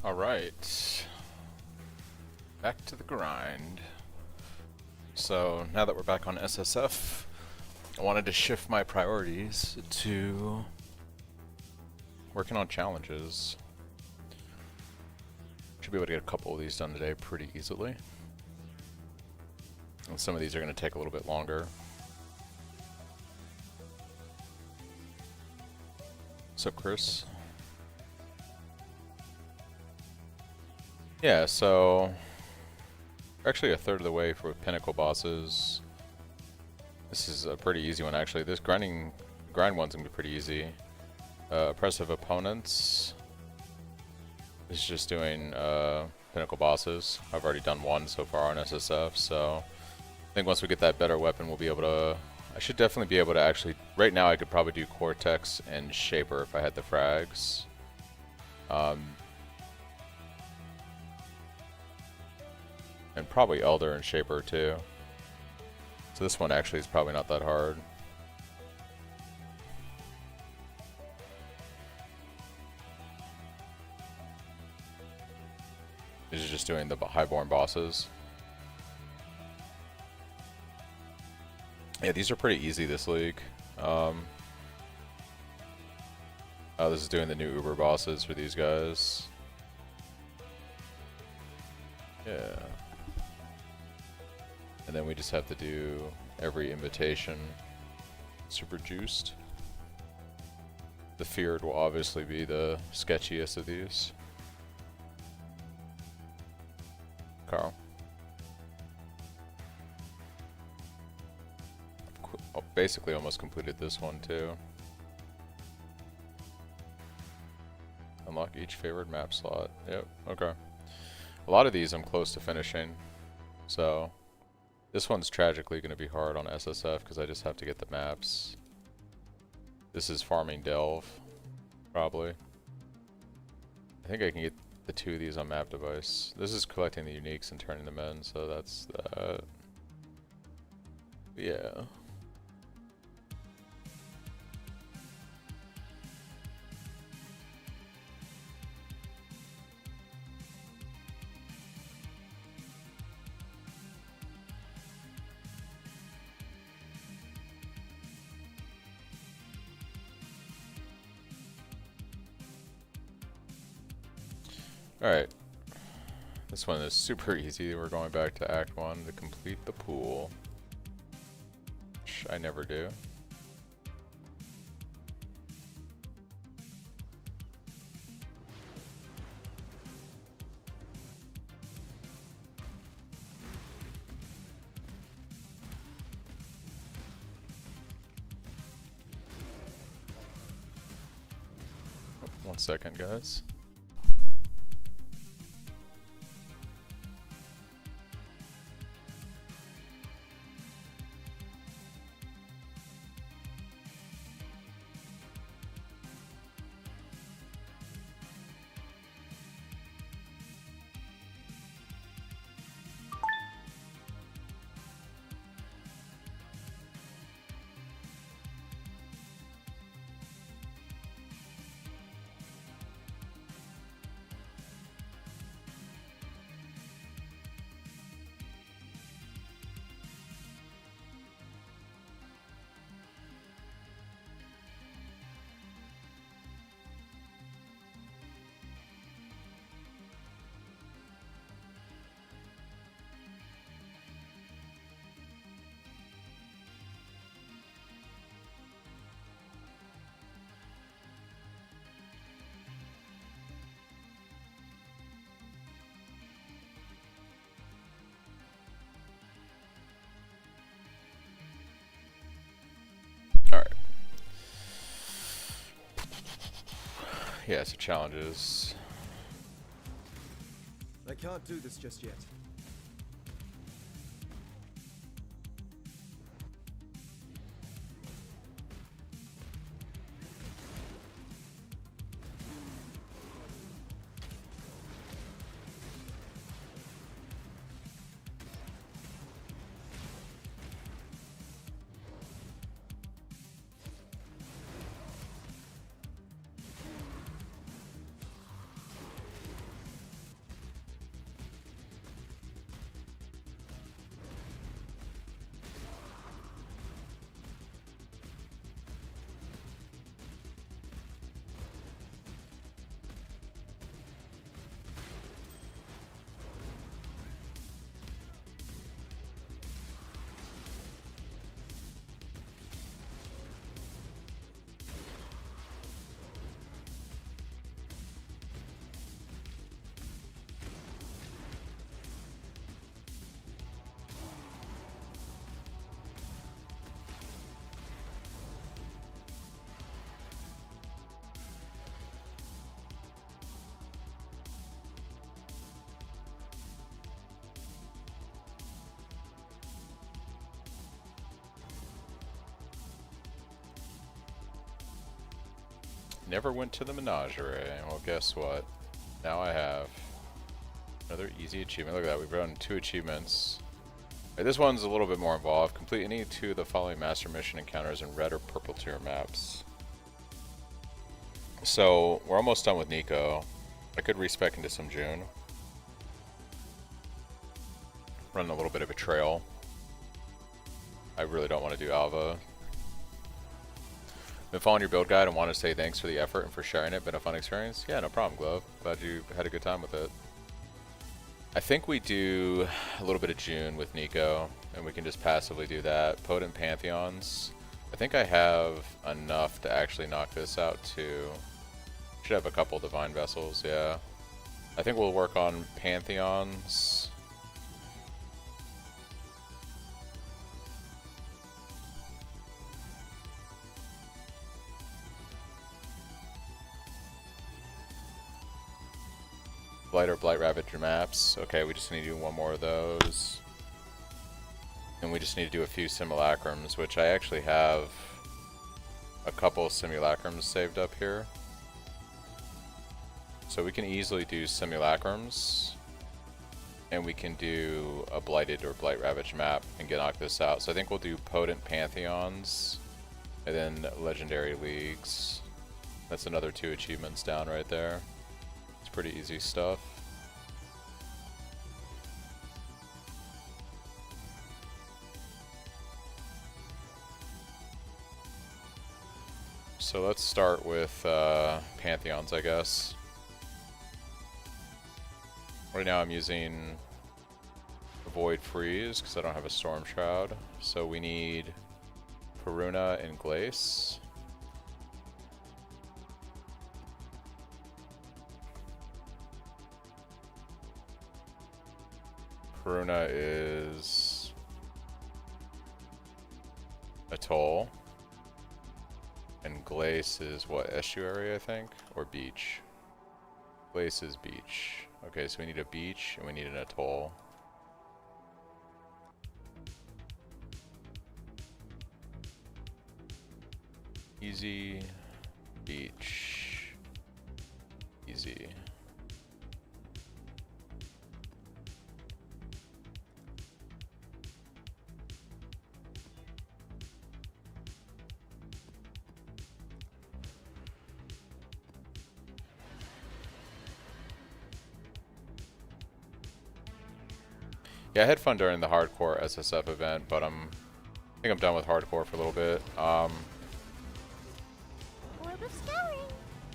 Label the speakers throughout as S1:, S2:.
S1: Alright, back to the grind. So now that we're back on SSF, I wanted to shift my priorities to working on challenges. Should be able to get a couple of these done today pretty easily. And some of these are going to take a little bit longer. What's up, Chris? Yeah, so we're actually a third of the way for pinnacle bosses. This is a pretty easy one, actually. This grind one's gonna be pretty easy. Oppressive opponents is just doing pinnacle bosses. I've already done one so far on SSF, so I think once we get that better weapon, we'll be able to. I should definitely be able to actually. Right now, I could probably do Cortex and Shaper if I had the frags. And probably Elder and Shaper too. So this one actually is probably not that hard. This is just doing the highborn bosses. Yeah, these are pretty easy this league. Oh, this is doing the new Uber bosses for these guys. Yeah. And then we just have to do every invitation super juiced. The Feared will obviously be the sketchiest of these. Carl. I've basically almost completed this one too. Unlock each favored map slot. Yep, okay. A lot of these I'm close to finishing, so this one's tragically going to be hard on SSF because I just have to get the maps. This is farming Delve, probably. I think I can get the two of these on map device. This is collecting the uniques and turning them in, so that's that. Yeah. Alright, this one is super easy. We're going back to Act 1 to complete the pool, which I never do. Oh, 1 second, guys. Alright. Yeah, so challenges.
S2: I can't do this just yet.
S1: Never went to the menagerie. Well, guess what? Now I have another easy achievement. Look at that. We've done 2 achievements. Right, this one's a little bit more involved. Complete any 2 of the following master mission encounters in red or purple tier maps. So we're almost done with Nico. I could respec into some June. Run a little bit of a trail. I really don't want to do Alva. Been following your build guide and want to say thanks for the effort and for sharing it. Been a fun experience. Yeah, no problem, Glove. Glad you had a good time with it. I think we do a little bit of June with Nico, and we can just passively do that. Potent Pantheons. I think I have enough to actually knock this out too. Should have a couple Divine Vessels, yeah. I think we'll work on Pantheons. Blight or Blight Ravager maps. Okay, we just need to do 1 more of those. And we just need to do a few simulacrums, which I actually have a couple simulacrums saved up here. So we can easily do simulacrums. And we can do a Blighted or Blight Ravage map and knock this out. So I think we'll do Potent Pantheons. And then Legendary Leagues. That's another 2 achievements down right there. Pretty easy stuff. So let's start with Pantheons, I guess. Right now I'm using Void Freeze because I don't have a Storm Shroud. So we need Peruna and Glace. Peruna is Atoll, and Glace is what, estuary I think, or beach? Glace is beach. Okay, so we need a beach and we need an atoll. Easy, beach, easy. Yeah, I had fun during the hardcore SSF event, but I think I'm done with hardcore for a little bit. Yeah,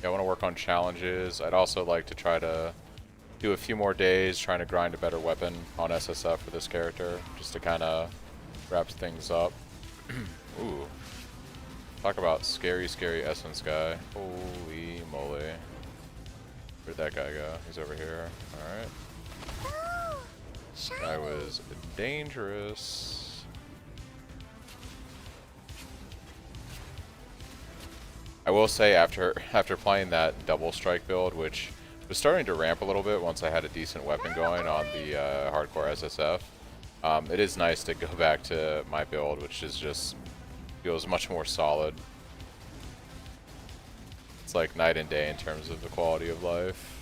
S1: I want to work on challenges. I'd also like to try to do a few more days trying to grind a better weapon on SSF for this character, just to kind of wrap things up. Ooh. Talk about scary, scary essence guy. Holy moly. Where'd that guy go? He's over here. Alright. That was dangerous. I will say after playing that double strike build, which was starting to ramp a little bit once I had a decent weapon going on the hardcore SSF, it is nice to go back to my build, which is just feels much more solid. It's like night and day in terms of the quality of life.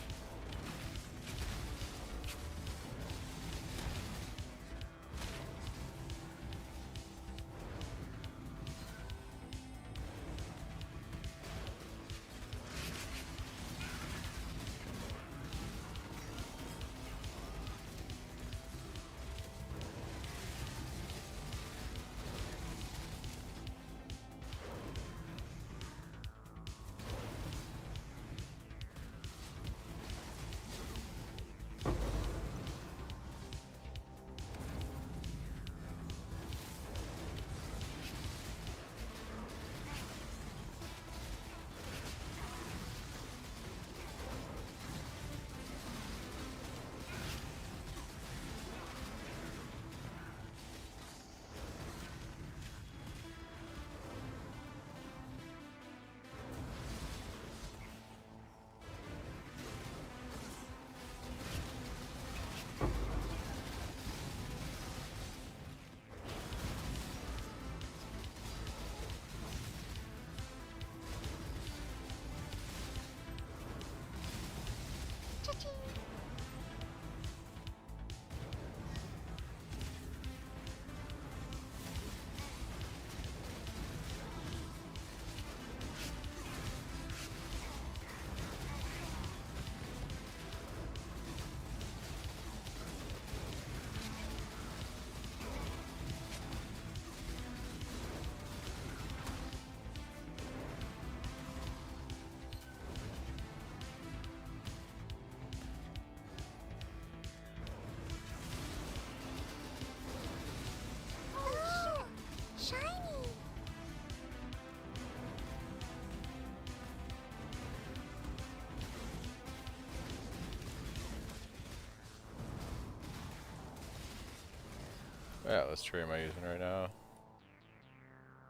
S1: Yeah, what tree am I using right now?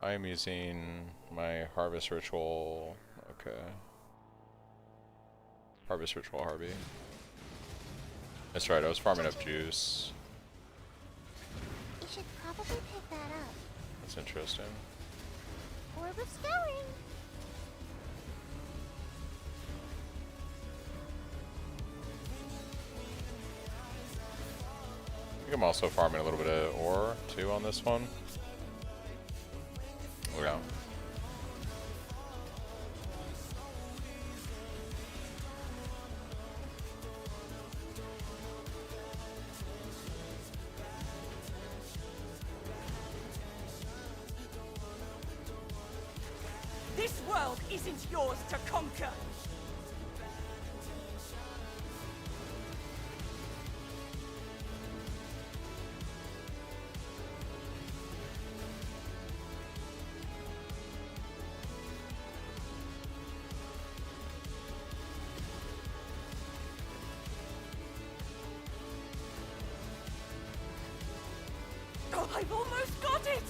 S1: I am using my Harvest Ritual. Okay. Harvest Ritual Harvey. That's right, I was farming up juice.
S3: You should probably pick that up.
S1: That's interesting.
S3: Orb of Scouring.
S1: I think I'm also farming a little bit of ore too on this one. Oh yeah.
S4: This world isn't yours to conquer! Oh, I've almost got it!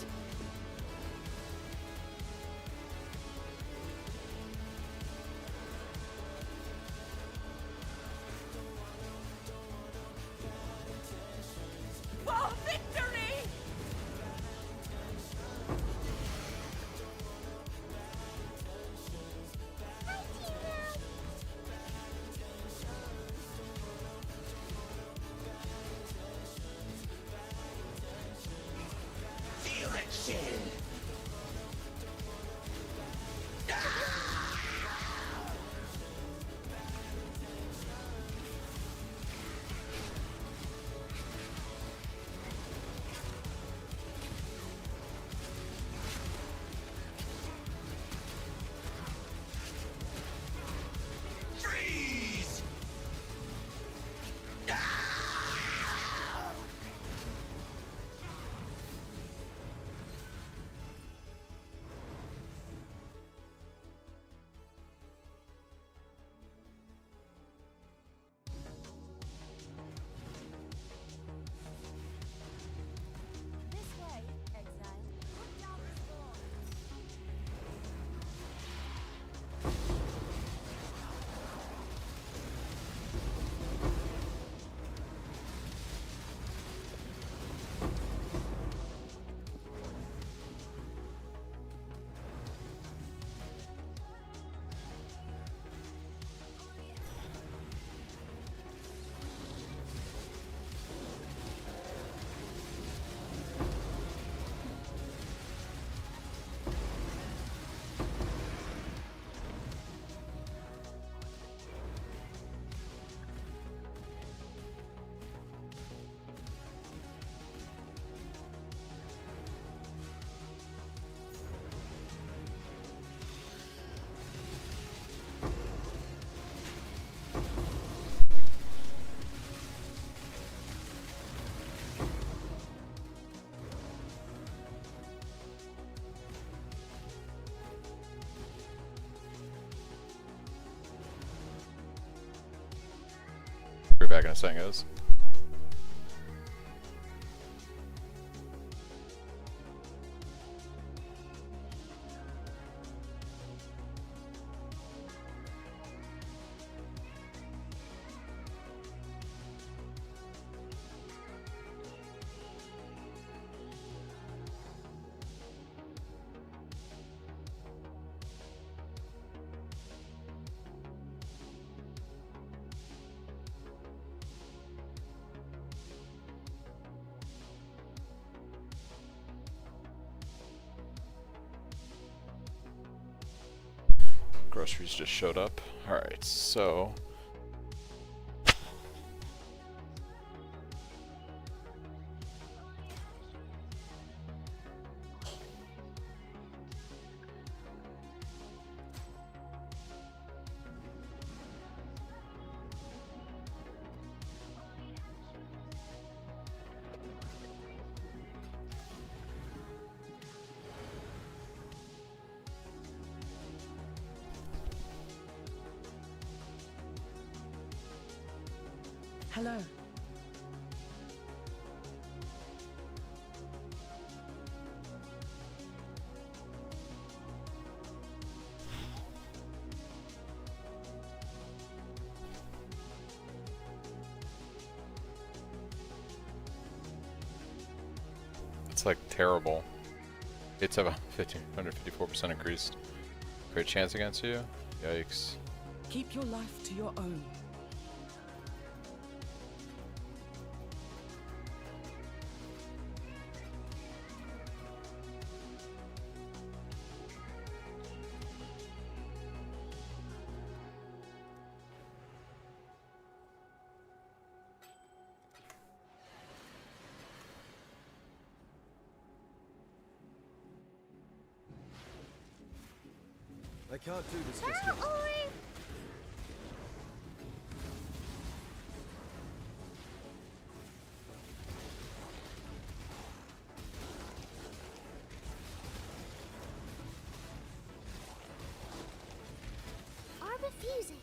S4: For victory!
S3: Hi, Tina.
S5: Feel that chill. Freeze!
S3: This way, exile. Put down this wall.
S1: Be back in a second, guys. Groceries just showed up. Alright, so
S4: Hello.
S1: That's like terrible. It's about 154% increased. Great chance against you? Yikes.
S5: Keep your life to your own.
S2: I can't do this just yet.
S3: Are refusing.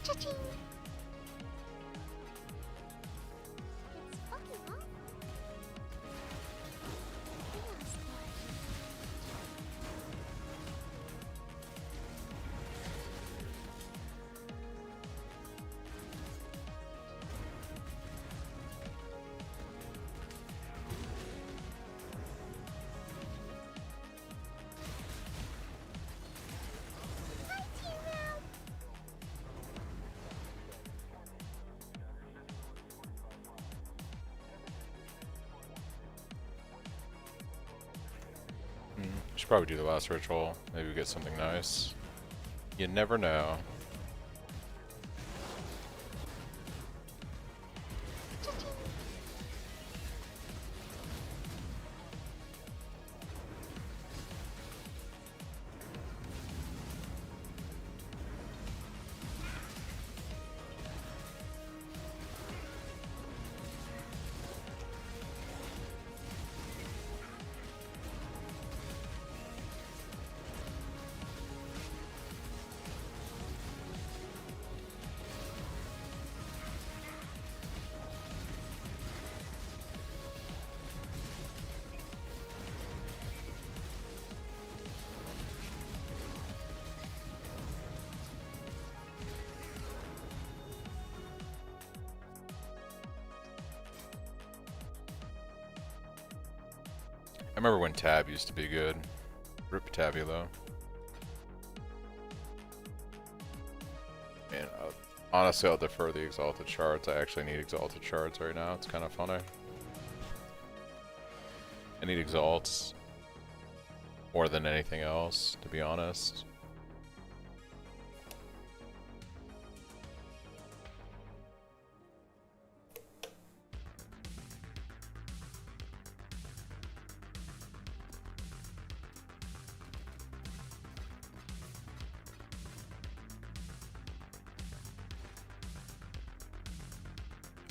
S3: Cha-ching! It's fucking off. Yes, Hi, T-Row!
S1: Should probably do the last ritual. Maybe we get something nice. You never know.
S3: Cha-ching!
S1: I remember when Tab used to be good. Rip Tabulo. Man, honestly, I'll defer the Exalted Shards. I actually need Exalted Shards right now. It's kind of funny. I need Exalts more than anything else, to be honest.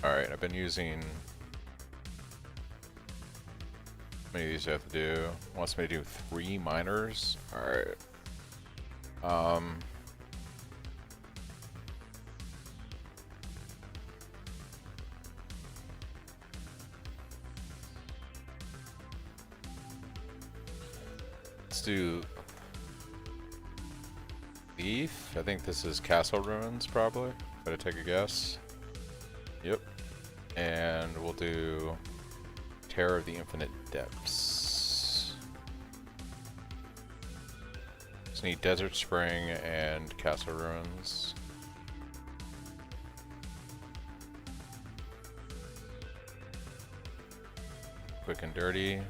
S1: Alright, I've been using... How many of these do I have to do? Wants me to do 3 miners? Alright. Let's do... Leaf? I think this is Castle Ruins, probably. Better take a guess. Yep. And we'll do Terror of the Infinite Depths. Just need Desert Spring and Castle Ruins. Quick and dirty.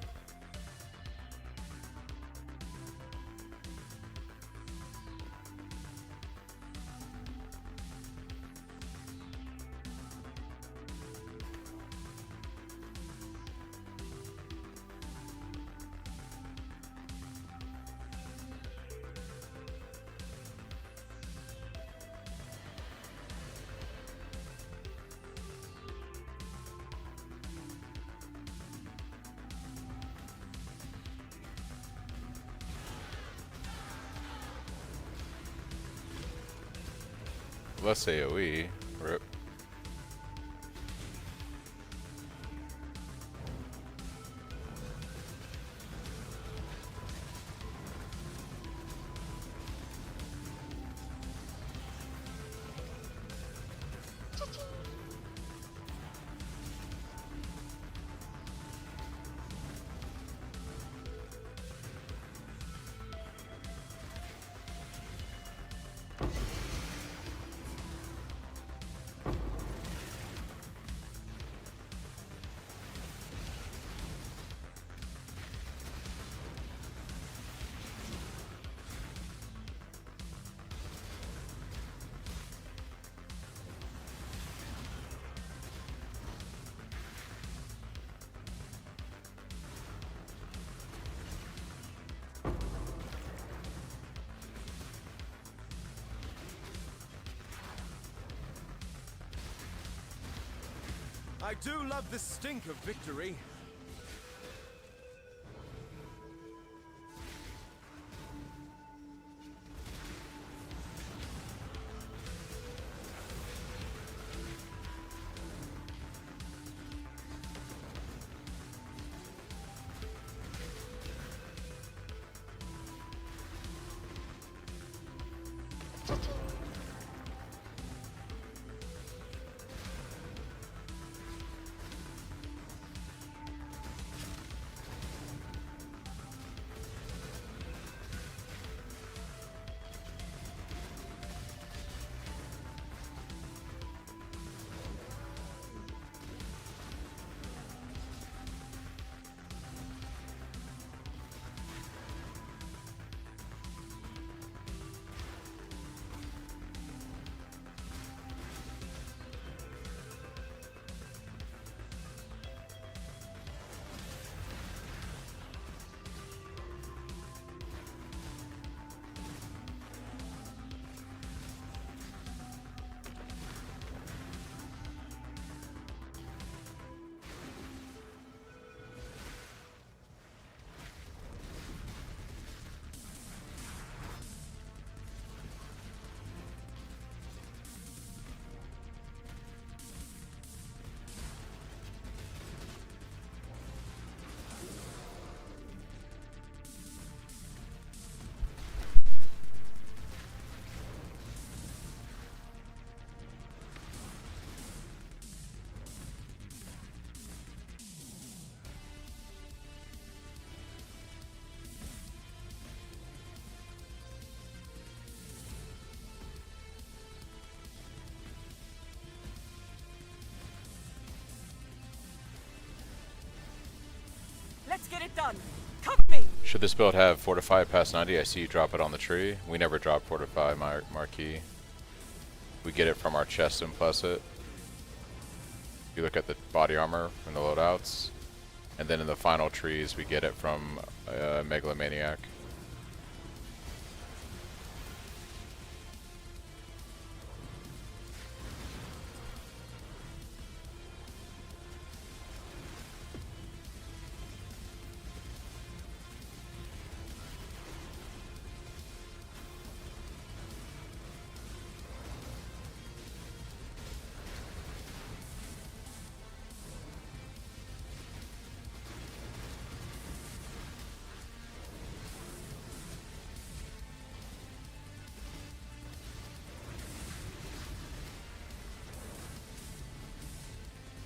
S1: Less AoE. Rip.
S2: I do love the stink of victory.
S4: done. Cover me.
S1: Should this build have Fortify past 90? I see you drop it on the tree. We never drop Fortify marquee. We get it from our chest implicit. If you look at the body armor in the loadouts. And then in the final trees, we get it from Megalomaniac.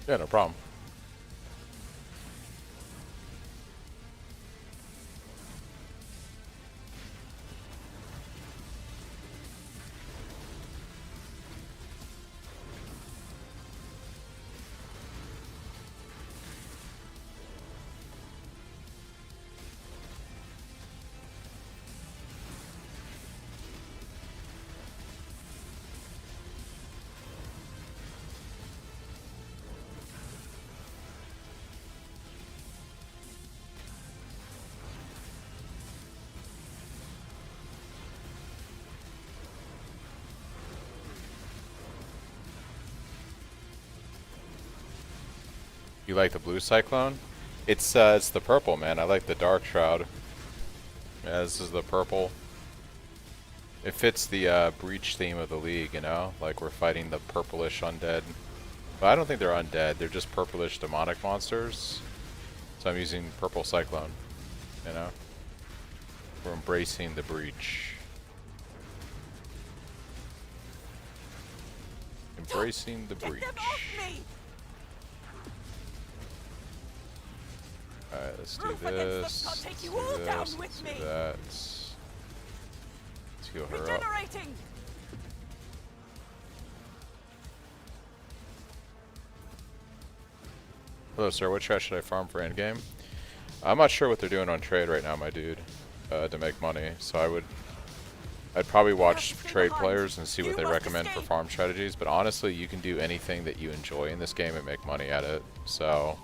S1: Yeah, no problem. You like the blue Cyclone? It's the purple, man. I like the dark shroud. Yeah, this is the purple. It fits the breach theme of the league, you know? Like we're fighting the purplish undead. But I don't think they're undead. They're just purplish demonic monsters. So I'm using purple Cyclone, you know? We're embracing the breach. Embracing the breach.
S4: Get them off me.
S1: Alright, let's do
S4: Roof against
S1: this.
S4: them can't take you
S1: Let's
S4: all
S1: do
S4: down
S1: this.
S4: with
S1: Let's
S4: me.
S1: do that. Let's heal her up.
S4: Regenerating.
S1: Hello, sir. What strat should I farm for endgame? I'm not sure what they're doing on trade right now, my dude, to make money. So I'd probably watch trade players and see what they recommend for farm strategies. But honestly, you can do anything that you enjoy in this game and make money at it. So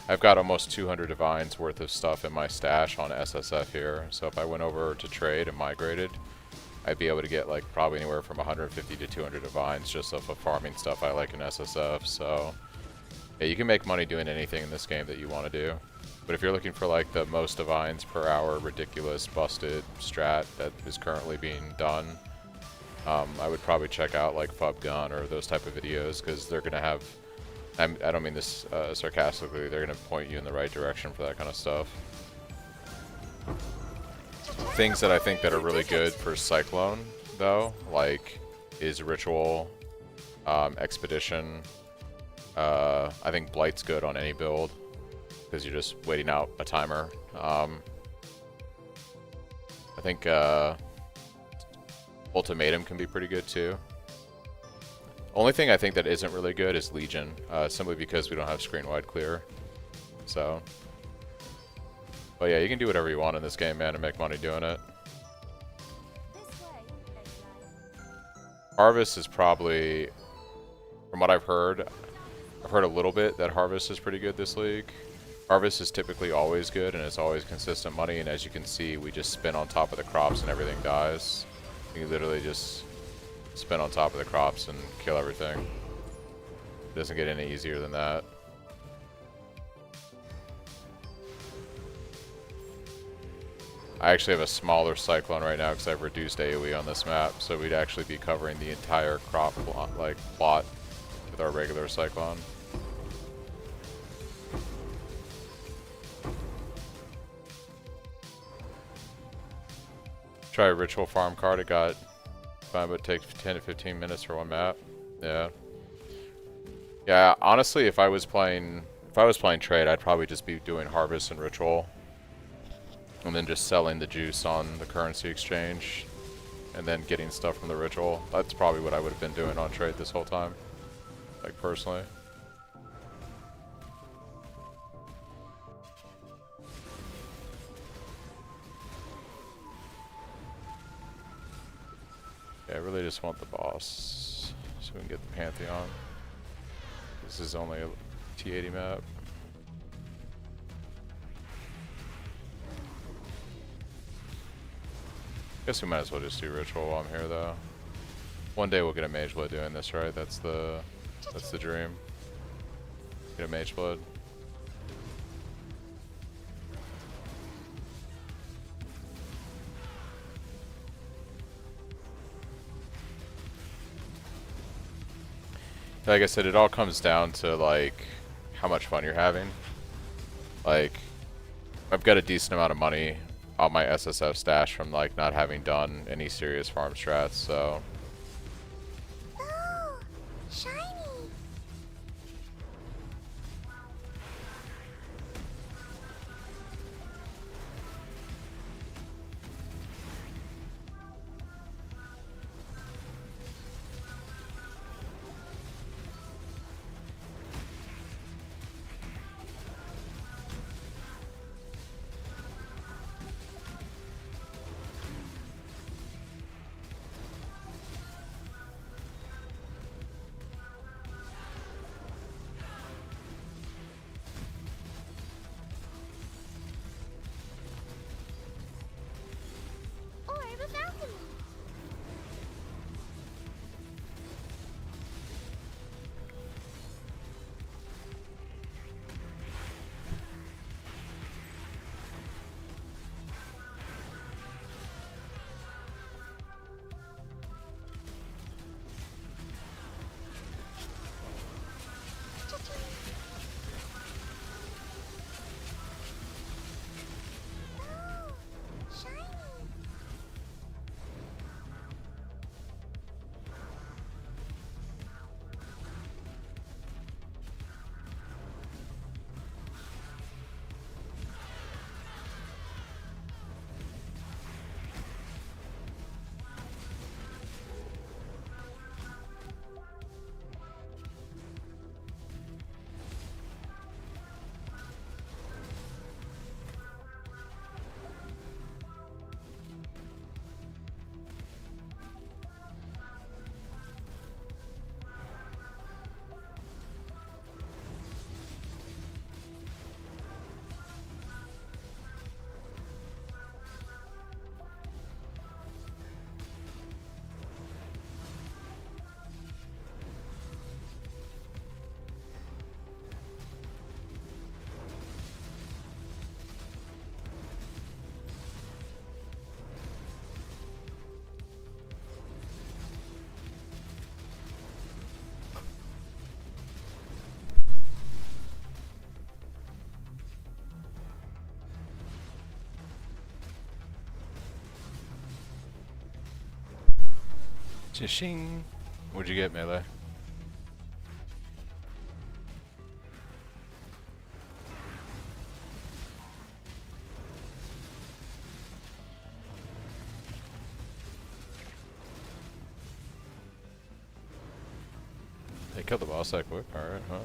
S1: I've got almost 200 divines worth of stuff in my stash on SSF here. So if I went over to trade and migrated, I'd be able to get like probably anywhere from 150 to 200 divines just off of farming stuff I like in SSF. So yeah, you can make money doing anything in this game that you want to do. But if you're looking for like the most divines per hour, ridiculous, busted strat that is currently being done, I would probably check out like Fub Gun or those type of videos because they're going to have, I don't mean this sarcastically, they're going to point you in the right direction for that kind of stuff. Things that I think that are really good for Cyclone though, like is Ritual, Expedition. I think Blight's good on any build because you're just waiting out a timer. I think Ultimatum can be pretty good too. Only thing I think that isn't really good is Legion, simply because we don't have screen wide clear. So, but yeah, you can do whatever you want in this game, man, and make money doing it.
S3: This way, exile.
S1: Harvest is probably, from what I've heard a little bit that Harvest is pretty good this league. Harvest is typically always good and it's always consistent money, and as you can see, we just spin on top of the crops and everything dies. You literally just spin on top of the crops and kill everything. It doesn't get any easier than that. I actually have a smaller Cyclone right now because I've reduced AoE on this map, so we'd actually be covering the entire crop plot with our regular Cyclone. Try a Ritual farm card. It got fine, but it takes 10 to 15 minutes for one map. Yeah. Yeah, honestly, if I was playing trade, I'd probably just be doing Harvest and Ritual. And then just selling the juice on the currency exchange. And then getting stuff from the Ritual. That's probably what I would have been doing on trade this whole time. Like, personally. Yeah, I really just want the boss so we can get the Pantheon. This is only a T80 map. Guess we might as well just do ritual while I'm here though. One day we'll get a mage blood doing this, right? That's the dream. Get a mage blood. Like I said, it all comes down to like how much fun you're having. Like, I've got a decent amount of money on my SSF stash from like not having done any serious farm strats, so.
S3: Oh, shiny. Or the balcony. Oh, shiny.
S1: Chishing. What'd you get, Melee? They killed the boss that quick? Alright, huh?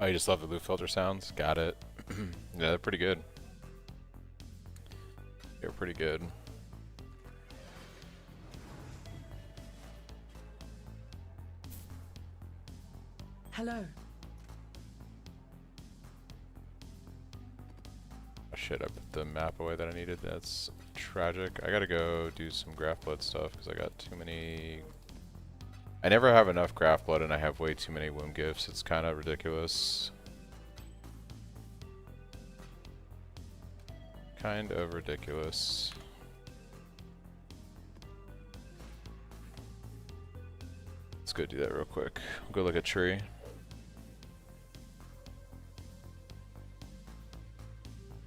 S1: Oh, you just love the loot filter sounds? Got it. Yeah, they're pretty good. They're pretty good.
S5: Hello.
S1: Oh, shit, I put the map away that I needed. That's tragic. I gotta go do some graph blood stuff because I got too many. I never have enough graph blood and I have way too many womb gifts. It's kind of ridiculous. Kind of ridiculous. Let's go do that real quick. We'll go look at tree.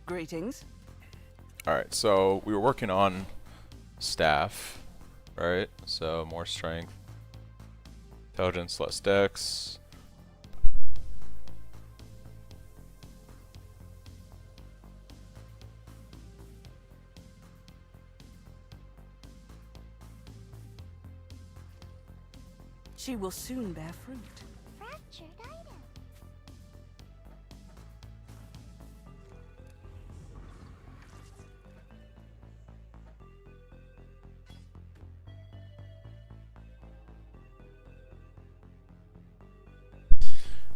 S5: Greetings.
S1: Alright, so we were working on staff, right? So more strength, intelligence, less dex.
S5: She will soon bear fruit.
S3: Fractured item.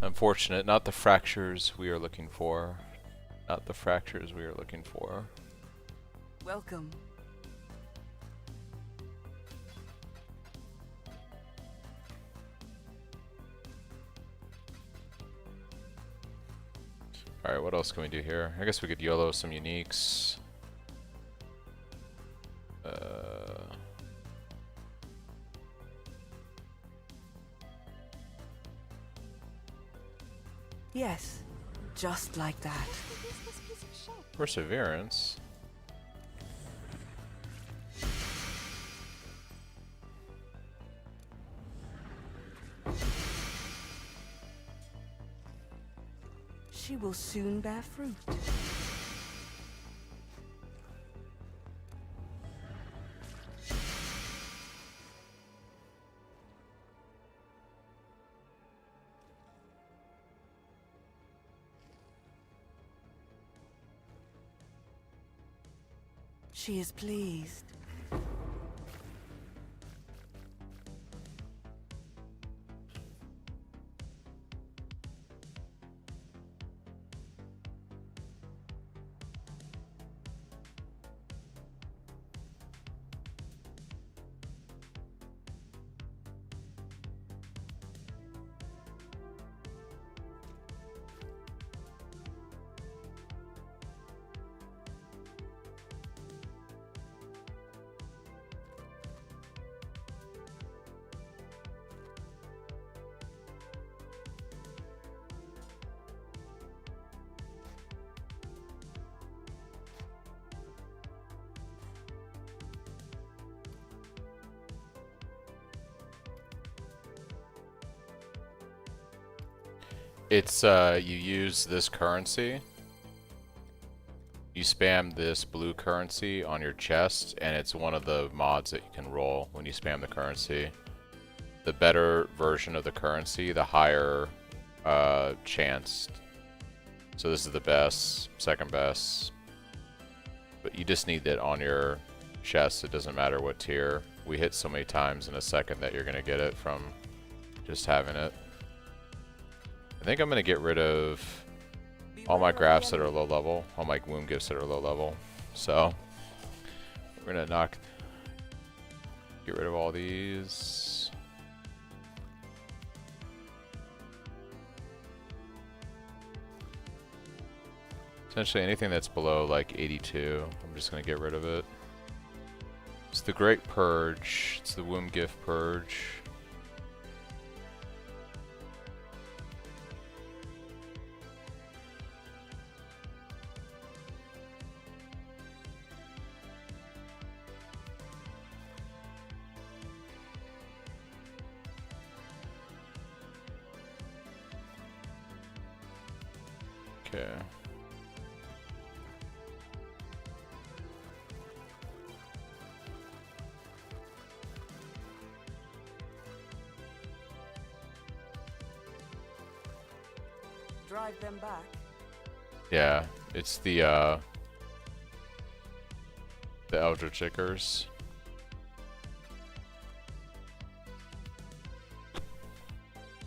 S1: Unfortunate, not the fractures we are looking for. Not the fractures we are looking for.
S5: Welcome.
S1: Alright, what else can we do here? I guess we could YOLO some uniques.
S5: Yes, just like that.
S3: Use this piece of shit.
S1: Perseverance.
S5: She will soon bear fruit. She is pleased.
S1: It's you use this currency. You spam this blue currency on your chest, and it's one of the mods that you can roll when you spam the currency. The better version of the currency, the higher chance. So this is the best, second best. But you just need it on your chest. It doesn't matter what tier. We hit so many times in a second that you're going to get it from just having it. I think I'm going to get rid of all my graphs that are low level, all my womb gifts that are low level. So we're going to get rid of all these. Essentially anything that's below like 82, I'm just going to get rid of it. It's the Great Purge. It's the Womb Gift Purge. Okay.
S5: Drive them back.
S1: Yeah, it's the Eldritch Ickers.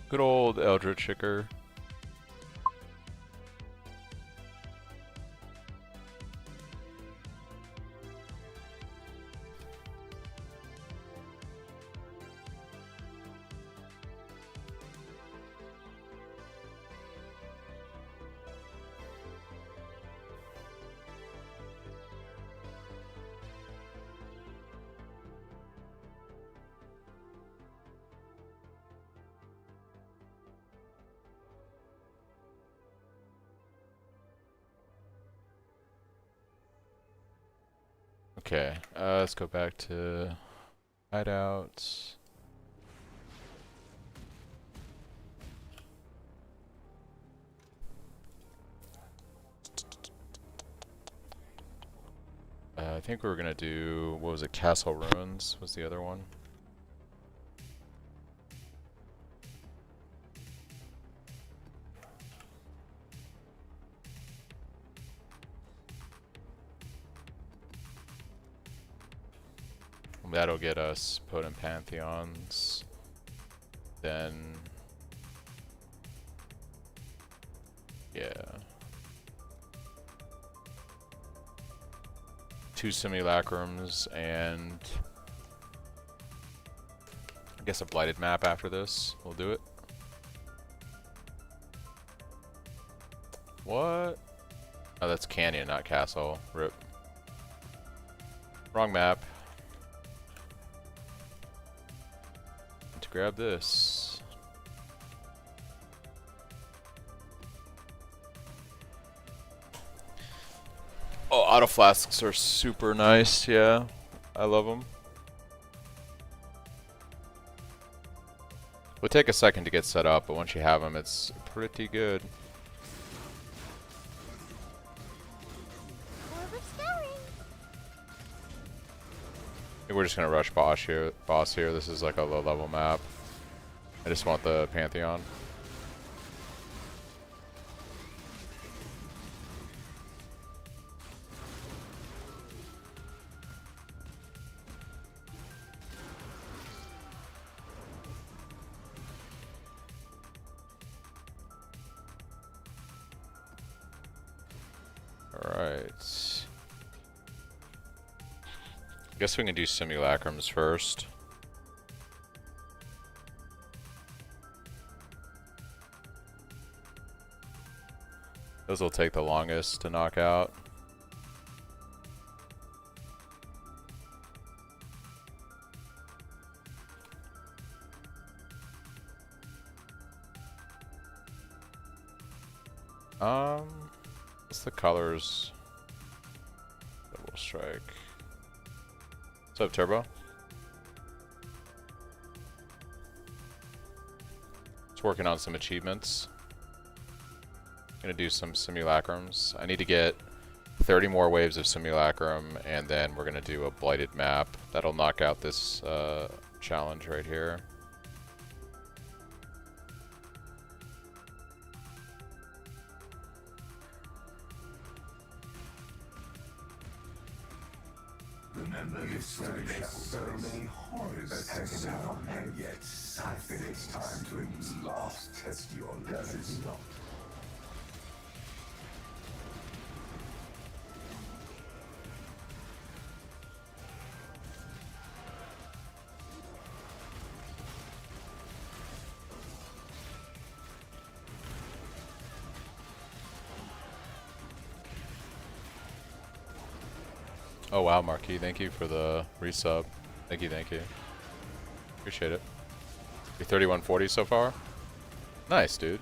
S1: Good old Eldritch Icker. Okay, let's go back to hideouts. I think we were gonna do, what was it, Castle Ruins was the other one. That'll get us potent pantheons. Then, yeah, 2 simulacrums and I guess a blighted map after this. We'll do it. What? Oh, that's canyon, not castle. Rip. Wrong map. To grab this. Oh, auto flasks are super nice. Yeah, I love them. Will take a second to get set up, but once you have them, it's pretty good.
S3: Orbit's going.
S1: I think we're just gonna rush boss here. This is like a low-level map. I just want the Pantheon. Alright. I guess we can do simulacrums first. Those will take the longest to knock out. What's the colors? Double strike. What's up, Turbo? Just working on some achievements. Gonna do some simulacrums. I need to get 30 more waves of simulacrum, and then we're gonna do a blighted map. That'll knock out this challenge right here.
S6: Remember this story has so many horrors to suffer, and yet I think it's time to last test your limits.
S1: Oh wow, Marquis, thank you for the resub. Thank you, thank you. Appreciate it. You're 3140 so far? Nice, dude.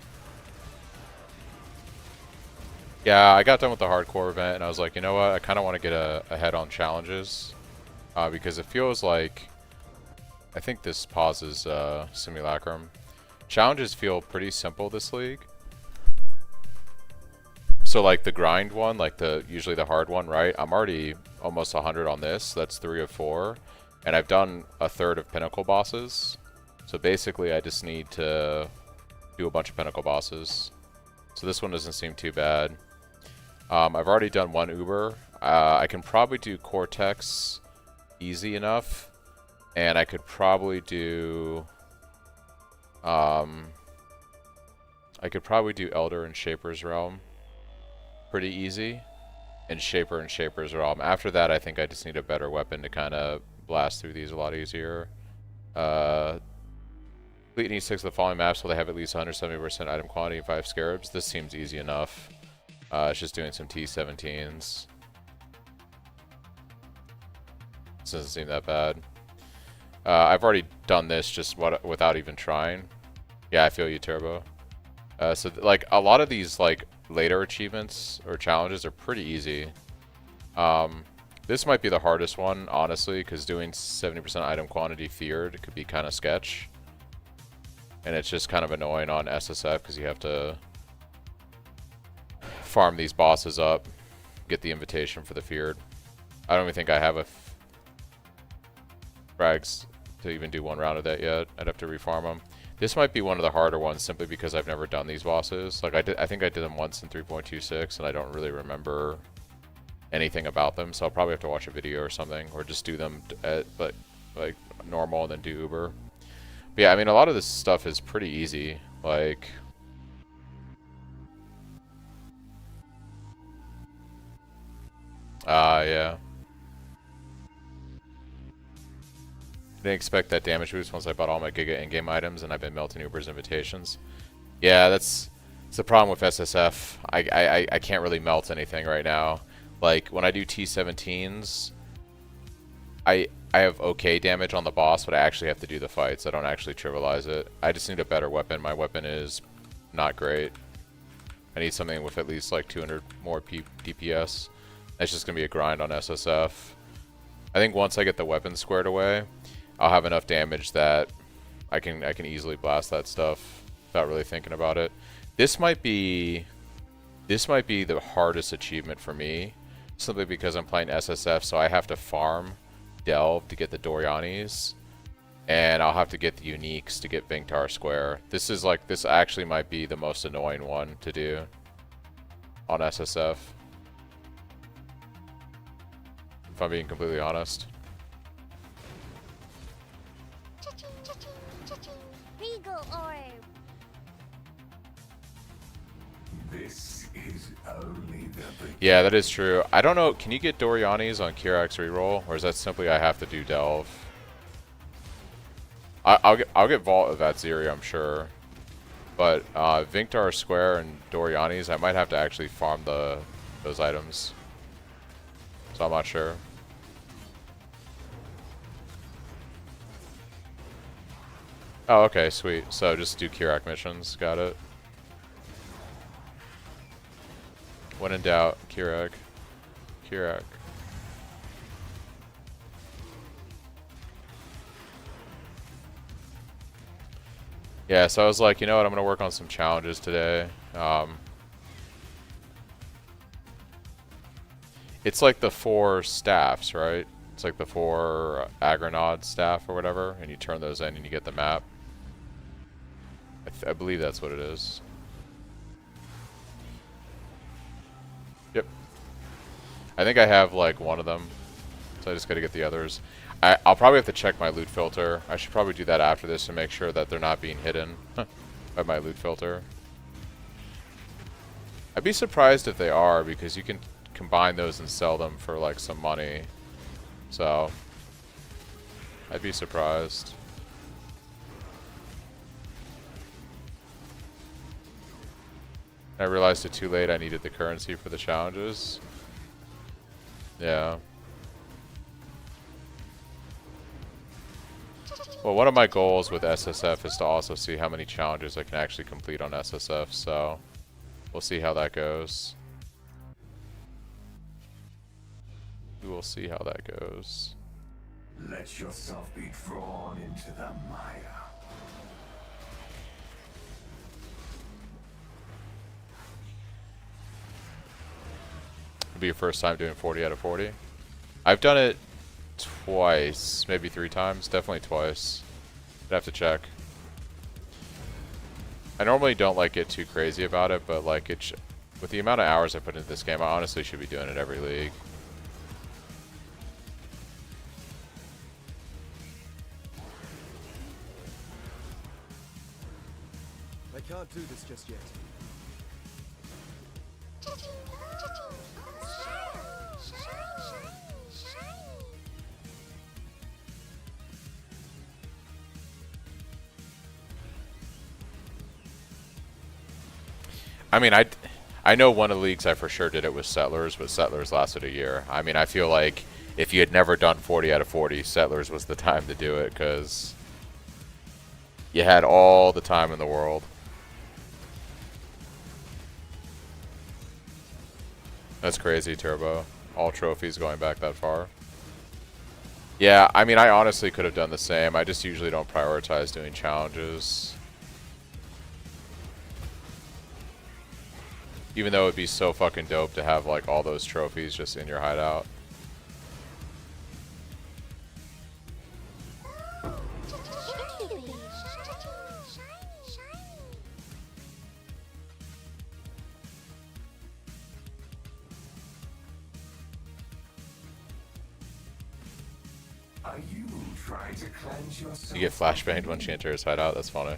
S1: Yeah, I got done with the hardcore event and I was like, you know what, I kind of want to get ahead on challenges. Because it feels like, I think this pauses Simulacrum. Challenges feel pretty simple this league. So like the grind one, like usually the hard one, right? I'm already almost 100 on this. That's 3 of 4. And I've done a third of pinnacle bosses. So basically I just need to do a bunch of pinnacle bosses. So this one doesn't seem too bad. I've already done 1 Uber. I can probably do Cortex easy enough. And I could probably do Elder and Shaper's Realm pretty easy, and Shaper's Realm. After that, I think I just need a better weapon to kind of blast through these a lot easier. Fleet needs 6 of the following maps, so they have at least 170% item quantity and 5 scarabs. This seems easy enough. It's just doing some T17s. This doesn't seem that bad. I've already done this just without even trying. Yeah, I feel you, Turbo. So like a lot of these like later achievements or challenges are pretty easy. This might be the hardest one, honestly, because doing 70% item quantity feared could be kind of sketch. And it's just kind of annoying on SSF because you have to farm these bosses up, get the invitation for the feared. I don't even think I have a frags to even do 1 round of that yet. I'd have to refarm them. This might be one of the harder ones simply because I've never done these bosses. Like I think I did them once in 3.26 and I don't really remember anything about them, so I'll probably have to watch a video or something or just do them but like normal and then do Uber. But yeah, I mean a lot of this stuff is pretty easy. Like yeah. Didn't expect that damage boost once I bought all my Giga in-game items and I've been melting Uber's invitations. Yeah, it's the problem with SSF. I can't really melt anything right now. Like when I do T17s, I have okay damage on the boss, but I actually have to do the fights. I don't actually trivialize it. I just need a better weapon. My weapon is not great. I need something with at least like 200 more DPS. That's just gonna be a grind on SSF. I think once I get the weapon squared away, I'll have enough damage that I can easily blast that stuff without really thinking about it. This might be the hardest achievement for me, simply because I'm playing SSF, so I have to farm Delve to get the Dorianis, and I'll have to get the uniques to get Vinctar Square. This actually might be the most annoying one to do on SSF, if I'm being completely honest.
S3: Regal orb.
S6: This is only the beginning.
S1: Yeah, that is true. I don't know, can you get Dorianis on Kirak's reroll, or is that simply I have to do Delve? I'll get Vault of Atziri, I'm sure. But Vinctar Square and Dorianis, I might have to actually farm those items. So I'm not sure. Oh, okay, sweet. So just do Kirak missions. Got it. When in doubt, Kirak. Kirak. Yeah, so I was like, you know what, I'm going to work on some challenges today. It's like the 4 staffs, right? It's like the 4 Agronod staff or whatever, and you turn those in and you get the map. I believe that's what it is. Yep. I think I have like one of them, so I just gotta get the others. I'll probably have to check my loot filter. I should probably do that after this to make sure that they're not being hidden by my loot filter. I'd be surprised if they are, because you can combine those and sell them for like some money. So I'd be surprised. I realized it too late I needed the currency for the challenges. Yeah. Well, one of my goals with SSF is to also see how many challenges I can actually complete on SSF, so we'll see how that goes. We will see how that goes.
S6: Let yourself be drawn into the mire.
S1: It'll be your first time doing 40 out of 40. I've done it twice, maybe 3 times, definitely twice. I'd have to check. I normally don't like get too crazy about it, but like with the amount of hours I put into this game, I honestly should be doing it every league.
S2: I can't do this just yet.
S1: I mean, I know one of the leagues I for sure did it with Settlers, but Settlers lasted a year. I mean, I feel like if you had never done 40 out of 40, Settlers was the time to do it, because you had all the time in the world. That's crazy, Turbo. All trophies going back that far. Yeah, I mean, I honestly could have done the same. I just usually don't prioritize doing challenges. Even though it'd be so fucking dope to have like all those trophies just in your hideout.
S6: I Are you trying to cleanse yourself?
S1: You get flashbanged when she enters hideout. That's funny.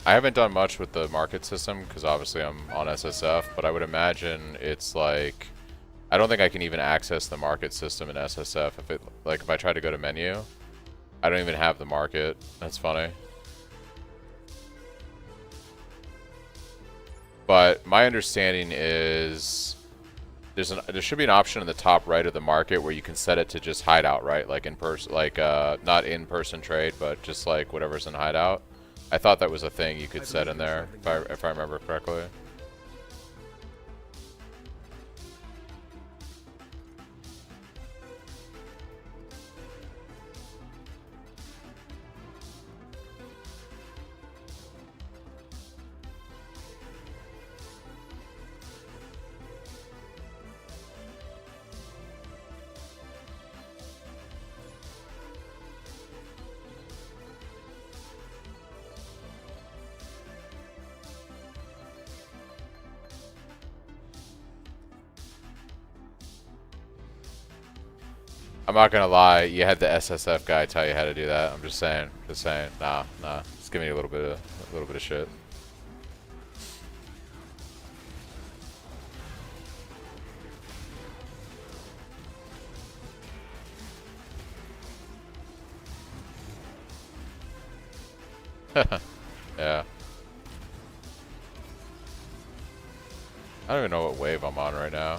S1: I haven't done much with the market system because obviously I'm on SSF, but I would imagine it's like I don't think I can even access the market system in SSF. If I try to go to menu, I don't even have the market. That's funny. But my understanding is there should be an option in the top right of the market where you can set it to just hideout, right? Like in person, like not in person trade, but just like whatever's in hideout. I thought that was a thing you could set in there, if I remember correctly. I'm not gonna lie, you had the SSF guy tell you how to do that. I'm just saying, nah, just giving you a little bit of shit. Yeah. I don't even know what wave I'm on right now.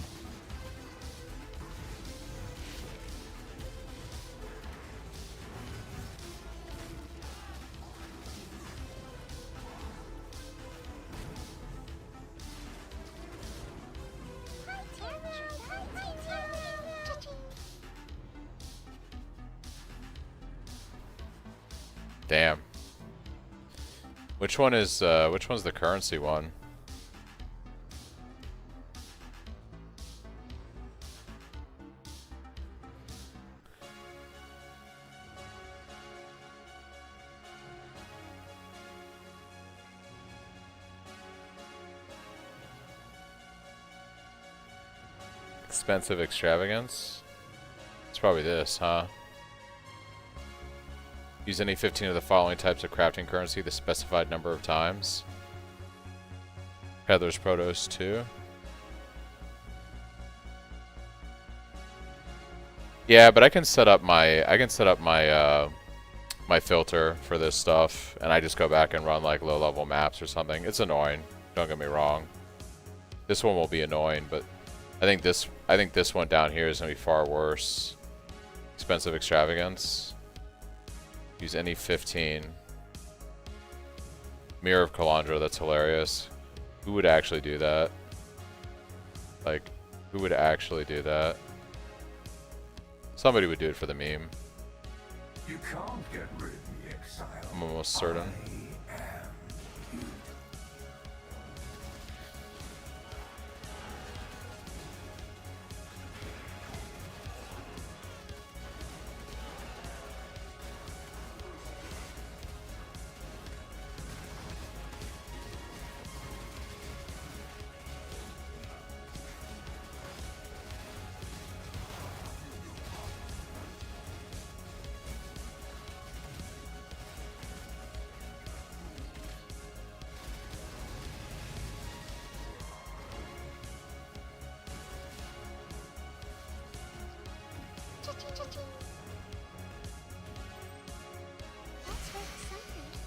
S1: Damn. Which one's the currency one? Expensive extravagance? It's probably this, huh? Use any 15 of the following types of crafting currency the specified number of times. Peddler's Produce 2. Yeah, but I can set up my my filter for this stuff, and I just go back and run like low-level maps or something. It's annoying. Don't get me wrong. This one will be annoying, but I think this one down here is gonna be far worse. Expensive extravagance. Use any 15. Mirror of Calandra, that's hilarious. Who would actually do that? Like, who would actually do that? Somebody would do it for the meme.
S6: You can't get rid of me, exile.
S1: I'm almost certain.
S6: I am you.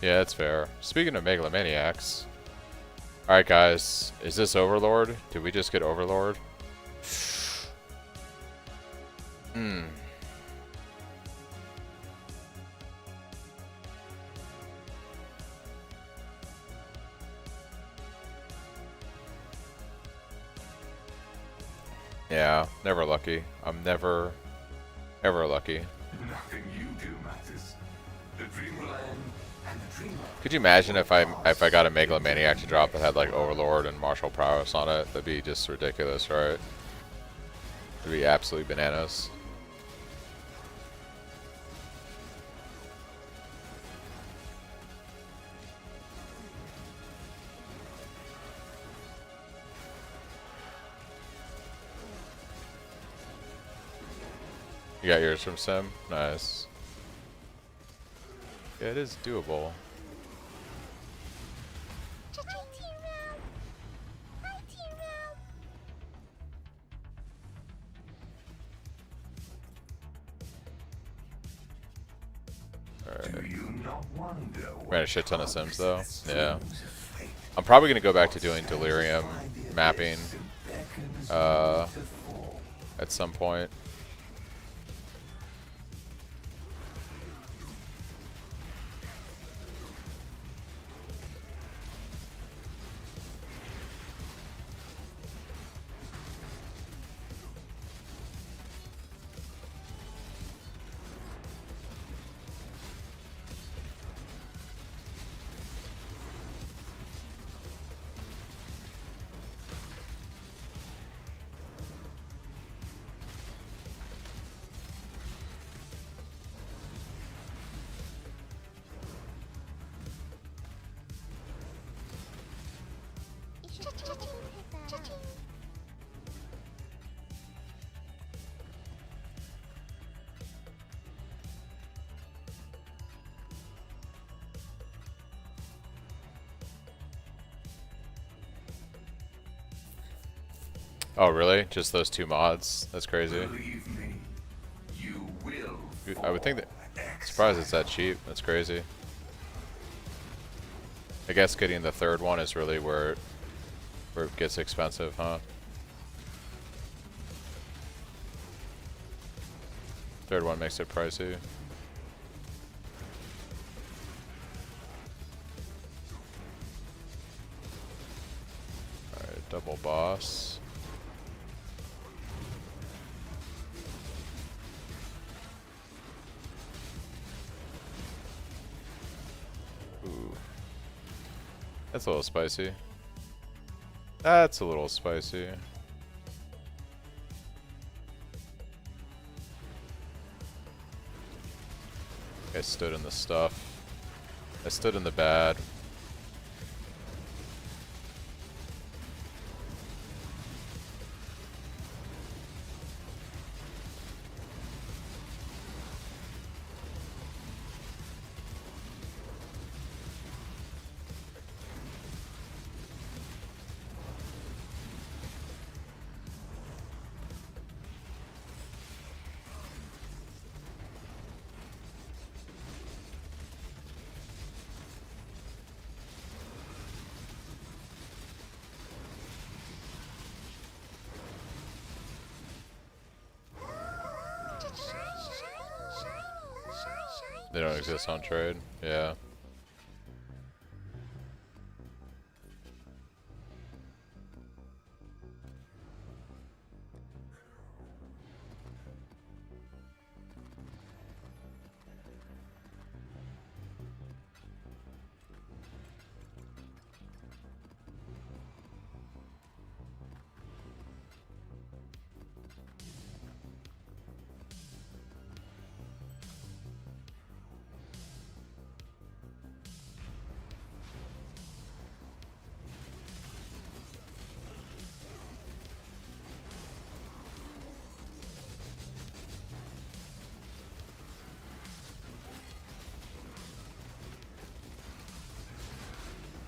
S1: Yeah, it's fair. Speaking of megalomaniacs. Alright guys, is this Overlord? Did we just get Overlord? Yeah, never lucky. I'm never, ever lucky.
S6: Nothing you do matters. The dream will end, and the dreamer.
S1: Could you imagine if I got a Megalomaniac to drop that had like Overlord and Martial Prowess on it? That'd be just ridiculous, right? It'd be absolutely bananas. You got yours from Sim? Nice. Yeah, it is doable.
S6: Do you not wonder
S1: Ran a shit ton of Sims though. Yeah. I'm probably gonna go back to doing Delirium mapping at some point. Oh really? Just those two mods? That's crazy.
S6: believe me? You will.
S1: Dude, I would think that. Surprised it's that cheap. That's crazy. I guess getting the third one is really where it gets expensive, huh? Third one makes it pricey. Alright, double boss. Ooh. That's a little spicy. That's a little spicy. I stood in the stuff. I stood in the bad. They don't exist on trade. Yeah.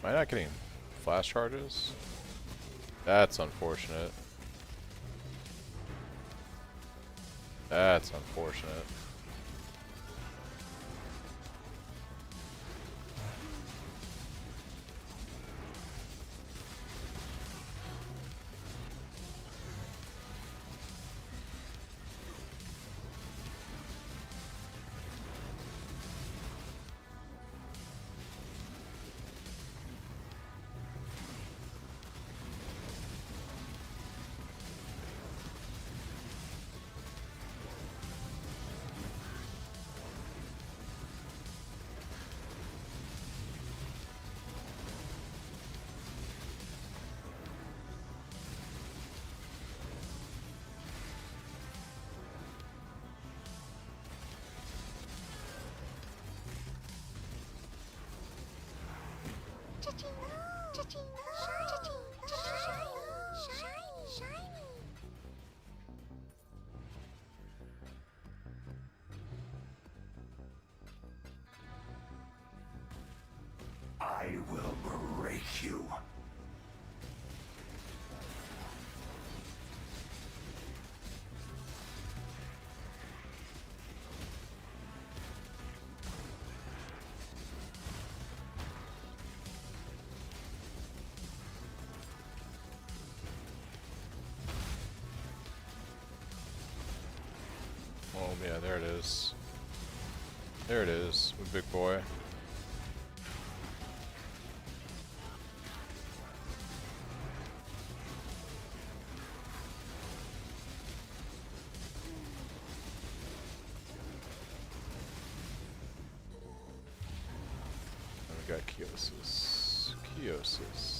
S1: Am I not getting flash charges? That's unfortunate. That's unfortunate.
S6: I will break you.
S1: Oh yeah, there it is. There it is, big boy. And we got Kiosis. Kiosis.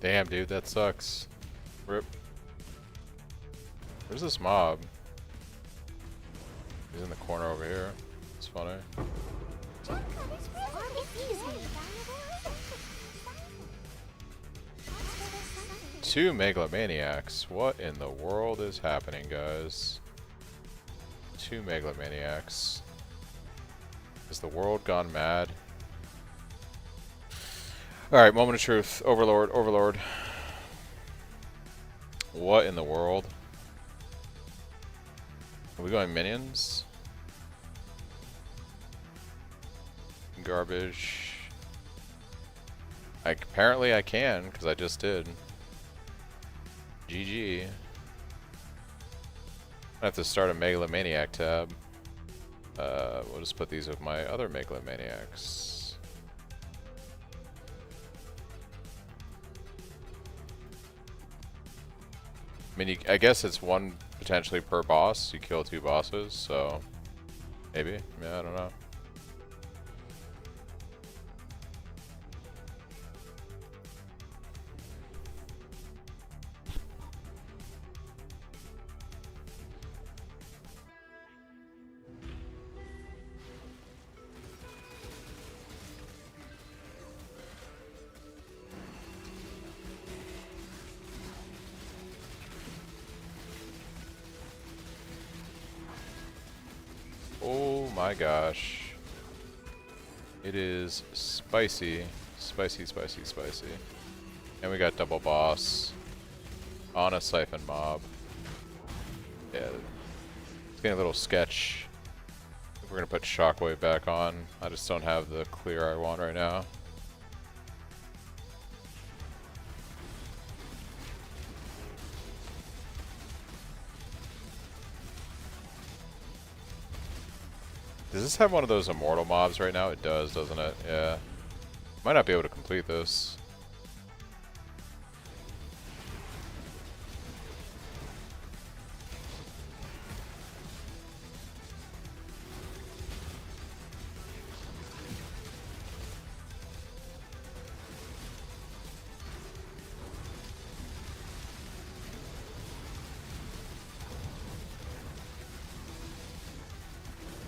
S1: Damn, dude, that sucks. Rip. Where's this mob? He's in the corner over here. It's funny. Two megalomaniacs. What in the world is happening, guys? Two megalomaniacs. Is the world gone mad? Alright, moment of truth. Overlord, Overlord. What in the world? Are we going minions? Garbage. Apparently I can, because I just did. GG. I have to start a megalomaniac tab. We'll just put these with my other megalomaniacs. I mean, I guess it's one potentially per boss. You kill two bosses, so maybe. Yeah, I don't know. Oh my gosh. It is spicy. Spicy, spicy, spicy. And we got double boss on a siphon mob. Yeah. It's getting a little sketch. We're gonna put Shockwave back on. I just don't have the clear I want right now. Does this have one of those immortal mobs right now? It does, doesn't it? Yeah. Might not be able to complete this.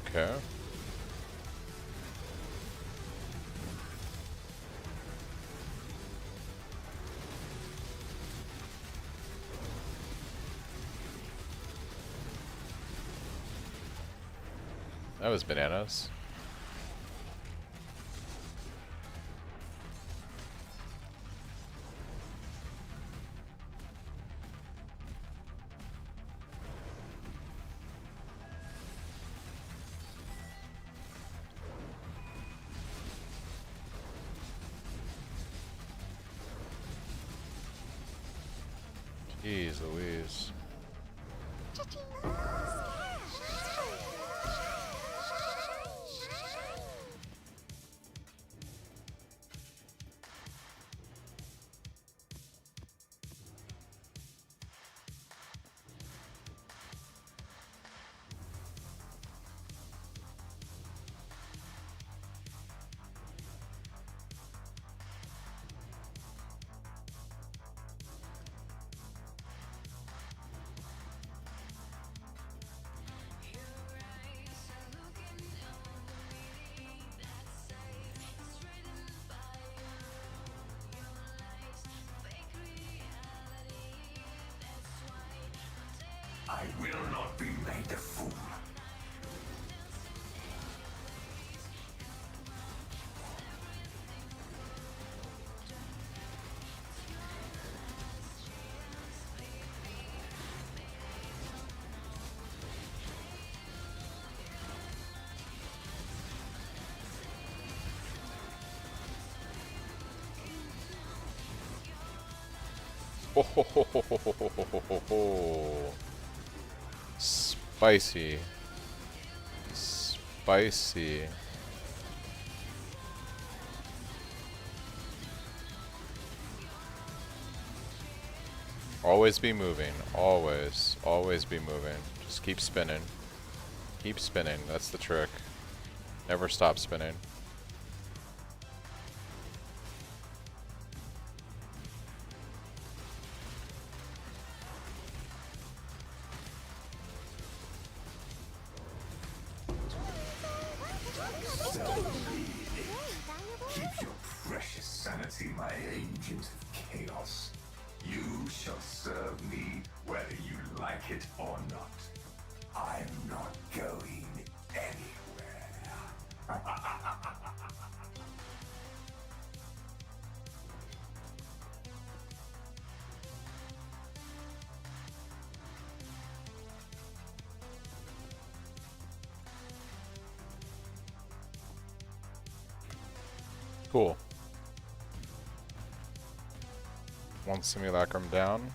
S1: Okay. That was bananas. Jeez Louise.
S6: I will not be made a fool.
S1: Ho, ho, ho, ho, ho, ho, ho, ho, ho, ho. Spicy. Spicy. Always be moving. Always. Always be moving. Just keep spinning. Keep spinning. That's the trick. Never stop spinning.
S6: Keep your precious sanity, my agent of chaos. You shall serve me whether you like it or not. I'm not going anywhere.
S1: Cool. One simulacrum down.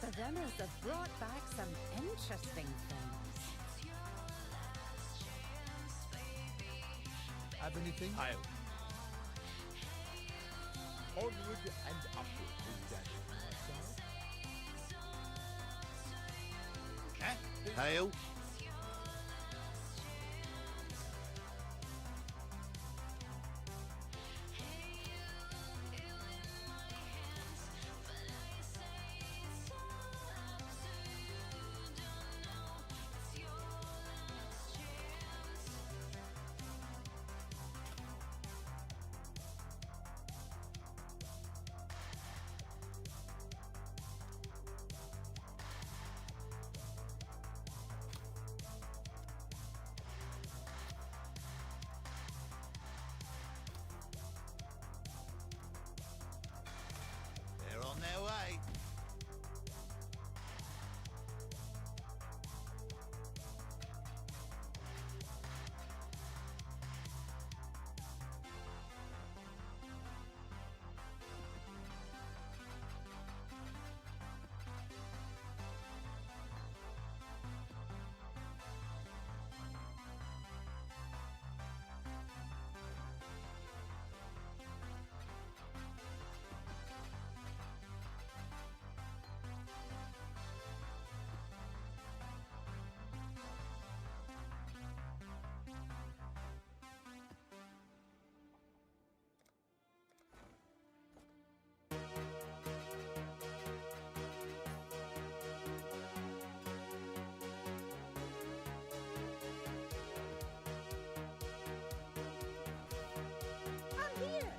S3: The runners have brought back some interesting things.
S2: Have anything?
S7: Hail. Onward and upward, is that my side? Hail. They're on their way.
S3: I'm here.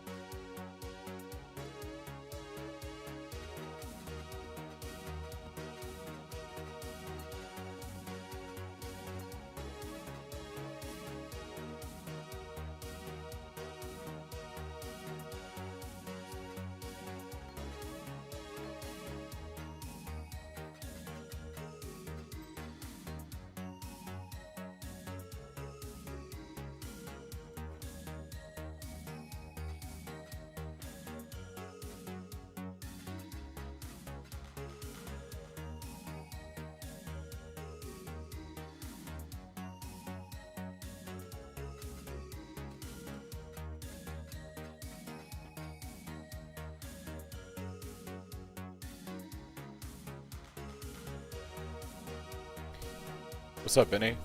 S1: What's up, Vinny?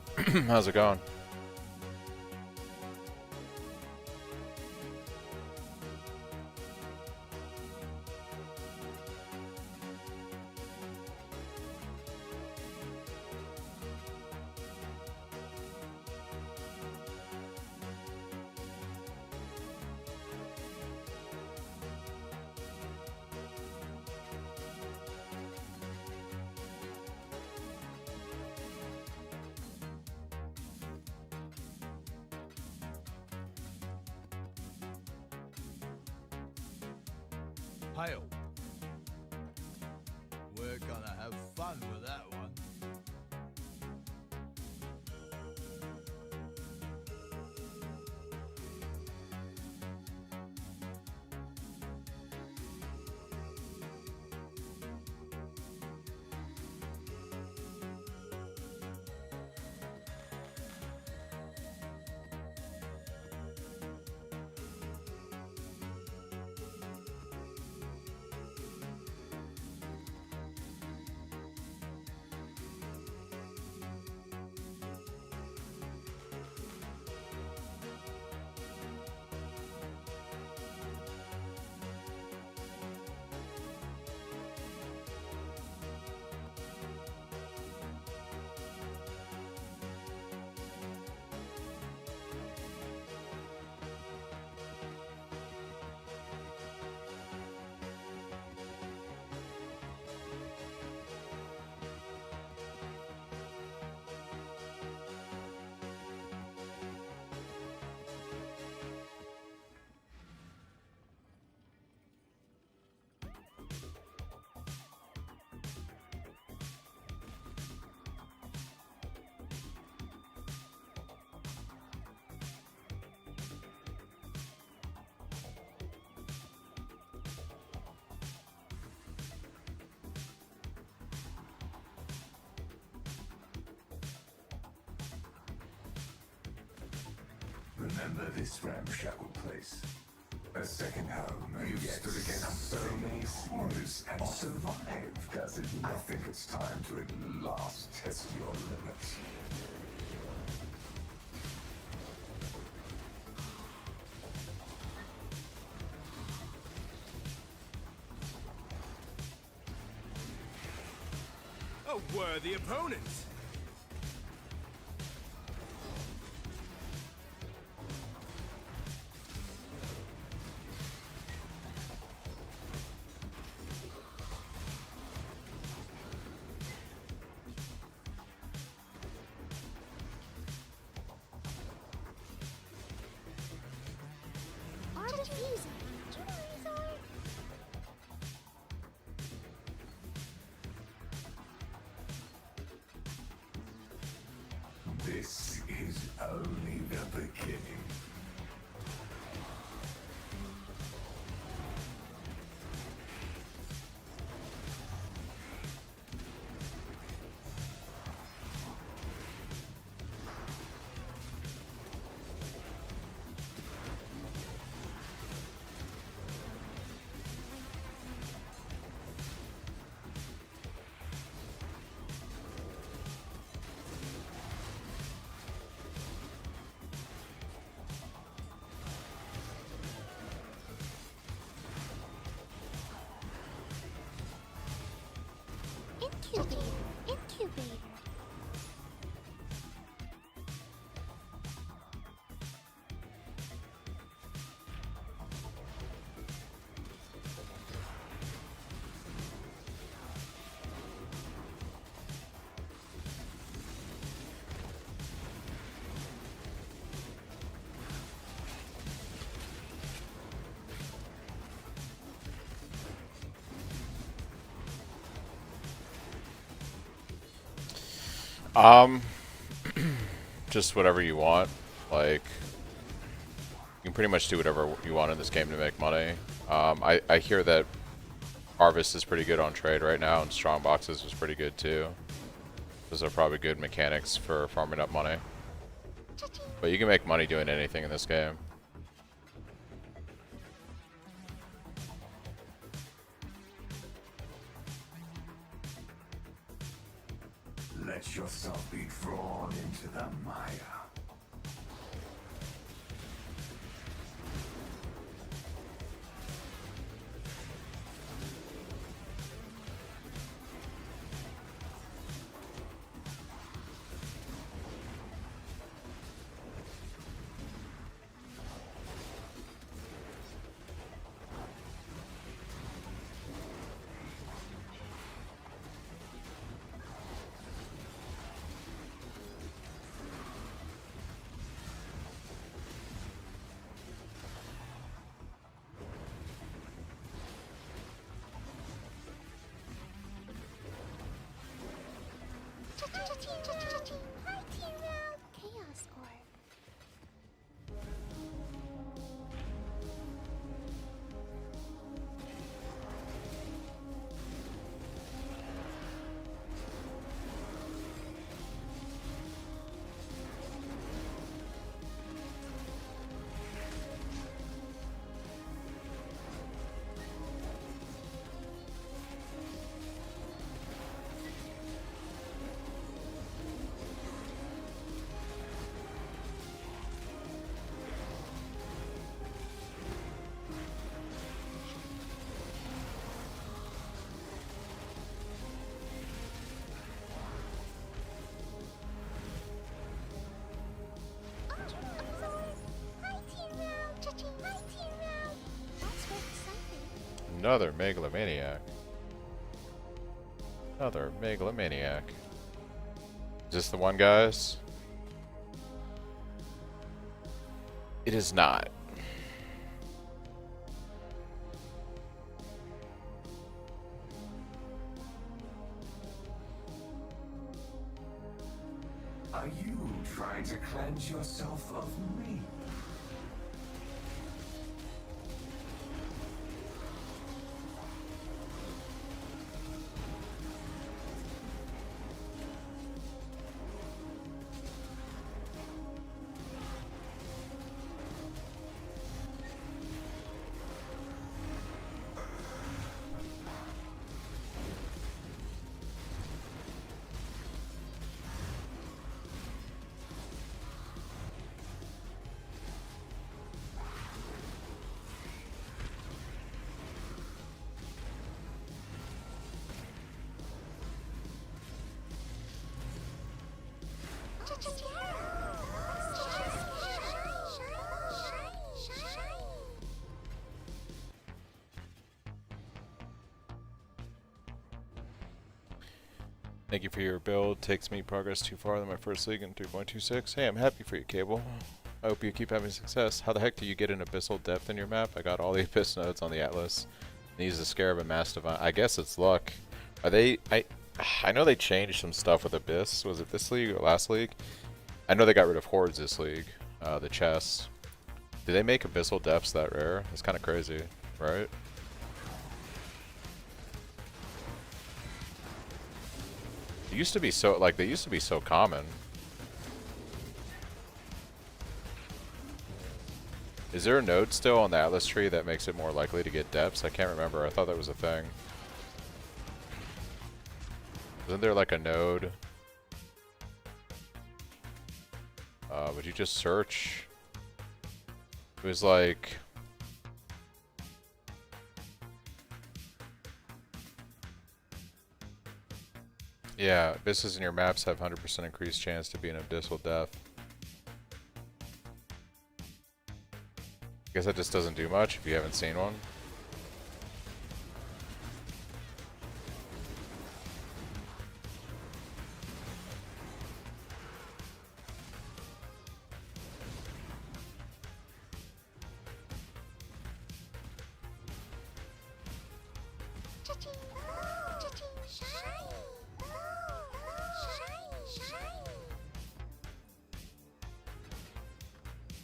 S1: How's it going?
S7: Hail. We're gonna have fun with that one.
S6: Remember this ramshackle place? A second home. You've stood against so many horrors and survived, doesn't it? I think it's time to at last test your limits.
S2: A worthy opponent.
S3: Our diffuser. Do you know where these are?
S6: This is only the beginning.
S3: Incubator. Incubator.
S1: Um, just whatever you want. Like, you can pretty much do whatever you want in this game to make money. I hear that Harvest is pretty good on trade right now, and Strong Boxes is pretty good too. Those are probably good mechanics for farming up money. But you can make money doing anything in this game.
S6: Let yourself be drawn into the mire.
S3: Chaos Orb.
S1: Another megalomaniac. Another megalomaniac. Is this the one, guys? It is not.
S6: Are you trying to cleanse yourself of me?
S1: Thank you for your build. Takes me progress too far than my first league in 3.26. Hey, I'm happy for you, Cable. I hope you keep having success. How the heck do you get an abyssal depth in your map? I got all the abyss nodes on the Atlas. Needs the Scarab and Mastodon. I guess it's luck. Are they... I know they changed some stuff with Abyss. Was it this league or last league? I know they got rid of Hordes this league. The chests. Did they make abyssal depths that rare? It's kind of crazy, right? It used to be so, like, they used to be so common. Is there a node still on the Atlas tree that makes it more likely to get depths? I can't remember. I thought that was a thing. Isn't there like a node? Would you just search? It was like... Yeah, abysses in your maps have 100% increased chance to be an abyssal depth. I guess that just doesn't do much if you haven't seen one.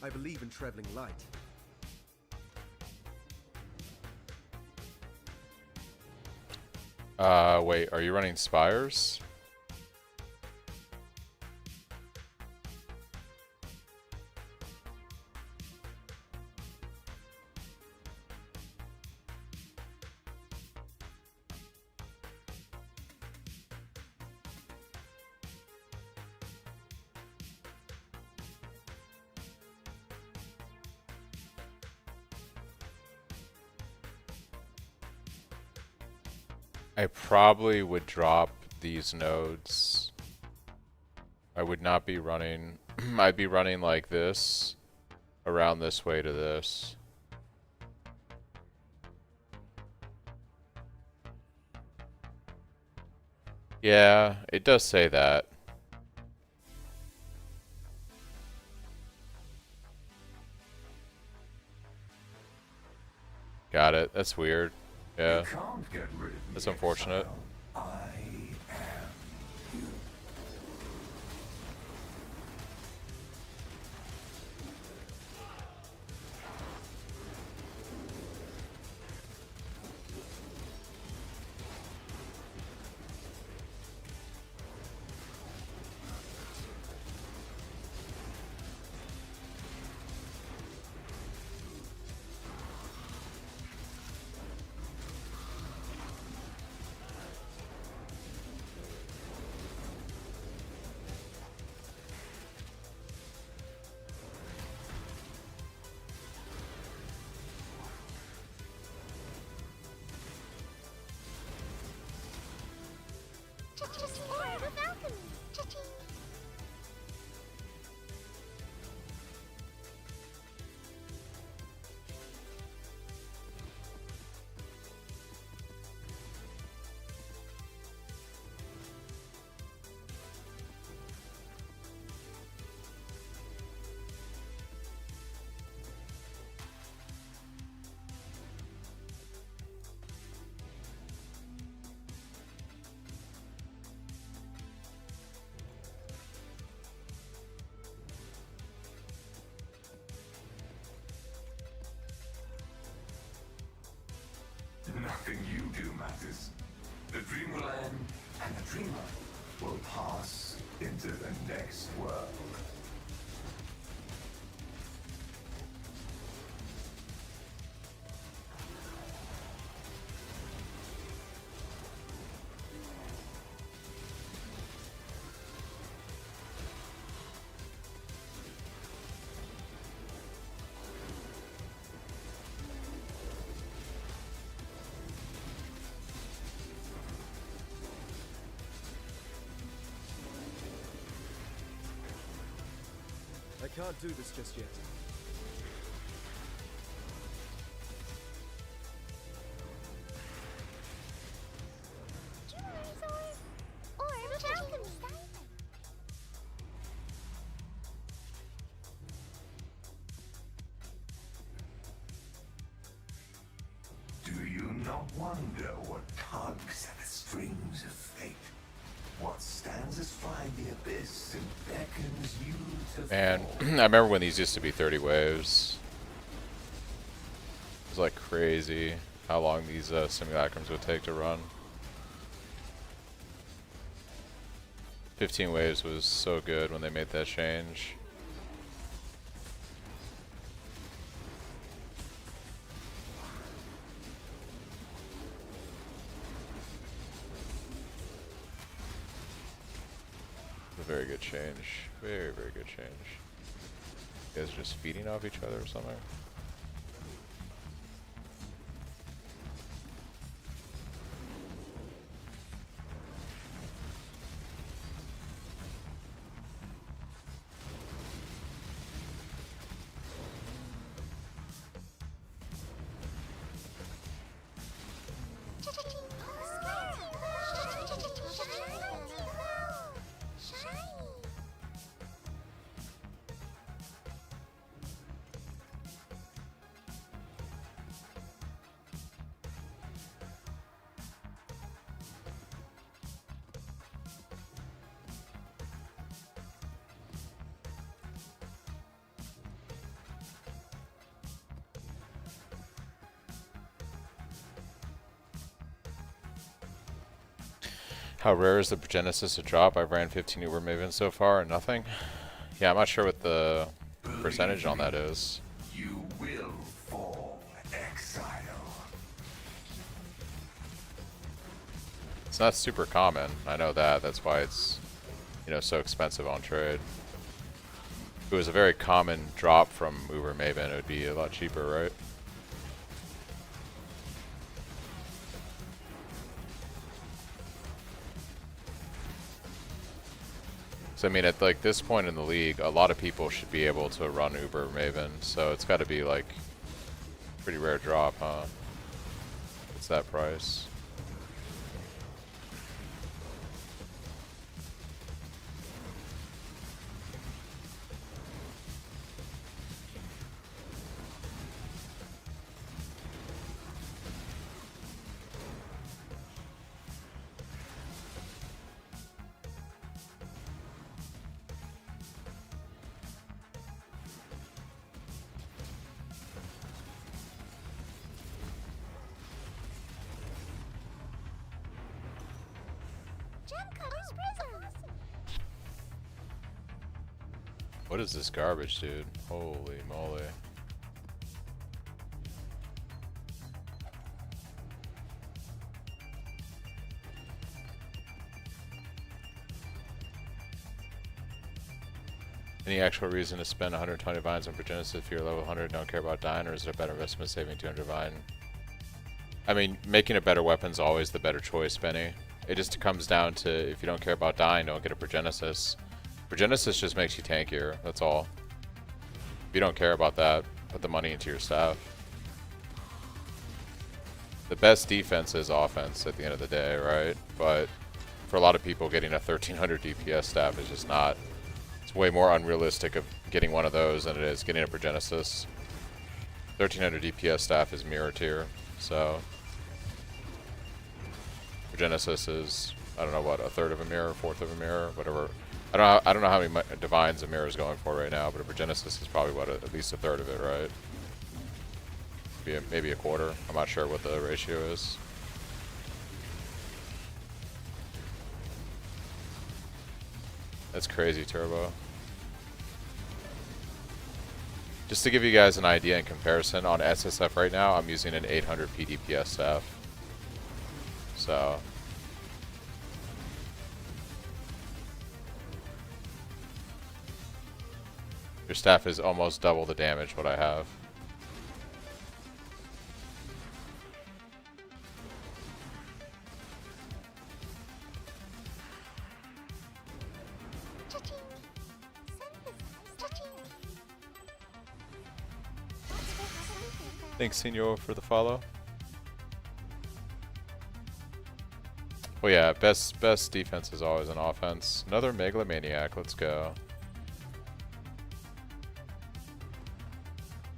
S2: I believe in traveling light.
S1: Wait, are you running Spires? I probably would drop these nodes. I would not be running... I'd be running like this, around this way to this. Yeah, it does say that. Got it. That's weird. Yeah.
S6: You can't get rid of me,
S1: That's unfortunate.
S6: exile. I am you.
S3: Or with alchemy. Cha-ching.
S6: Nothing you do matters. The dream will end, and the dreamer will pass into the next world.
S2: I can't do this just yet.
S3: Or with alchemy.
S6: Do you not wonder what tugs at the strings of fate? What stands astride the abyss and beckons you to
S1: And
S6: fall?
S1: I remember when these used to be 30 waves. It was like crazy how long these simulacrums would take to run. 15 waves was so good when they made that change. A very good change. Very, very good change. You guys are just feeding off each other or something? How rare is the Genesis to drop? I've ran 15 Uber Maven so far and nothing. Yeah, I'm not sure what the percentage on that is.
S6: You will fall, exile.
S1: It's not super common. I know that. That's why it's, you know, so expensive on trade. If it was a very common drop from Uber Maven, it would be a lot cheaper, right? So I mean, at like this point in the league, a lot of people should be able to run Uber Maven. So it's got to be like pretty rare drop, huh? It's that price. What is this garbage, dude? Holy moly. Any actual reason to spend 120 vines on Progenesis if you're level 100 don't care about dying, or is it a better investment saving 200 vine? I mean, making a better weapon's always the better choice, Benny. It just comes down to if you don't care about dying, don't get a Progenesis. Progenesis just makes you tankier, that's all. If you don't care about that, put the money into your staff. The best defense is offense at the end of the day, right? But for a lot of people, getting a 1300 DPS staff is just not... It's way more unrealistic of getting one of those than it is getting a Progenesis. 1300 DPS staff is mirror tier, so... Progenesis is, I don't know what, a third of a mirror, fourth of a mirror, whatever. I don't know how many divines a mirror is going for right now, but a Progenesis is probably what, at least a third of it, right? Maybe a quarter. I'm not sure what the ratio is. That's crazy, Turbo. Just to give you guys an idea in comparison, on SSF right now, I'm using an 800 PDPS staff. So... Your staff is almost double the damage what I have. Thanks, Senor, for the follow. Well, yeah, best defense is always an offense. Another Megalomaniac, let's go.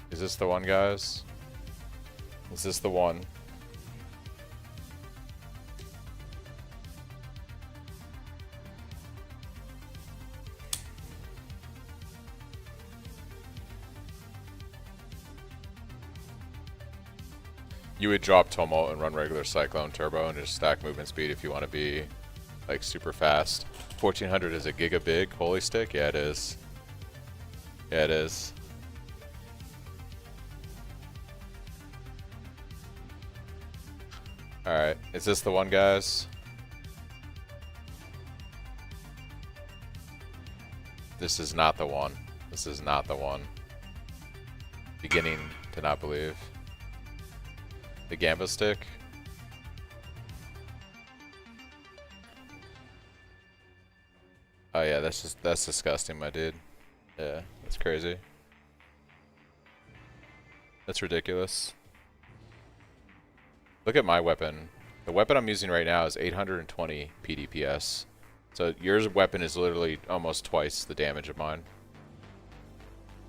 S1: Is this the one, guys? Is this the one? You would drop Tumult and run regular Cyclone Turbo and just stack movement speed if you want to be like super fast. 1400 is a giga big holy stick? Yeah, it is. Yeah, it is. Alright, is this the one, guys? This is not the one. This is not the one. Beginning to not believe. The Gamba stick? Oh yeah, that's disgusting, my dude. Yeah, that's crazy. That's ridiculous. Look at my weapon. The weapon I'm using right now is 820 PDPS. So your weapon is literally almost twice the damage of mine.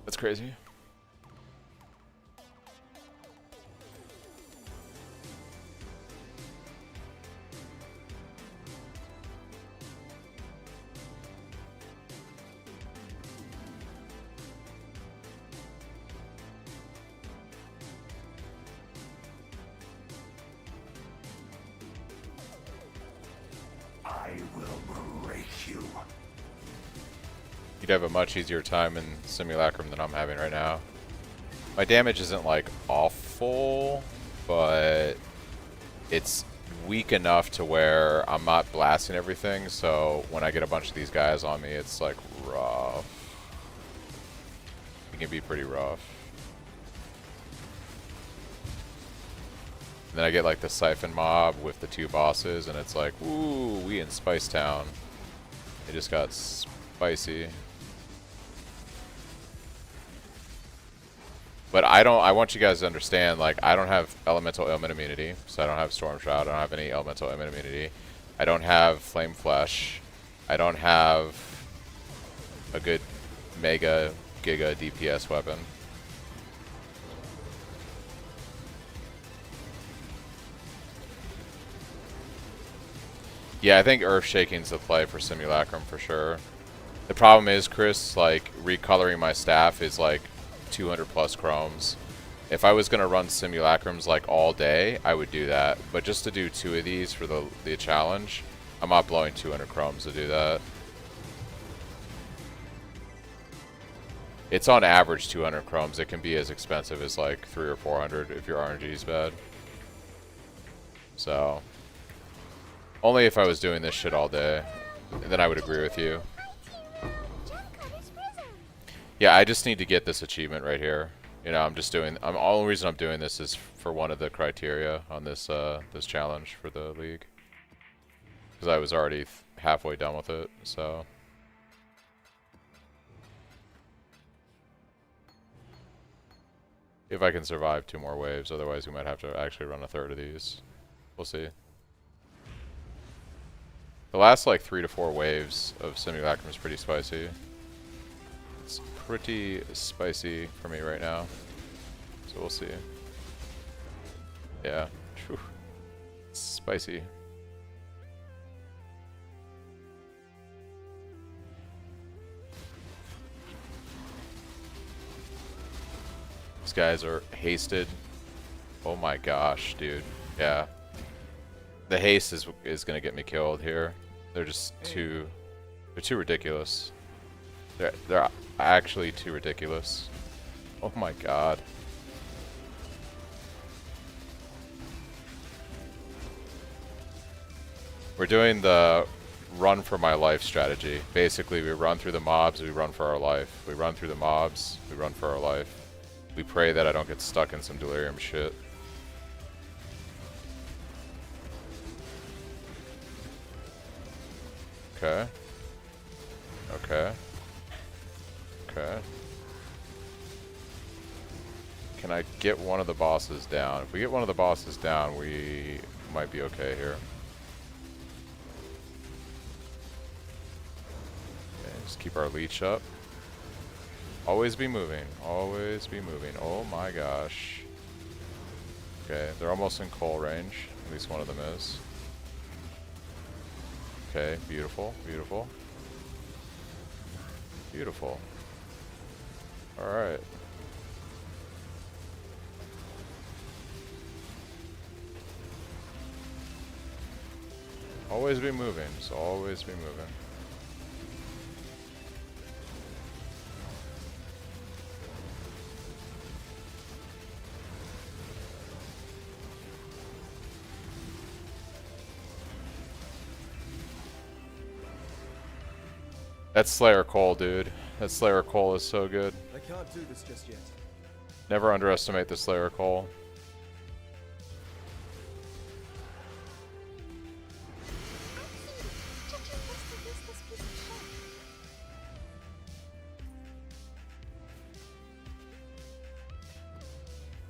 S1: That's crazy.
S6: I will break you.
S1: You'd have a much easier time in Simulacrum than I'm having right now. My damage isn't like awful, but it's weak enough to where I'm not blasting everything, so when I get a bunch of these guys on me, it's like rough. It can be pretty rough. And then I get like the Siphon mob with the two bosses, and it's like, ooh, we in Spice Town. It just got spicy. But I want you guys to understand, like, I don't have elemental ailment immunity, so I don't have Storm Shroud, I don't have any elemental ailment immunity. I don't have Flame Flesh. I don't have a good mega giga DPS weapon. Yeah, I think Earth Shaking's the play for Simulacrum for sure. The problem is, Chris, like, recoloring my staff is like 200 plus chromes. If I was going to run Simulacrums like all day, I would do that. But just to do 2 of these for the challenge, I'm not blowing 200 chromes to do that. It's on average 200 chromes. It can be as expensive as like 300 or 400 if your RNG is bad. So, only if I was doing this shit all day, and then I would agree with you. Yeah, I just need to get this achievement right here. You know, the only reason I'm doing this is for one of the criteria on this this challenge for the league. because I was already halfway done with it, so. If I can survive 2 more waves, otherwise we might have to actually run a third of these. We'll see. The last like 3 to 4 waves of Simulacrum is pretty spicy. It's pretty spicy for me right now, so we'll see. Yeah, Whew. Spicy. These guys are hasted. Oh my gosh, dude. Yeah. The haste is gonna get me killed here. They're just too ridiculous. They're actually too ridiculous. Oh my god. We're doing the run for my life strategy. Basically, we run through the mobs, we run for our life. We run through the mobs, we run for our life. We pray that I don't get stuck in some delirium shit. Okay. Okay. Okay. Can I get one of the bosses down? If we get one of the bosses down, we might be okay here. Okay, just keep our leech up. Always be moving. Always be moving. Oh my gosh. Okay, they're almost in coal range. At least one of them is. Okay, beautiful, beautiful. Beautiful. Alright. Always be moving, just always be moving. That Slayer Cole, dude. That Slayer Cole is so good.
S2: I can't do this just yet.
S1: Never underestimate the Slayer Cole.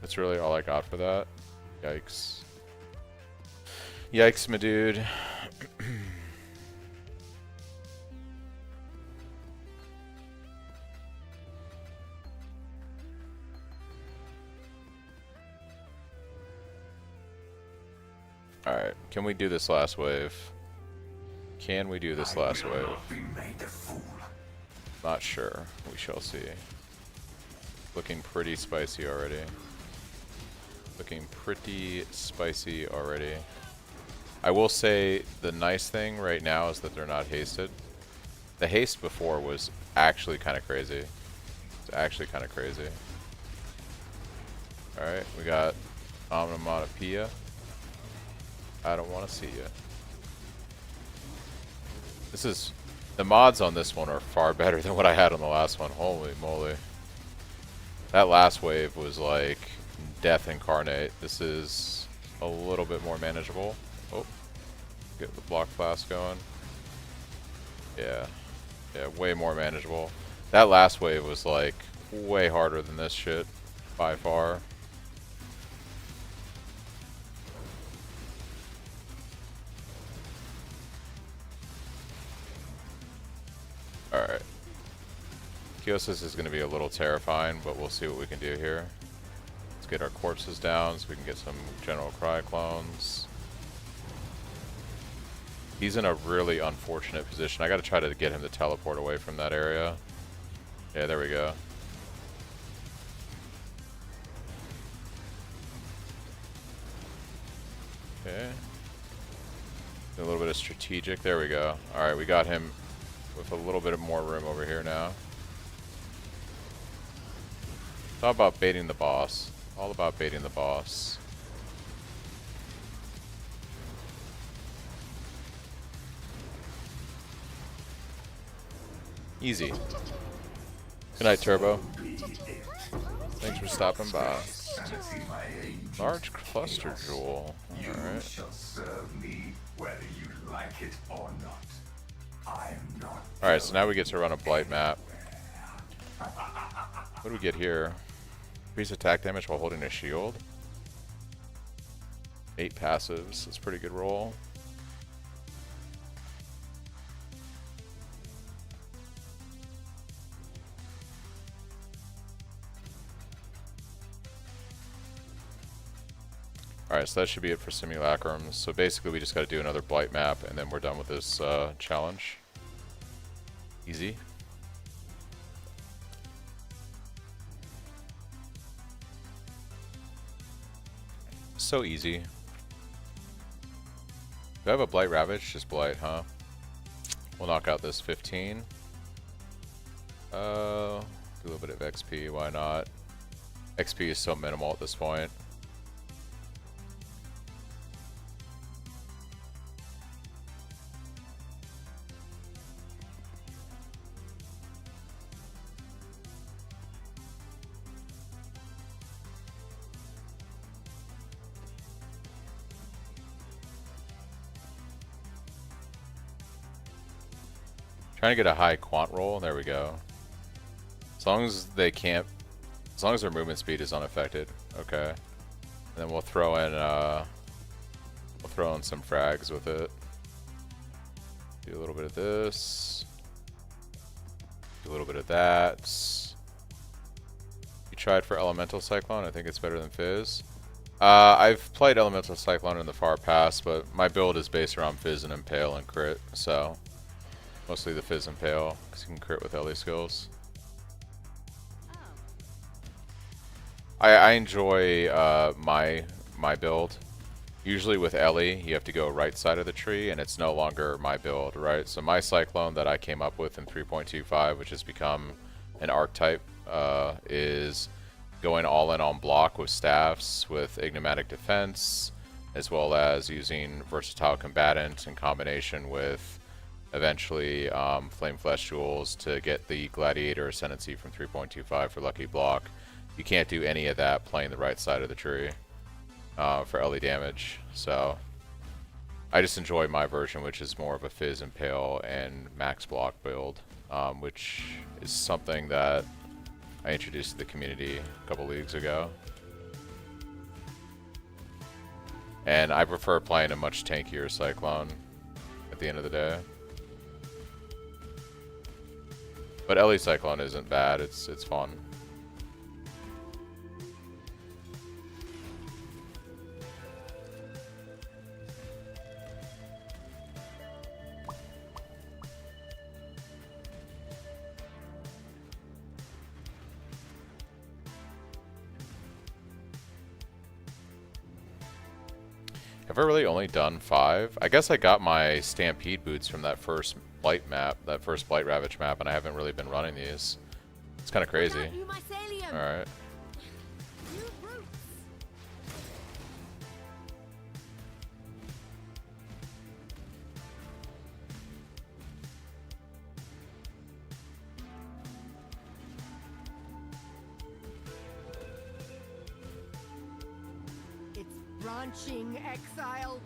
S1: That's really all I got for that. Yikes. Yikes, my dude. Alright, can we do this last wave? Can we do this last wave? Not sure. We shall see. Looking pretty spicy already. Looking pretty spicy already. I will say the nice thing right now is that they're not hasted. The haste before was actually kind of crazy. It's actually kind of crazy. Alright, we got Onomatopoeia. I don't want to see you. This is... The mods on this one are far better than what I had on the last one. Holy moly. That last wave was like death incarnate. This is a little bit more manageable. Oh. Get the block flask going. Yeah. Yeah, way more manageable. That last wave was like way harder than this shit. By far. Alright. Kiosis is going to be a little terrifying, but we'll see what we can do here. Let's get our corpses down so we can get some General Cry clones. He's in a really unfortunate position. I got to try to get him to teleport away from that area. Yeah, there we go. Okay. A little bit of strategic. There we go. Alright, we got him with a little bit of more room over here now. It's all about baiting the boss. All about baiting the boss. Easy. Good night, Turbo. Thanks for stopping by. Large cluster jewel. Alright.
S6: like it or not, I'm not.
S1: Alright, so now we get to run a blight map. What do we get here? Increase attack damage while holding a shield. 8 passives. That's a pretty good roll. Alright, so that should be it for simulacrums. So basically we just got to do another blight map and then we're done with this challenge. Easy. So easy. Do I have a Blight Ravage? Just Blight, huh? We'll knock out this 15. Do a little bit of XP, why not? XP is so minimal at this point. Trying to get a high quant roll. There we go. As long as they can't, as long as their movement speed is unaffected. Okay. And then we'll throw in some frags with it. Do a little bit of this. Do a little bit of that. You tried for Elemental Cyclone. I think it's better than Fizz. I've played Elemental Cyclone in the far past, but my build is based around Fizz and Impale and crit, so mostly the Fizz Impale, because you can crit with Ellie skills. I enjoy my build. Usually with Ellie, you have to go right side of the tree, and it's no longer my build, right? So my Cyclone that I came up with in 3.25, which has become an archetype, is going all in on block with staffs, with Enigmatic Defense, as well as using Versatile Combatant in combination with eventually Flame Flesh Jewels to get the Gladiator Ascendancy from 3.25 for Lucky Block. You can't do any of that playing the right side of the tree for Ellie damage. So I just enjoy my version, which is more of a Fizz Impale and Max Block build, which is something that I introduced to the community a couple leagues ago. And I prefer playing a much tankier Cyclone at the end of the day. But Ellie Cyclone isn't bad, it's fun. Have I really only done 5? I guess I got my Stampede boots from that first Blight map, that first Blight Ravage map, and I haven't really been running these. It's kind of crazy. Alright.
S3: It's branching exile.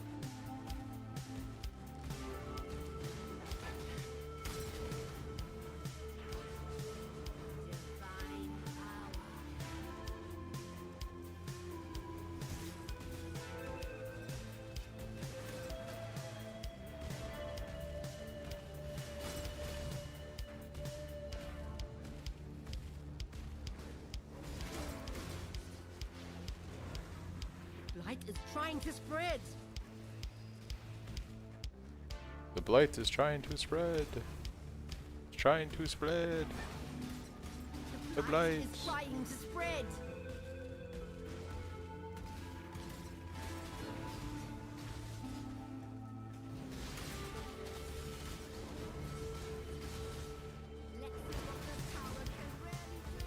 S3: Divine power. Light is trying to spread.
S1: The Blight is trying to spread. It's trying to spread. The Blight.
S3: Is trying to spread. Let's see what the tower can really do.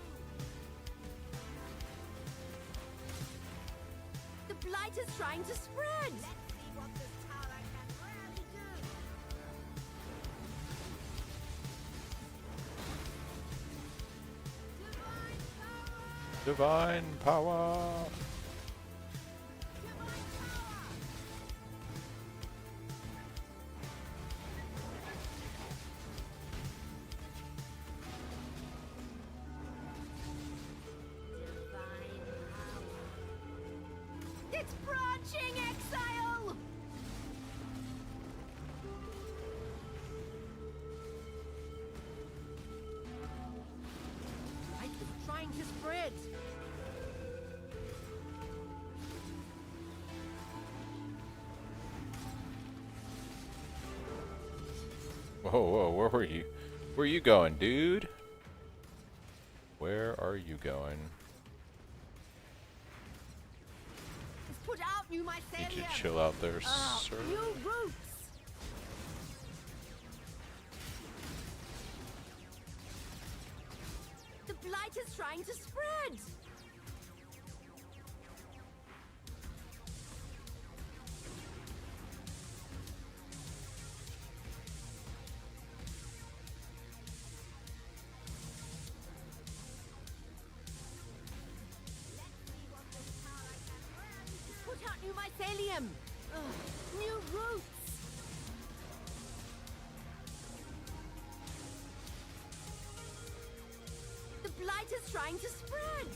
S3: The blight is trying to spread. Let's see what this tower can really do.
S1: Divine power.
S3: to spread.
S1: Whoa, whoa, where were you? Where are you going, dude? Where are you going?
S3: Let's put out new
S1: Need you to
S3: mycelium.
S1: chill out there,
S3: Ah,
S1: sir.
S3: new roots. The blight is trying to spread. Put out new mycelium. Ugh, new roots. The blight is trying to spread.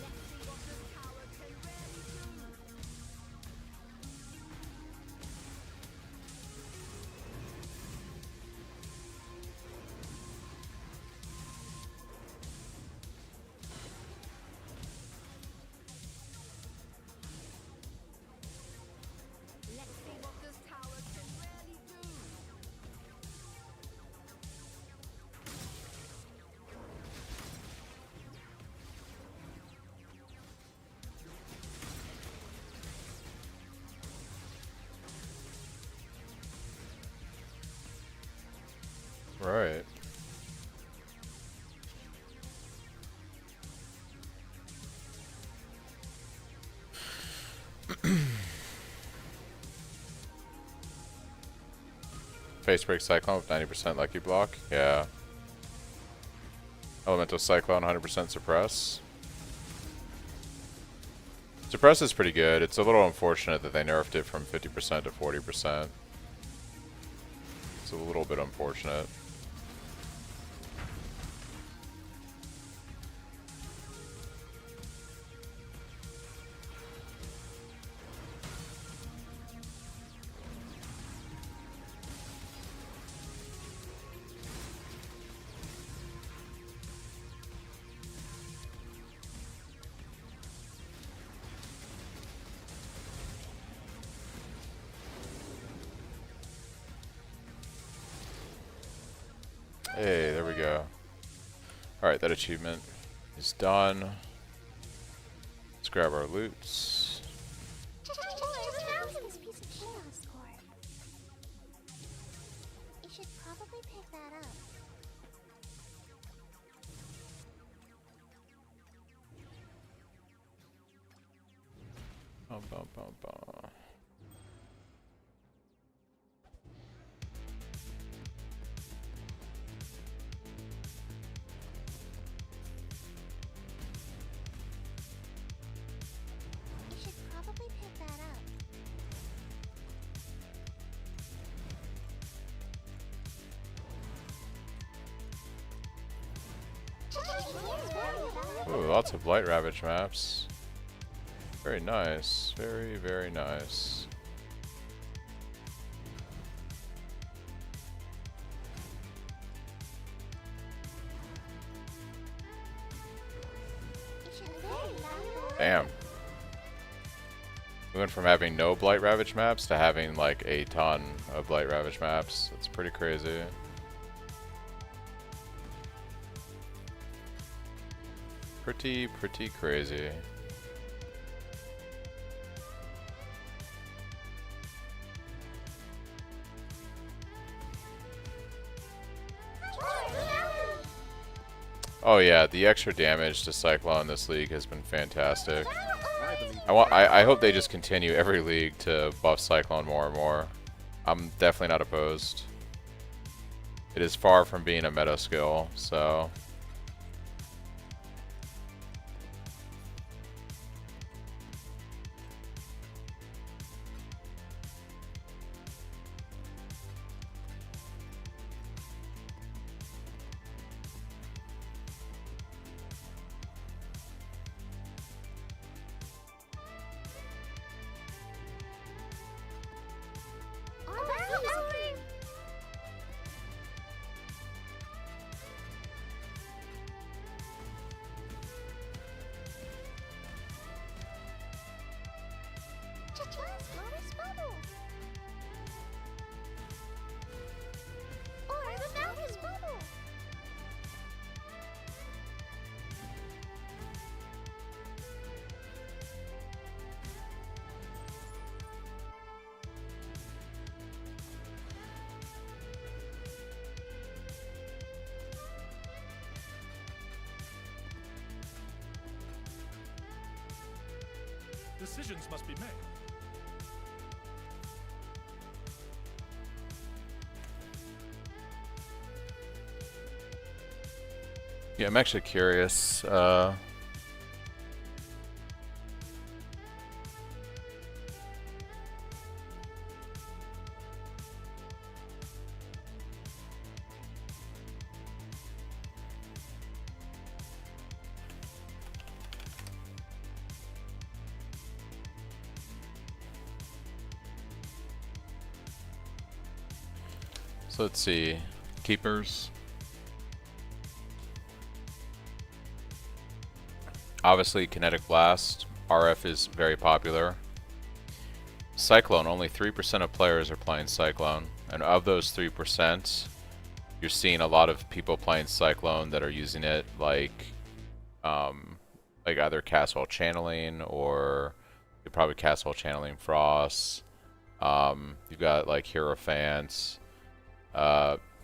S3: Let's see what this tower can really do. Let's see what this tower can really do.
S1: Right. Face break Cyclone with 90% lucky block. Yeah. Elemental Cyclone 100% suppress. Suppress is pretty good. It's a little unfortunate that they nerfed it from 50% to 40%. It's a little bit unfortunate. Hey, there we go. Alright, that achievement is done. Let's grab our loots.
S8: This piece of chaos core. You should probably pick that up.
S1: Bum, bum, bum, bum.
S8: You should probably pick that up.
S1: Ooh, lots of Blight Ravage maps. Very nice. Very, very nice.
S8: You should very loud.
S1: Damn. We went from having no Blight Ravage maps to having like a ton of Blight Ravage maps. It's pretty crazy. Pretty crazy. Oh yeah, the extra damage to Cyclone in this league has been fantastic. I hope they just continue every league to buff Cyclone more and more. I'm definitely not opposed. It is far from being a meta skill, so
S9: decisions must be made.
S1: Yeah, I'm actually curious. So let's see. Keepers. Obviously, Kinetic Blast. RF is very popular. Cyclone, only 3% of players are playing Cyclone. And of those 3%, you're seeing a lot of people playing Cyclone that are using it like either Castle Channeling or you probably Castle Channeling Frost. You've got like Hierophants.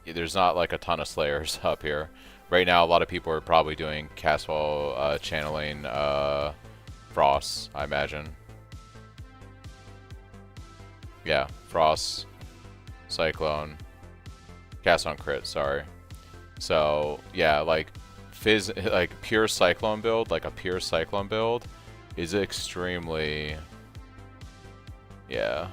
S1: There's not like a ton of Slayers up here. Right now, a lot of people are probably doing Castle Channeling Frost, I imagine. Yeah, Frost, Cyclone, Cast on Crit, sorry. So, yeah, like Fizz, like pure Cyclone build, like a pure Cyclone build is extremely, yeah.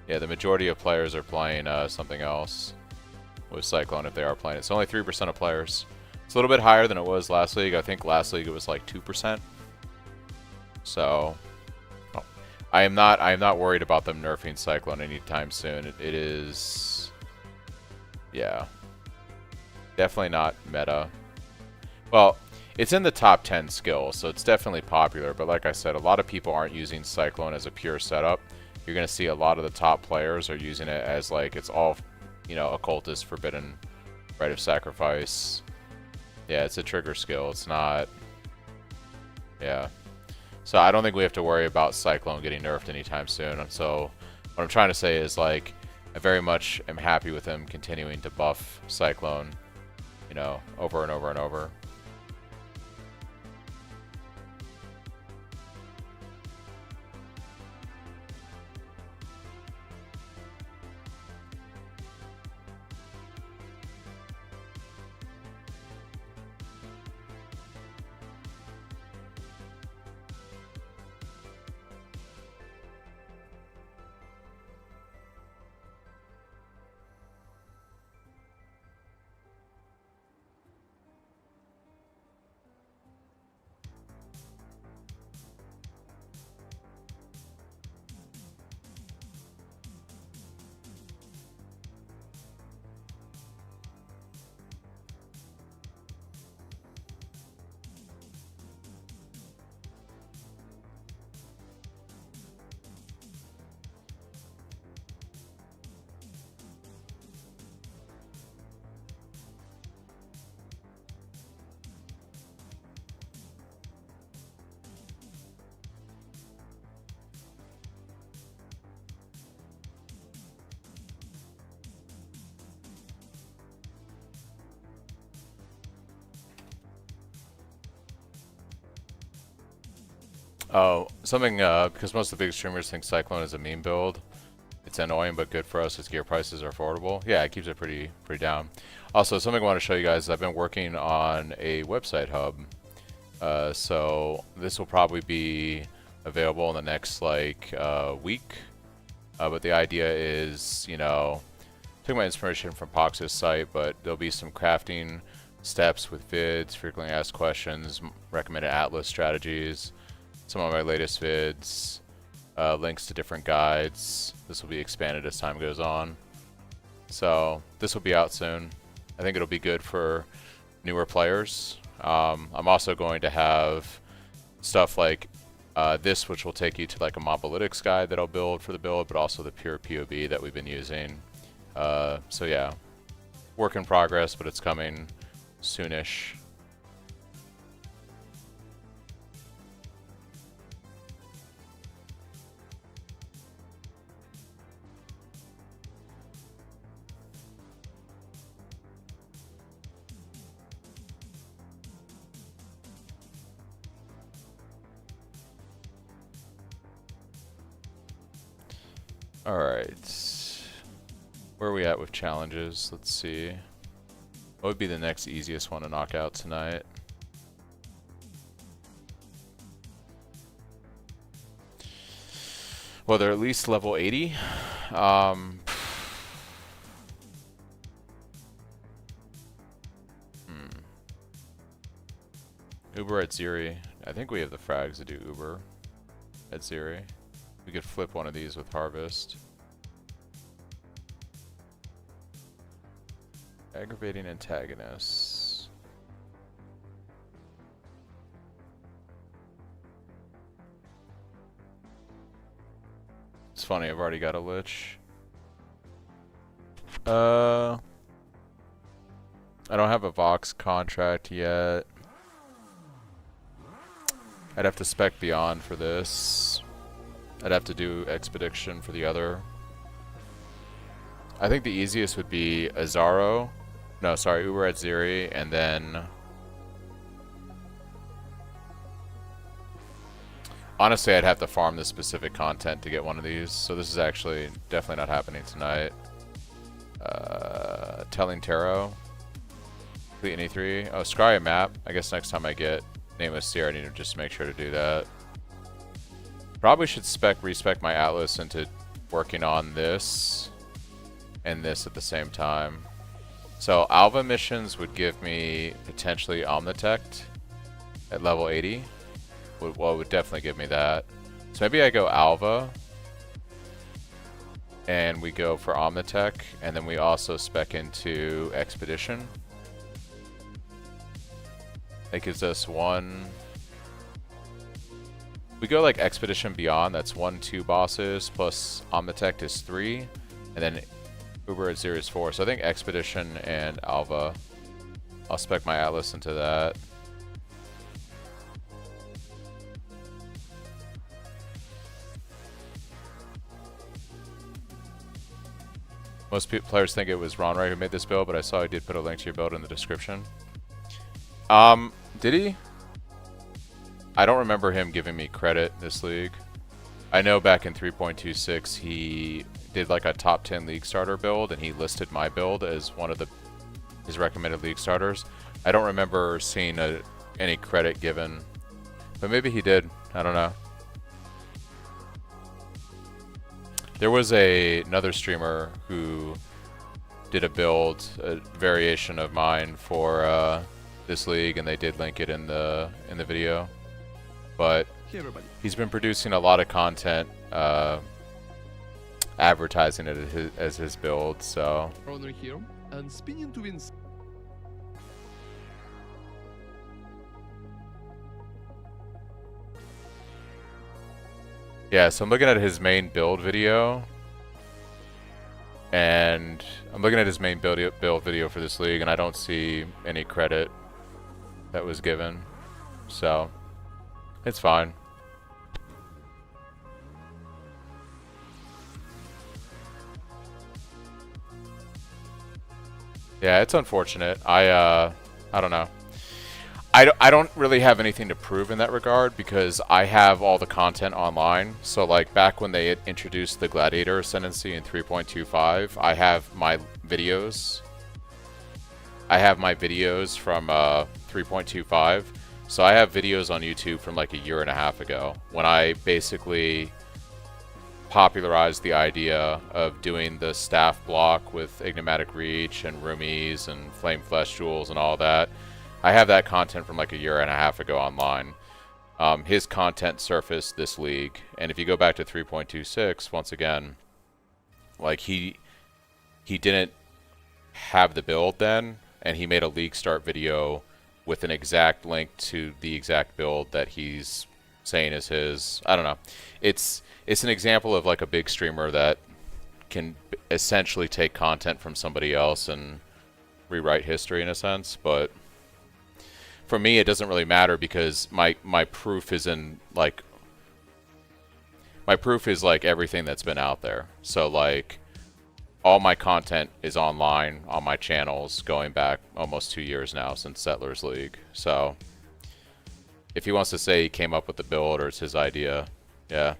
S1: Yeah, the majority of players are playing something else with Cyclone if they are playing it. It's only 3% of players. It's a little bit higher than it was last league. I think last league it was like 2%. So I am not worried about them nerfing Cyclone anytime soon. It is, yeah, definitely not meta. Well, it's in the top 10 skills, so it's definitely popular. But like I said, a lot of people aren't using Cyclone as a pure setup. You're going to see a lot of the top players are using it as like it's all, you know, occultist, forbidden, rite of sacrifice. Yeah, it's a trigger skill. It's not, yeah. So I don't think we have to worry about Cyclone getting nerfed anytime soon. And so what I'm trying to say is like I very much am happy with him continuing to buff Cyclone, you know, over and over and over. Oh, something, because most of the big streamers think Cyclone is a meme build. It's annoying, but good for us as gear prices are affordable. Yeah, it keeps it pretty down. Also, something I want to show you guys is I've been working on a website hub. So this will probably be available in the next, like, week. But the idea is, you know, took my inspiration from Pox's site, but there'll be some crafting steps with vids, frequently asked questions, recommended atlas strategies, some of my latest vids, links to different guides. This will be expanded as time goes on. So this will be out soon. I think it'll be good for newer players. I'm also going to have stuff like this, which will take you to like a mobalytics guide that I'll build for the build, but also the pure POB that we've been using. So yeah, work in progress, but it's coming soonish. Alright. Where are we at with challenges? Let's see. What would be the next easiest one to knock out tonight? Well, they're at least level 80. Uber at Ziri. I think we have the frags to do Uber at Ziri. We could flip one of these with Harvest. Aggravating antagonists. It's funny, I've already got a Lich. I don't have a Vox contract yet. I'd have to spec Beyond for this. I'd have to do Expedition for the other. I think the easiest would be Azaro. No, sorry, Uber at Ziri, and then... Honestly, I'd have to farm the specific content to get one of these, so this is actually definitely not happening tonight. Telling Tarot. Complete any 3. Oh, scry a map. I guess next time I get Nameless Seer, I need to just make sure to do that. Probably should respec my Atlas into working on this and this at the same time. So Alva missions would give me potentially Omnitect at level 80. Well, it would definitely give me that. So maybe I go Alva and we go for Omnitech, and then we also spec into Expedition. That gives us 1. We go like Expedition Beyond, that's 1, 2 bosses, plus Omnitect is 3, and then Uber at Zero is 4. So I think Expedition and Alva, I'll spec my Atlas into that. Most players think it was Ronray who made this build, but I saw he did put a link to your build in the description. Did he? I don't remember him giving me credit this league. I know back in 3.26 he did like a top 10 league starter build, and he listed my build as one of his recommended league starters. I don't remember seeing any credit given, but maybe he did. I don't know. There was another streamer who did a build, a variation of mine for this league, and they did link it in the video. But he's been producing a lot of content, advertising it as his build. So
S9: Runner here and spinning to win.
S1: yeah, so I'm looking at his main build video, and I'm looking at his main build video for this league, and I don't see any credit that was given, so it's fine. Yeah, it's unfortunate. I don't know. I don't really have anything to prove in that regard because I have all the content online. So like back when they had introduced the Gladiator Ascendancy in 3.25, I have my videos. I have my videos from 3.25. So I have videos on YouTube from like a year and a half ago when I basically popularized the idea of doing the staff block with Enigmatic Reach and Roomies and Flame Flesh Jewels and all that. I have that content from like a year and a half ago online. His content surfaced this league, and if you go back to 3.26, once again, like he didn't have the build then, and he made a league start video with an exact link to the exact build that he's saying is his. I don't know. It's an example of like a big streamer that can essentially take content from somebody else and rewrite history in a sense, but for me, it doesn't really matter because my proof is in like everything that's been out there. So like all my content is online on my channels going back almost 2 years now since Settlers League. So if he wants to say he came up with the build or it's his idea, yeah.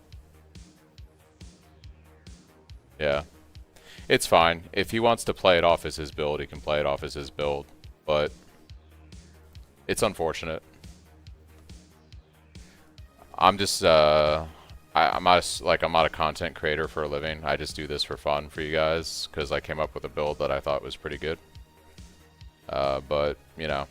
S1: Yeah. It's fine. If he wants to play it off as his build, he can play it off as his build. But it's unfortunate. I'm just I'm not a content creator for a living. I just do this for fun for you guys because I came up with a build that I thought was pretty good. But you know,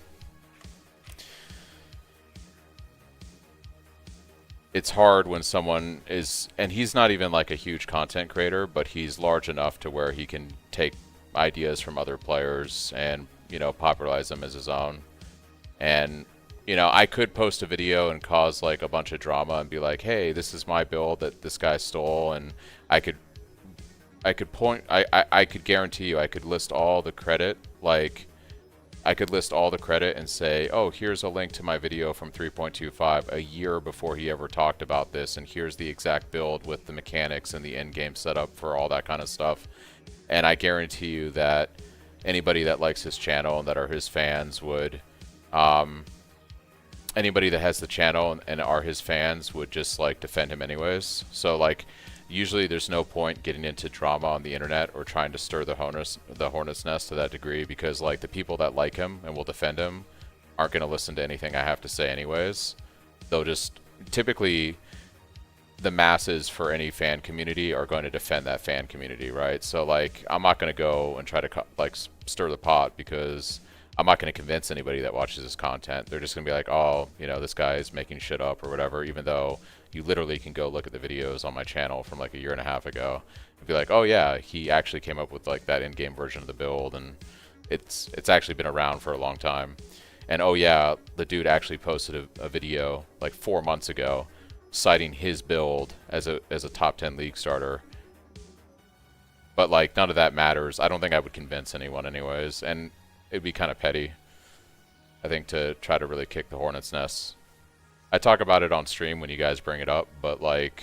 S1: it's hard when someone is, and he's not even like a huge content creator, but he's large enough to where he can take ideas from other players and, you know, popularize them as his own. And, you know, I could post a video and cause like a bunch of drama and be like, hey, this is my build that this guy stole, and I could guarantee you I could list all the credit, like I could list all the credit and say, oh, here's a link to my video from 3.25 a year before he ever talked about this, and here's the exact build with the mechanics and the in-game setup for all that kind of stuff. And I guarantee you that anybody that likes his channel and that are his fans would, anybody that has the channel and are his fans would just like defend him anyways. So like, usually there's no point getting into drama on the internet or trying to stir the hornet's nest to that degree, because like the people that like him and will defend him aren't going to listen to anything I have to say anyways. They'll just, typically the masses for any fan community are going to defend that fan community, right? So like, I'm not going to go and try to like stir the pot, because I'm not going to convince anybody that watches his content. They're just going to be like, oh, you know, this guy is making shit up or whatever, even though you literally can go look at the videos on my channel from like a year and a half ago and be like, oh yeah, he actually came up with like that in-game version of the build, and it's actually been around for a long time. And oh yeah, the dude actually posted a video like 4 months ago citing his build as a top 10 league starter. But like, none of that matters. I don't think I would convince anyone anyways, and it'd be kind of petty, I think, to try to really kick the hornet's nest. I talk about it on stream when you guys bring it up, but like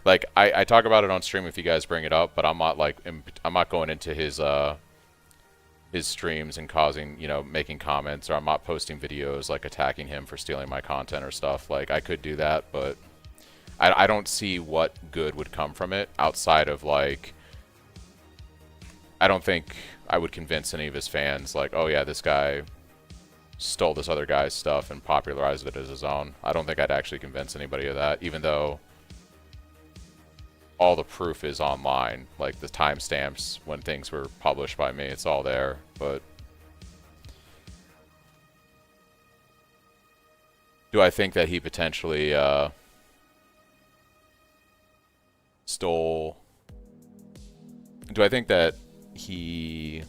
S1: I talk about it on stream if you guys bring it up, but I'm not like, I'm not going into his streams and causing, you know, making comments, or I'm not posting videos like attacking him for stealing my content or stuff. Like, I could do that, but I don't see what good would come from it outside of like, I don't think I would convince any of his fans like, oh yeah, this guy stole this other guy's stuff and popularized it as his own. I don't think I'd actually convince anybody of that, even though all the proof is online, like the timestamps when things were published by me, it's all there. But do I think that he potentially stole? Do I think that he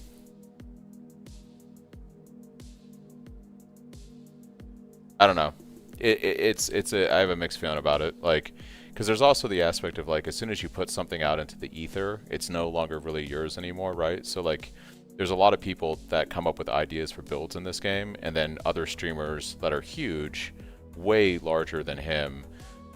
S1: I don't know. I have a mixed feeling about it, like, because there's also the aspect of like, as soon as you put something out into the ether, it's no longer really yours anymore, right? So like, there's a lot of people that come up with ideas for builds in this game, and then other streamers that are huge, way larger than him,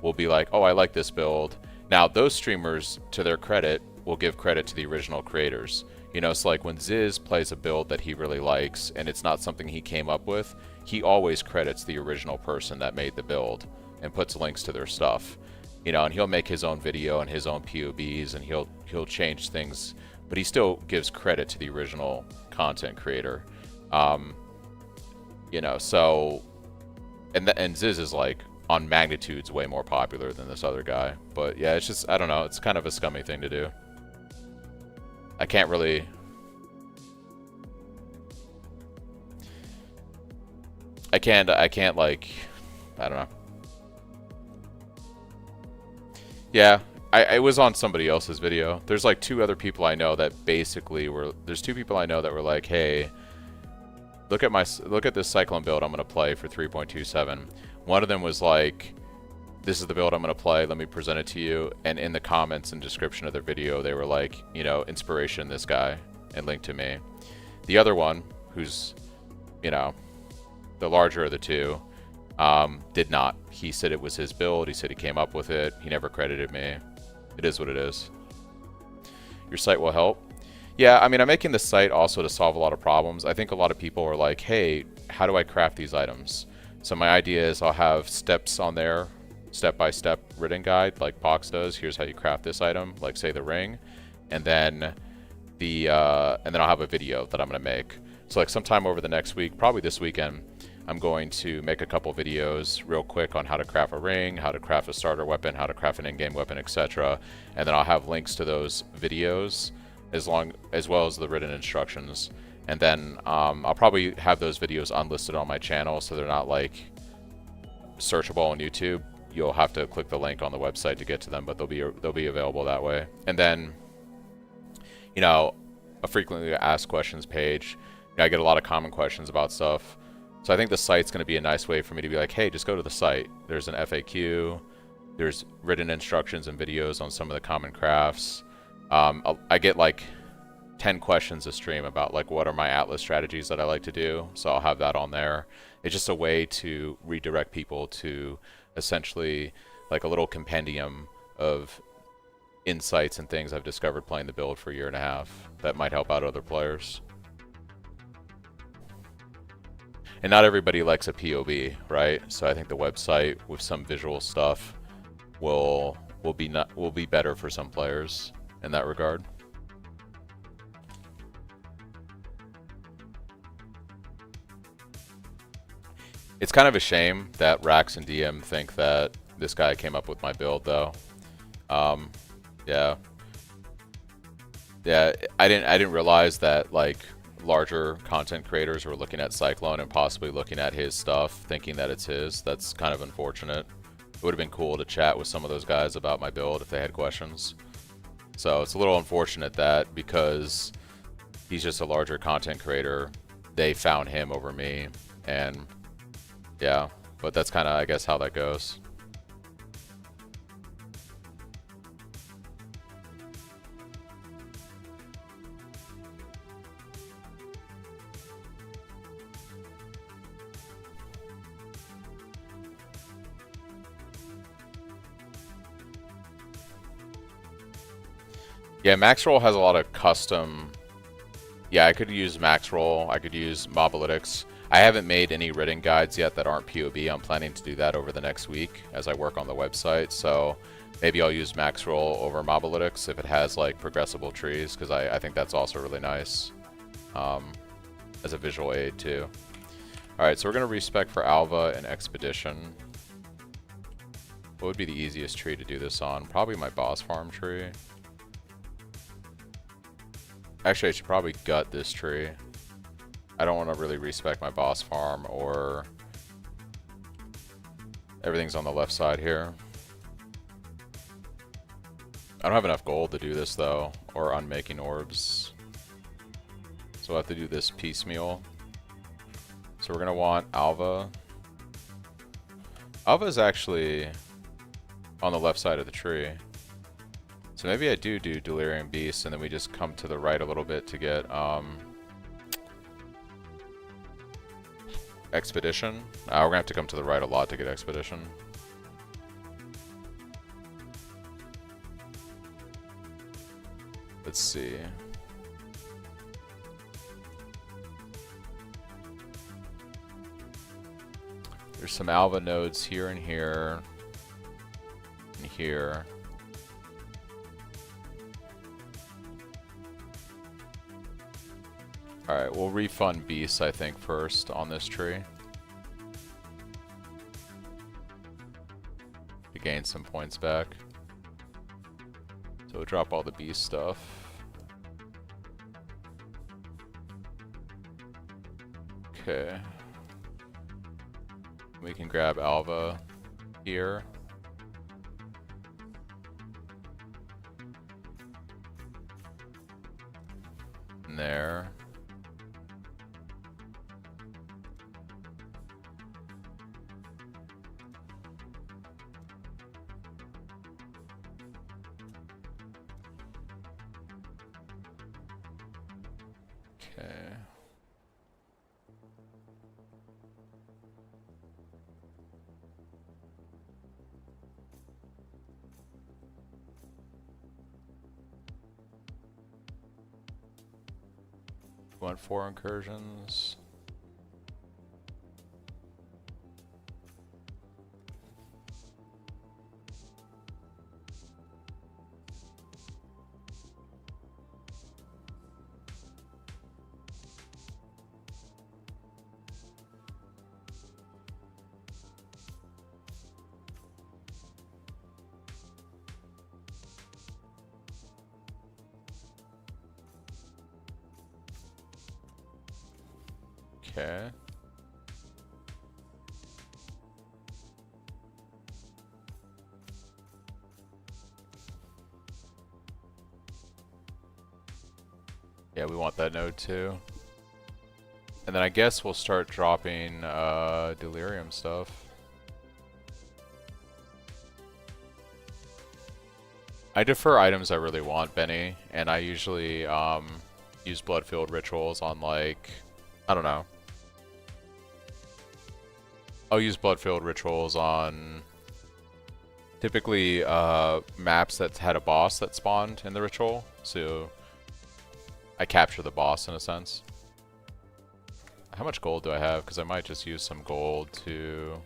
S1: will be like, oh, I like this build. Now those streamers, to their credit, will give credit to the original creators. You know, it's like when Ziz plays a build that he really likes and it's not something he came up with, he always credits the original person that made the build and puts links to their stuff. You know, and he'll make his own video and his own POBs, and he'll change things, but he still gives credit to the original content creator. You know, so and Ziz is like on magnitudes way more popular than this other guy. But yeah, it's just, I don't know, it's kind of a scummy thing to do. I can't really... I can't like, I don't know. Yeah, I was on somebody else's video. There's like two other people I know that basically were, there's two people I know that were like, hey, look at this Cyclone build I'm going to play for 3.27. One of them was like, this is the build I'm going to play, let me present it to you. And in the comments and description of their video, they were like, you know, inspiration, this guy, and linked to me. The other one, who's, you know, the larger of the two, did not. He said it was his build. He said he came up with it. He never credited me. It is what it is. Your site will help. Yeah, I mean, I'm making this site also to solve a lot of problems. I think a lot of people are like, hey, how do I craft these items? So my idea is I'll have steps on there step-by-step written guide like Pox does. Here's how you craft this item, like say the ring, and then I'll have a video that I'm gonna make. So like sometime over the next week, probably this weekend, I'm going to make a couple videos real quick on how to craft a ring, how to craft a starter weapon, how to craft an in-game weapon, etc. And then I'll have links to those videos as well as the written instructions. And then I'll probably have those videos unlisted on my channel, so they're not like searchable on YouTube. You'll have to click the link on the website to get to them, but they'll be available that way. And then, you know, a frequently asked questions page. You know, I get a lot of common questions about stuff. So I think the site's going to be a nice way for me to be like, hey, just go to the site. There's an FAQ. There's written instructions and videos on some of the common crafts. I get like 10 questions a stream about like what are my Atlas strategies that I like to do. So I'll have that on there. It's just a way to redirect people to essentially like a little compendium of insights and things I've discovered playing the build for a year and a half that might help out other players. And not everybody likes a POV, right? So I think the website with some visual stuff will be better for some players in that regard. It's kind of a shame that Rax and DM think that this guy came up with my build, though. Yeah, I didn't realize that like larger content creators were looking at Cyclone and possibly looking at his stuff, thinking that it's his. That's kind of unfortunate. It would have been cool to chat with some of those guys about my build if they had questions. So it's a little unfortunate that because he's just a larger content creator, they found him over me. And yeah, but that's kind of, I guess, how that goes. Yeah, max roll has a lot of custom. Yeah, I could use max roll. I could use mobalytics. I haven't made any written guides yet that aren't POB. I'm planning to do that over the next week as I work on the website. So maybe I'll use max roll over mobalytics if it has like progressible trees, because I think that's also really nice as a visual aid too. Alright, so we're going to respec for Alva and Expedition. What would be the easiest tree to do this on? Probably my boss farm tree. Actually, I should probably gut this tree. I don't want to really respec my boss farm, or everything's on the left side here. I don't have enough gold to do this though, or unmaking orbs. So I'll have to do this piecemeal. So we're gonna want Alva. Alva is actually on the left side of the tree. So maybe I do Delirium Beast, and then we just come to the right a little bit to get Expedition. We're gonna have to come to the right a lot to get Expedition. Let's see. There's some Alva nodes here and here and here. Alright, we'll refund beasts, I think, first on this tree. To gain some points back. So we'll drop all the beast stuff. Okay. We can grab Alva here. And there. Okay. We want 4 incursions. Okay. Yeah, we want that node too. And then I guess we'll start dropping delirium stuff. I defer items I really want, Benny, and I usually use blood-filled rituals on, like, I don't know. I'll use blood-filled rituals on typically maps that had a boss that spawned in the ritual, so I capture the boss in a sense. How much gold do I have? Because I might just use some gold to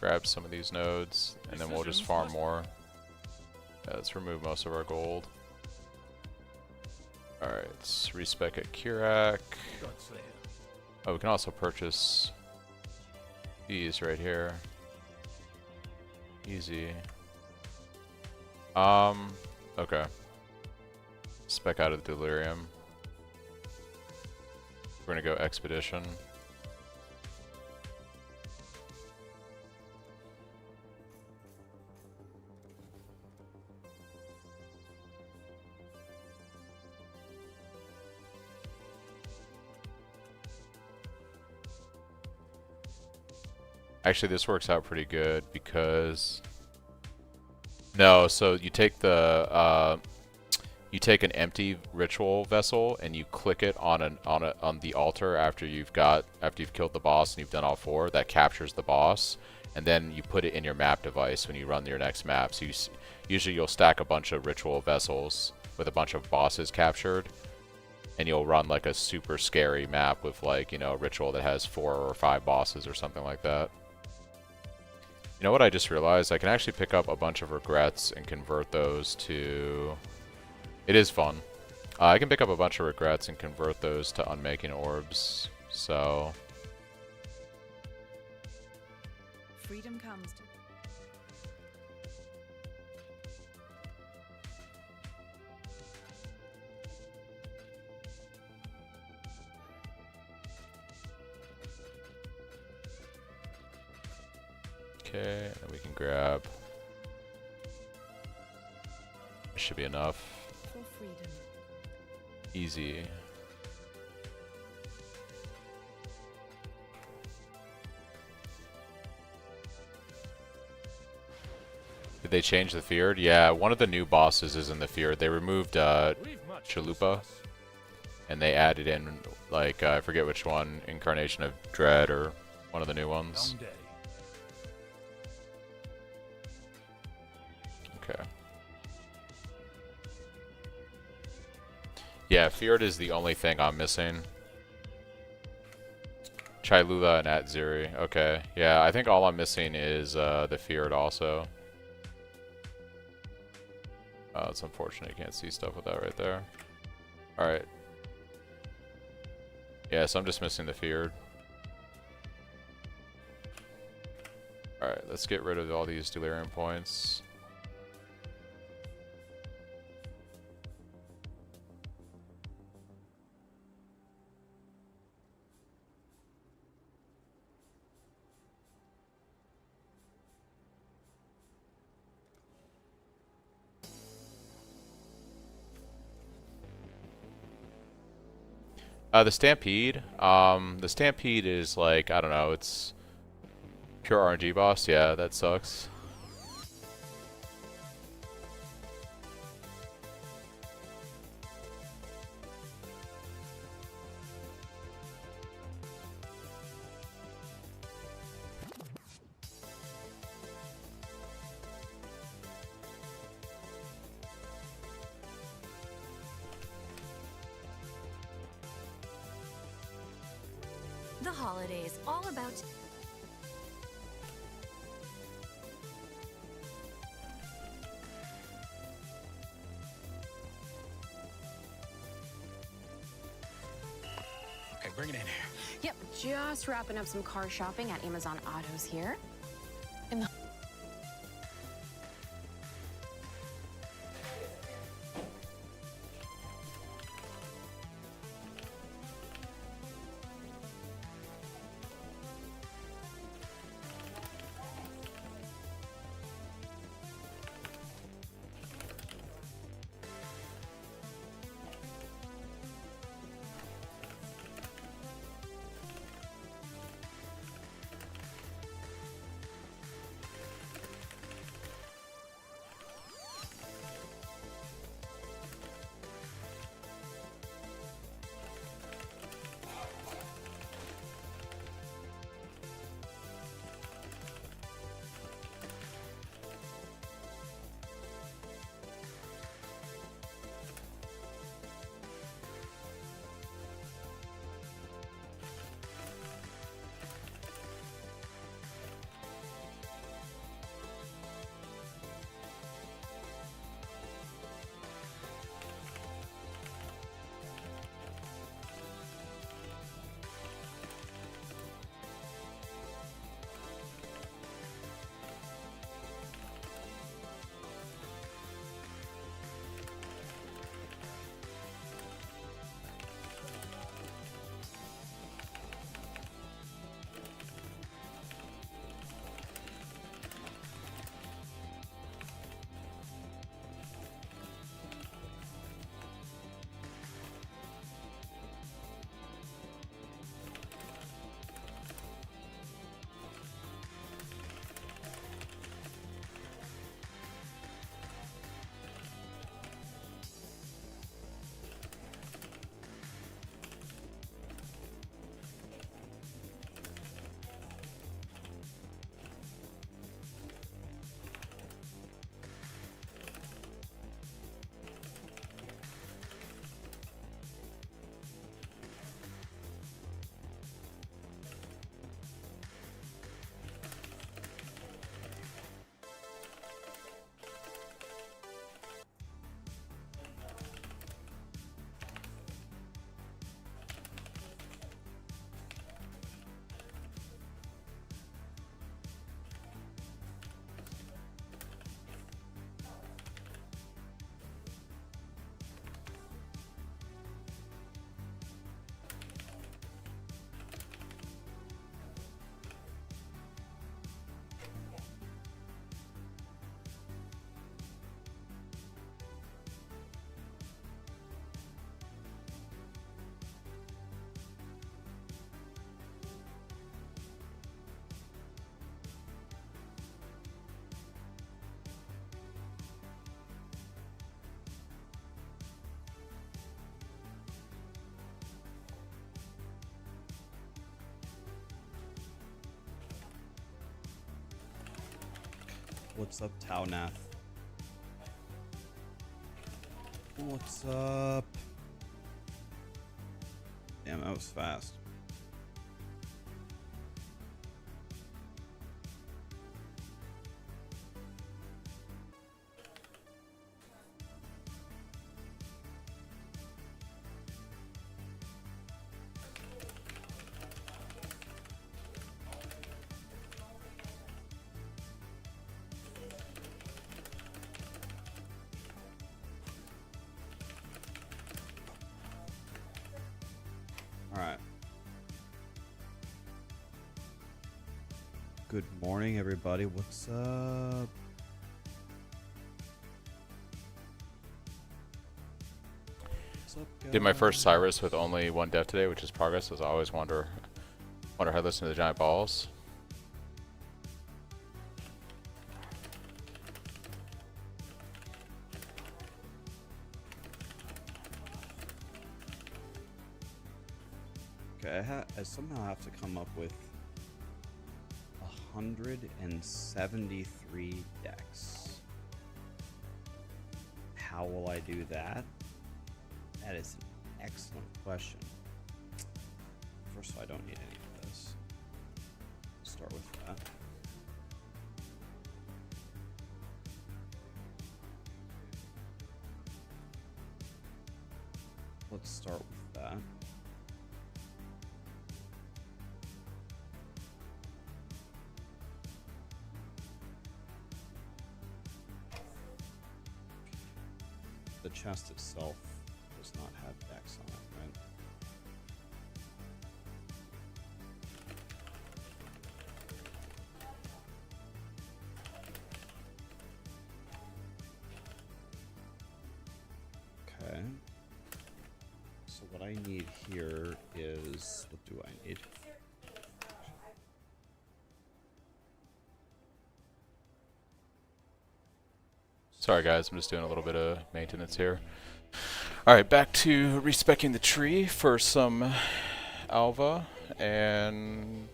S1: grab some of these nodes, and then we'll just farm more. Yeah, let's remove most of our gold. Alright, let's respec at Kirak. Oh, we can also purchase these right here. Easy. Okay. Spec out of the delirium. We're gonna go expedition. Actually, this works out pretty good because no, so you take the you take an empty ritual vessel and you click it on the altar after you've killed the boss and you've done all 4. That captures the boss, and then you put it in your map device when you run your next map. So usually you'll stack a bunch of ritual vessels with a bunch of bosses captured, and you'll run like a super scary map with, like, you know, a ritual that has 4 or 5 bosses or something like that. You know what I just realized? I can actually pick up a bunch of regrets and convert those to... It is fun. I can pick up a bunch of regrets and convert those to unmaking orbs, so...
S5: Freedom comes to...
S1: Okay, and we can grab... Should be enough.
S5: For freedom.
S1: Easy. Did they change the Feared? Yeah, one of the new bosses is in the Feared. They removed Chalupa, and they added in, like, I forget which one, Incarnation of Dread or one of the new ones. Okay. Yeah, Feared is the only thing I'm missing. Chailula and Atziri. Okay. Yeah, I think all I'm missing is the Feared also. Oh, it's unfortunate you can't see stuff with that right there. Alright. Yeah, so I'm just missing the Feared. Alright, let's get rid of all these Delirium points. The Stampede. The Stampede is like, I don't know, it's pure RNG boss. Yeah, that sucks.
S3: The holidays, all about...
S10: Okay, bring it in here.
S11: Yep, just wrapping up some car shopping at Amazon Autos here. In the
S10: What's up, Taunath? What's up? Damn, that was fast. Alright. Good morning, everybody. What's up? What's up, guys?
S1: Did my first Cyrus with only one death today, which is progress, as I always wonder how to listen to the giant balls.
S10: Okay, I somehow have to come up with 173 decks. How will I do that? That is an excellent question. First of all, I don't need any of this. Start with that. Let's start with that. The chest itself does not have decks on it, right? Okay. So what I need here is, what do I need?
S1: Sorry guys, I'm just doing a little bit of maintenance here. Alright, back to respecing the tree for some Alva, and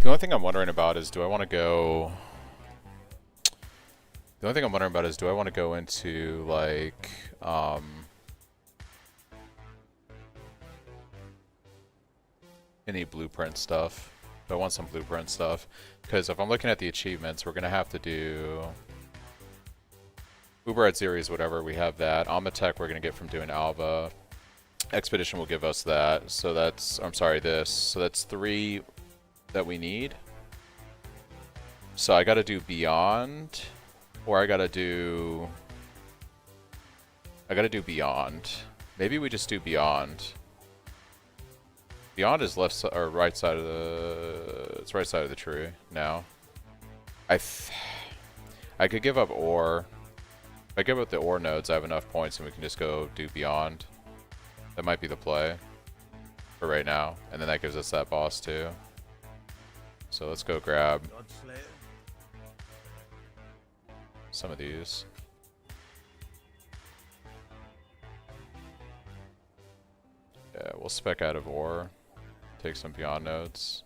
S1: The only thing I'm wondering about is, do I want to go... The only thing I'm wondering about is, do I want to go into, like, any blueprint stuff? Do I want some blueprint stuff? Because if I'm looking at the achievements, we're going to have to do... Uber at Series, whatever, we have that. Amatech we're going to get from doing Alva. Expedition will give us that. So that's... I'm sorry, this. So that's 3 that we need. So I got to do Beyond... Or I gotta do Beyond. Maybe we just do Beyond. Beyond is left side or right side of the. It's right side of the tree now. I could give up ore. If I give up the ore nodes, I have enough points, and we can just go do Beyond. That might be the play for right now, and then that gives us that boss too. So let's go grab some of these. Yeah, we'll spec out of ore. Take some Beyond nodes.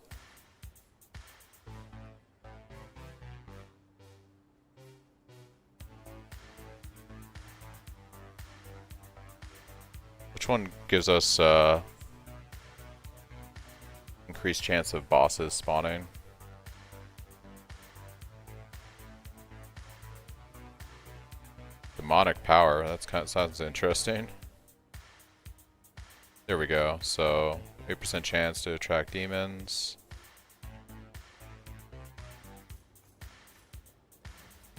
S1: Which one gives us increased chance of bosses spawning? Demonic power, that's kind of sounds interesting. There we go. So 8% chance to attract demons.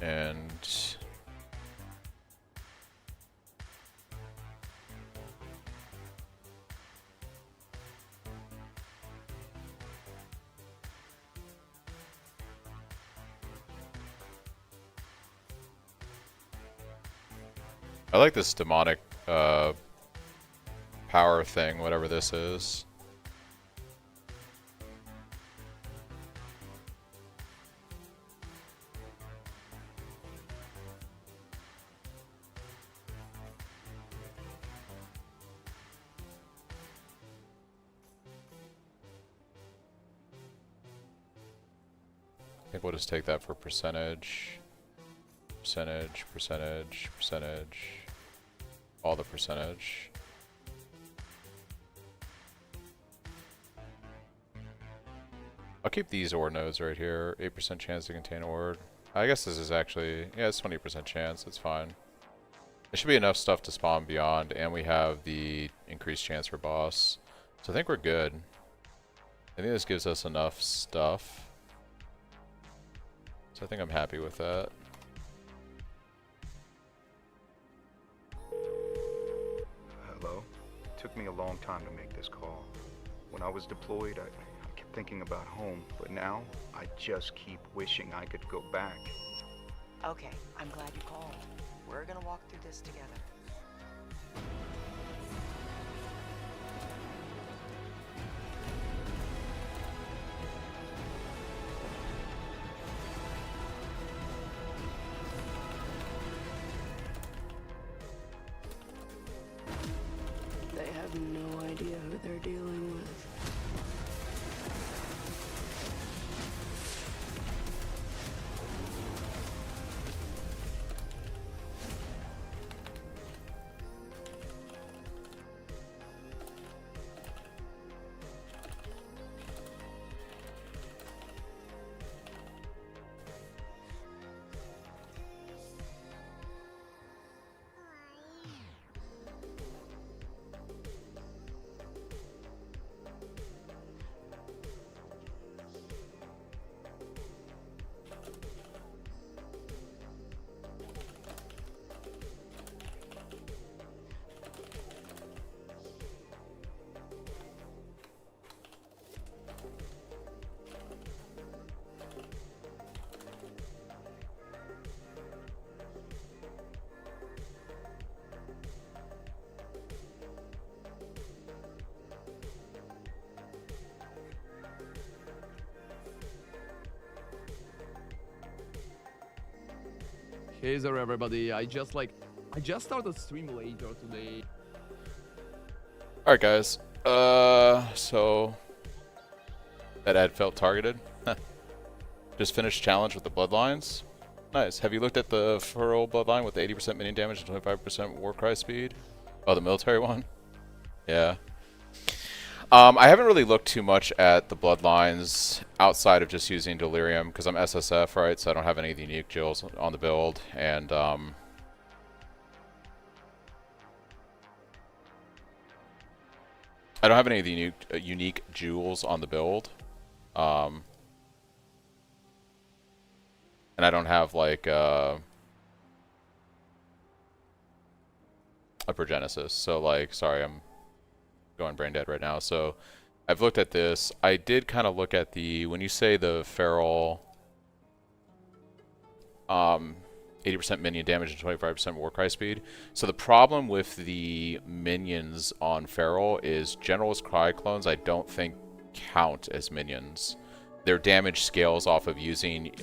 S1: And I like this demonic power thing, whatever this is. I think we'll just take that for percentage. Percentage, percentage, percentage. All the percentage. I'll keep these ore nodes right here. 8% chance to contain ore. I guess this is actually, yeah, it's 20% chance. It's fine. There should be enough stuff to spawn Beyond, and we have the increased chance for boss. So I think we're good. I think this gives us enough stuff. So I think I'm happy with that.
S12: Hello? It took me a long time to make this call. When I was deployed, I kept thinking about home, but now I just keep wishing I could go back.
S13: Okay, I'm glad you called. We're gonna walk through this together.
S14: They have no idea who they're dealing with.
S9: Hey there everybody, I just started stream later today.
S1: Alright guys, so that ad felt targeted. Just finished challenge with the bloodlines. Nice. Have you looked at the Feral bloodline with the 80% minion damage and 25% Warcry speed? Oh, the military one? Yeah. I haven't really looked too much at the bloodlines outside of just using Delirium because I'm SSF, right? So I don't have any of the unique jewels on the build, and I don't have any of the unique jewels on the build, and I don't have like a Progenesis. So like, sorry, I'm going brain dead right now. So I've looked at this. I did kind of look at the, when you say the Feral 80% minion damage and 25% Warcry speed. So the problem with the minions on Feral is General's Cry clones I don't think count as minions. Their damage scales off of using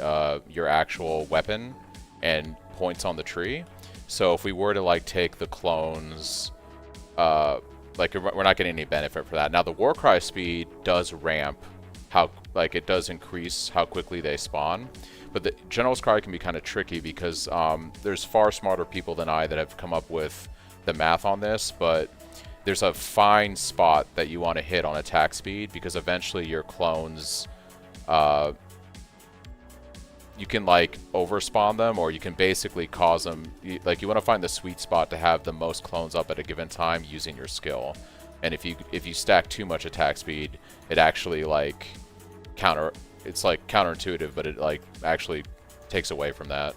S1: your actual weapon and points on the tree. So if we were to like take the clones, like we're not getting any benefit for that. Now the Warcry speed does ramp how, like it does increase how quickly they spawn. But the General's Cry can be kind of tricky because there's far smarter people than I that have come up with the math on this, but there's a fine spot that you want to hit on attack speed because eventually your clones, you can like overspawn them, or you can basically cause them, like you want to find the sweet spot to have the most clones up at a given time using your skill. And if you stack too much attack speed, it actually like it's like counterintuitive, but it like actually takes away from that.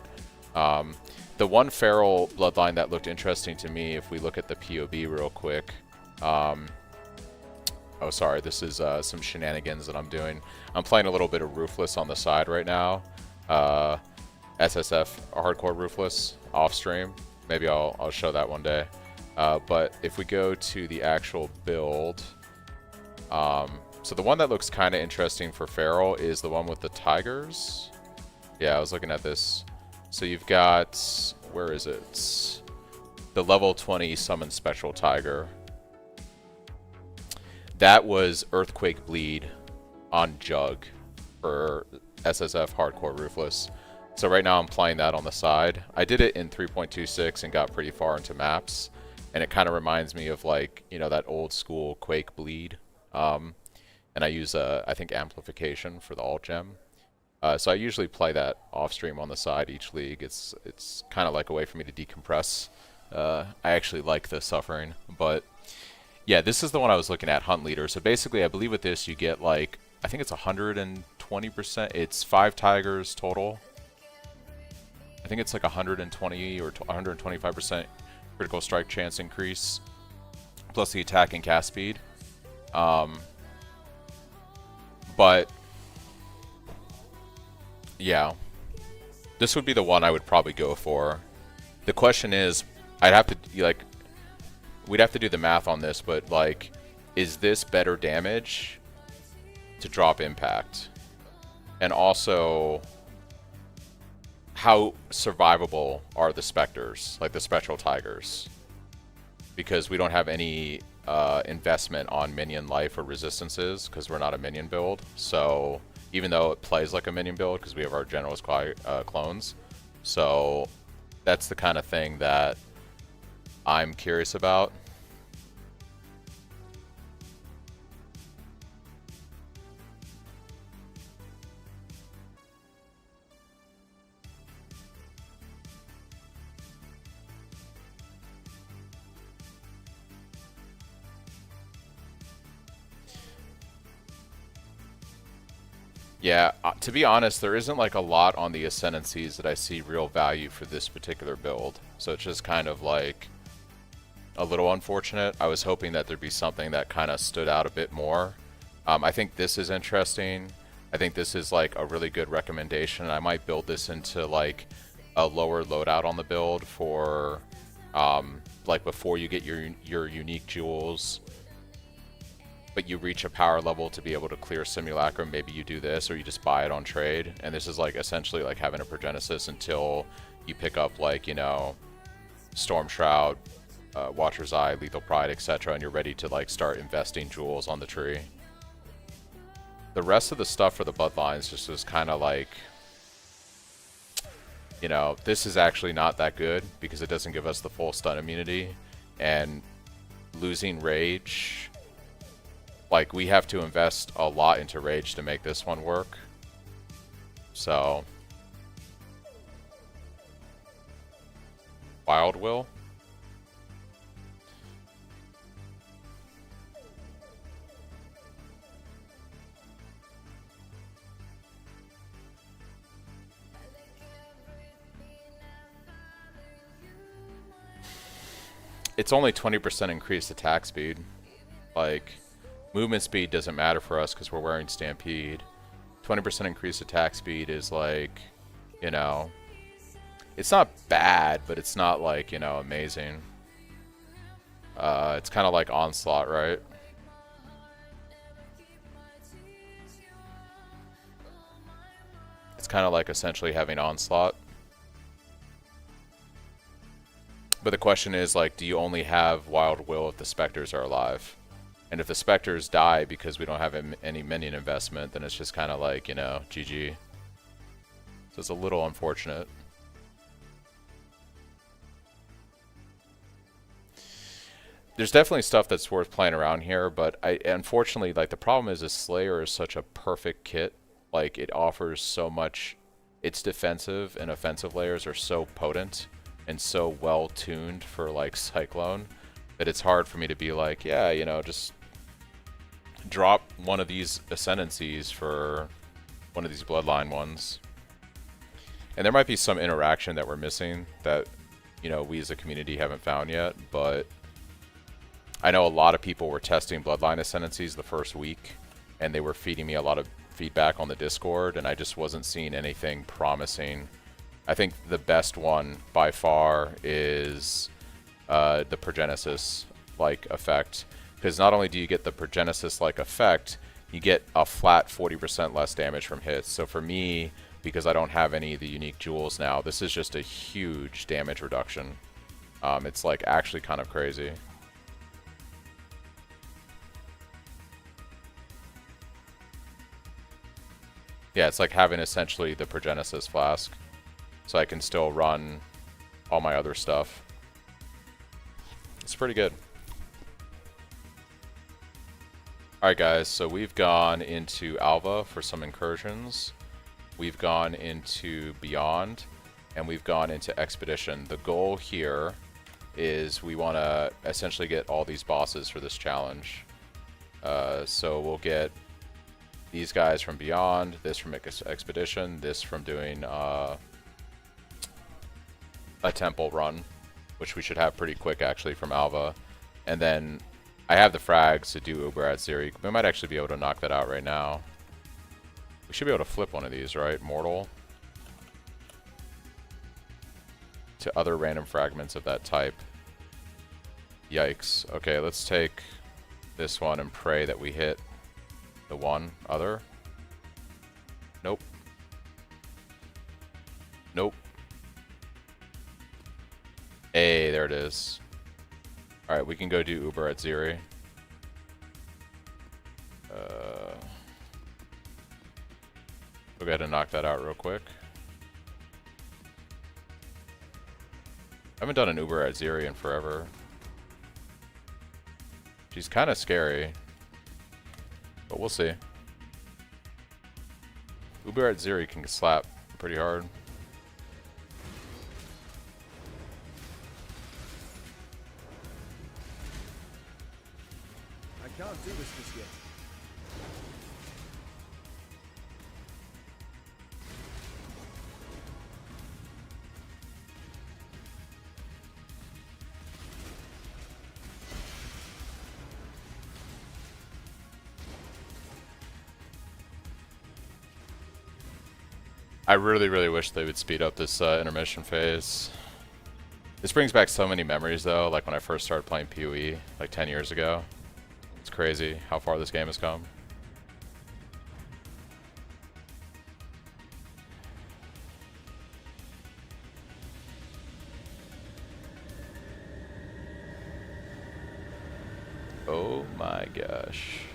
S1: The one Feral bloodline that looked interesting to me, if we look at the POB real quick, oh sorry, this is some shenanigans that I'm doing. I'm playing a little bit of Roofless on the side right now. SSF hardcore Roofless off stream. Maybe I'll show that one day. But if we go to the actual build, so the one that looks kind of interesting for Feral is the one with the tigers. Yeah, I was looking at this. So you've got, where is it? The level 20 summon special tiger. That was Earthquake Bleed on Jug for SSF Hardcore Roofless. So right now I'm playing that on the side. I did it in 3.26 and got pretty far into maps. And it kind of reminds me of like, you know, that old school Quake Bleed. And I use, I think, amplification for the alt gem. So I usually play that off stream on the side each league. It's kind of like a way for me to decompress. I actually like the suffering, but yeah, this is the one I was looking at, Hunt Leader. So basically, I believe with this you get like, I think it's 120%. It's 5 tigers total. I think it's like 120 or 125% critical strike chance increase, plus the attack and cast speed. But yeah, this would be the one I would probably go for. The question is, I'd have to like, we'd have to do the math on this, but like, is this better damage to drop impact? And also, how survivable are the specters, like the spectral tigers? Because we don't have any investment on minion life or resistances because we're not a minion build. So even though it plays like a minion build because we have our General's clones, so that's the kind of thing that I'm curious about. Yeah, to be honest, there isn't like a lot on the Ascendancies that I see real value for this particular build. So it's just kind of like a little unfortunate. I was hoping that there'd be something that kind of stood out a bit more. I think this is interesting. I think this is like a really good recommendation. I might build this into like a lower loadout on the build for like before you get your unique jewels, but you reach a power level to be able to clear Simulacrum. Maybe you do this, or you just buy it on trade. And this is like essentially like having a Progenesis until you pick up like, you know, Storm Shroud, Watcher's Eye, Lethal Pride, etc., and you're ready to like start investing jewels on the tree. the rest of the stuff for the bloodlines just was kind of like, you know, this is actually not that good because it doesn't give us the full stun immunity, and losing rage, like we have to invest a lot into rage to make this one work. So Wild Will. It's only 20% increased attack speed. Like, movement speed doesn't matter for us because we're wearing Stampede. 20% increased attack speed is like, you know, it's not bad, but it's not like, you know, amazing. It's kind of like Onslaught, right? It's kind of like essentially having Onslaught. But the question is, like, do you only have Wild Will if the Spectres are alive? And if the Spectres die because we don't have any minion investment, then it's just kind of like, you know, GG. So it's a little unfortunate. There's definitely stuff that's worth playing around here, but unfortunately, like, the problem is Slayer is such a perfect kit. Like, it offers so much. Its defensive and offensive layers are so potent and so well tuned for like Cyclone that it's hard for me to be like, yeah, you know, just drop one of these Ascendancies for one of these Bloodline ones. And there might be some interaction that we're missing that, you know, we as a community haven't found yet, but I know a lot of people were testing Bloodline Ascendancies the first week, and they were feeding me a lot of feedback on the Discord, and I just wasn't seeing anything promising. I think the best one by far is the Progenesis like effect, because not only do you get the Progenesis like effect, you get a flat 40% less damage from hits. So for me, because I don't have any of the unique jewels now, this is just a huge damage reduction. It's like actually kind of crazy. Yeah, it's like having essentially the Progenesis flask. So I can still run all my other stuff. It's pretty good. Alright guys, so we've gone into Alva for some incursions. We've gone into Beyond. And we've gone into Expedition. The goal here is we want to essentially get all these bosses for this challenge. So we'll get these guys from Beyond, this from Expedition, this from doing a temple run, which we should have pretty quick actually from Alva. And then I have the frags to do Uber at Zeri. We might actually be able to knock that out right now. We should be able to flip one of these, right? Mortal. To other random fragments of that type. Yikes. Okay, let's take this one and pray that we hit the one other. Nope. Nope. Hey, there it is. Alright, we can go do Uber at Zeri. We'll go ahead and knock that out real quick. I haven't done an Uber at Zeri in forever. She's kind of scary. But we'll see. Uber at Zeri can slap pretty hard.
S2: I can't do this just yet.
S1: I really, really wish they would speed up this intermission phase. This brings back so many memories though, like when I first started playing PoE, like 10 years ago. It's crazy how far this game has come. Oh my gosh.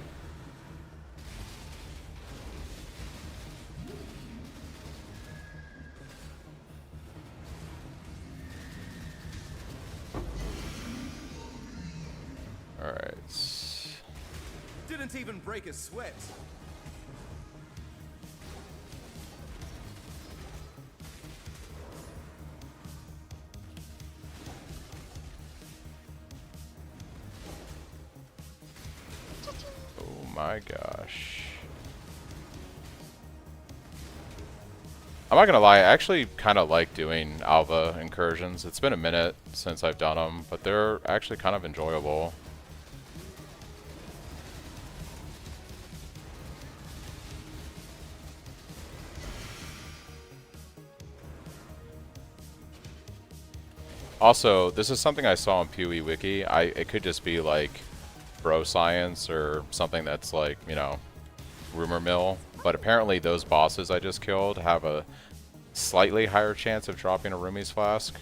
S2: Didn't even break a sweat.
S1: Oh my gosh. I'm not gonna lie, I actually kind of like doing Alva incursions. It's been a minute since I've done them, but they're actually kind of enjoyable. Also, this is something I saw on PoE Wiki. It could just be like bro science or something that's like, you know, rumor mill. But apparently those bosses I just killed have a slightly higher chance of dropping a Rumi's Flask.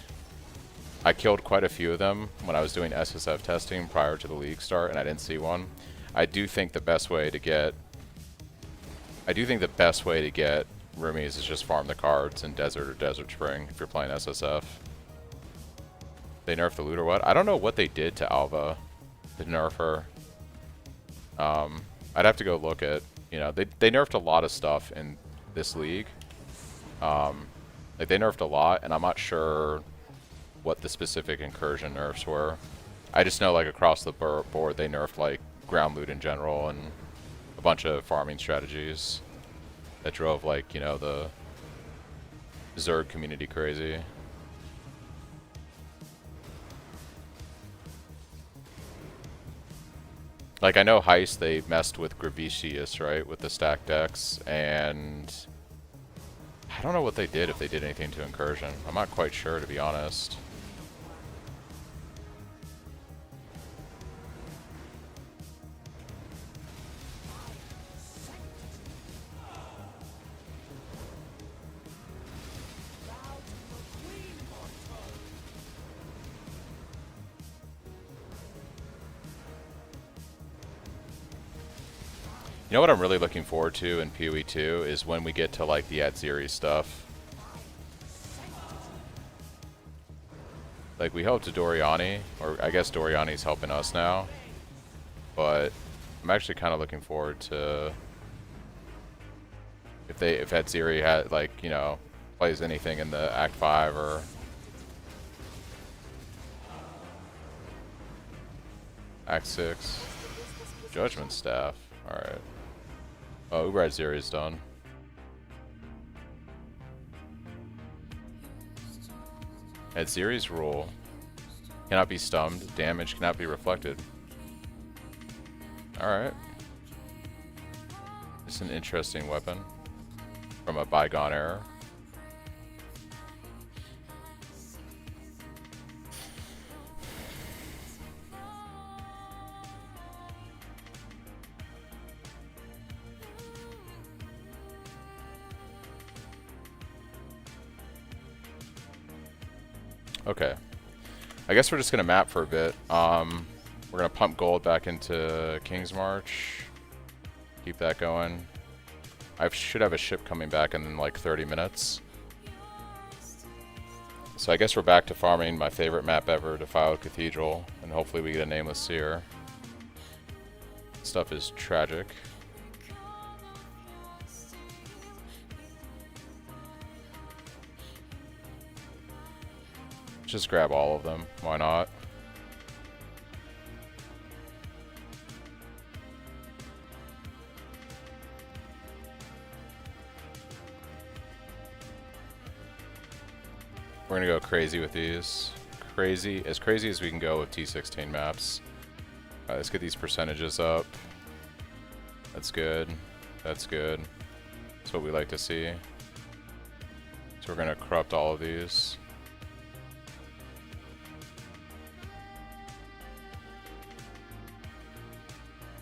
S1: I killed quite a few of them when I was doing SSF testing prior to the league start, and I didn't see one. I do think the best way to get Rumi's is just farm the cards in Desert or Desert Spring if you're playing SSF. They nerfed the loot or what? I don't know what they did to Alva to nerf her. I'd have to go look at, you know, they nerfed a lot of stuff in this league. Like they nerfed a lot, and I'm not sure what the specific incursion nerfs were. I just know like across the board they nerfed like ground loot in general and a bunch of farming strategies that drove like, you know, the Zerg community crazy. Like, I know Heist, they messed with Gravicius, right, with the stack decks, and I don't know what they did, if they did anything to Incursion. I'm not quite sure, to be honest. You know what I'm really looking forward to in PoE 2 is when we get to like the Atziri stuff. Like we hope to Doriani, or I guess Doriani's helping us now. But I'm actually kind of looking forward to if Atziri had like, you know, plays anything in the Act 5 or Act 6. Judgment Staff. Alright. Oh, Uber Atziri is done. Atziri's rule cannot be stunned. Damage cannot be reflected. Alright. It's an interesting weapon from a bygone era. Okay, I guess we're just gonna map for a bit. We're gonna pump gold back into King's March. Keep that going. I should have a ship coming back in like 30 minutes. So I guess we're back to farming my favorite map ever, Defiled Cathedral, and hopefully we get a Nameless Seer. Stuff is tragic. Just grab all of them. Why not? We're gonna go crazy with these. As crazy as we can go with T16 maps. Alright, let's get these percentages up. That's good. That's good. That's what we like to see. So we're gonna corrupt all of these.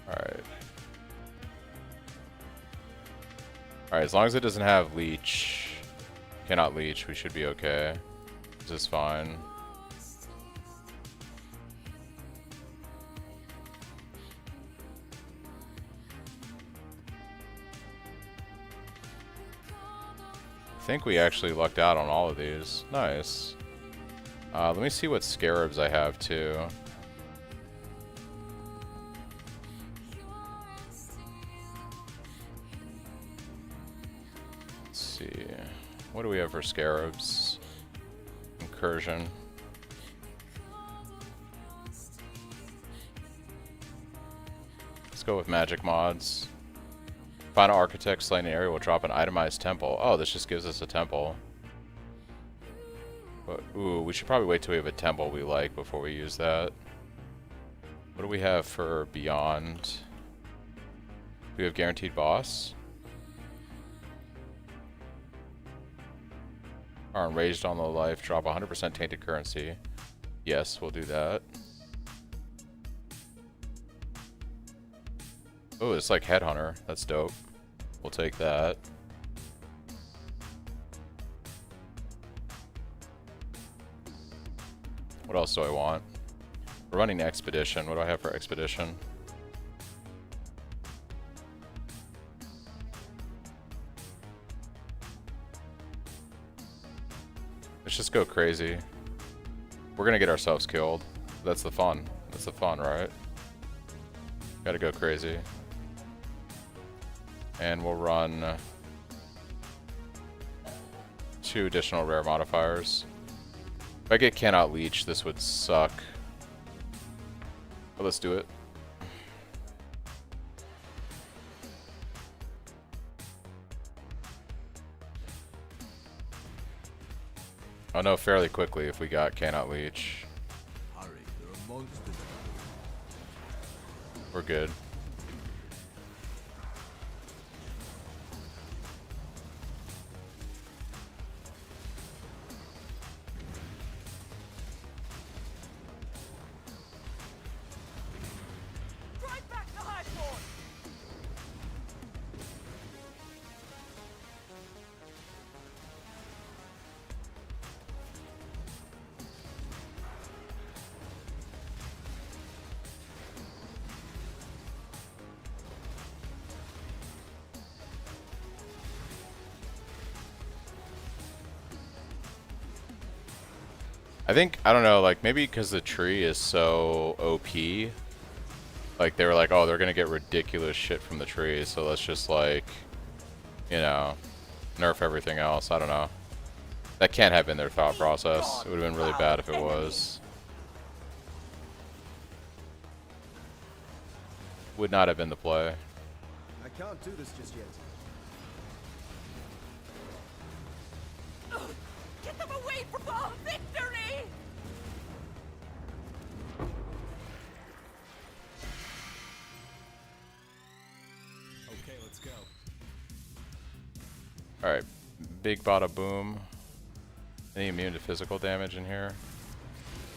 S1: Alright. Alright, as long as it doesn't have leech, cannot leech, we should be okay. This is fine. I think we actually lucked out on all of these. Nice. Let me see what scarabs I have too. Let's see. What do we have for scarabs? Incursion. Let's go with magic mods. Final Architect slaying an area will drop an itemized temple. Oh, this just gives us a temple. But, ooh, we should probably wait till we have a temple we like before we use that. What do we have for beyond? Do we have guaranteed boss? Are enraged on low life, drop 100% tainted currency. Yes, we'll do that. Oh, it's like Headhunter. That's dope. We'll take that. What else do I want? We're running Expedition. What do I have for Expedition? Let's just go crazy. We're gonna get ourselves killed. That's the fun. That's the fun, right? Gotta go crazy. And we'll run 2 additional rare modifiers. If I get cannot leech, this would suck. But let's do it. I'll know fairly quickly if we got cannot leech.
S7: Hurry, there are monsters.
S1: We're good.
S4: Drive back the high fort.
S1: I think, I don't know, like maybe because the tree is so OP, like they were like, oh, they're gonna get ridiculous shit from the tree, so let's just like, you know, nerf everything else. I don't know. That can't have been their thought process. It would have been really bad if it was. Would not have been the play.
S2: I can't do this just yet.
S4: Get them away from our victory!
S2: Okay, let's go.
S1: Alright, big bada boom. Any immune to physical damage in here?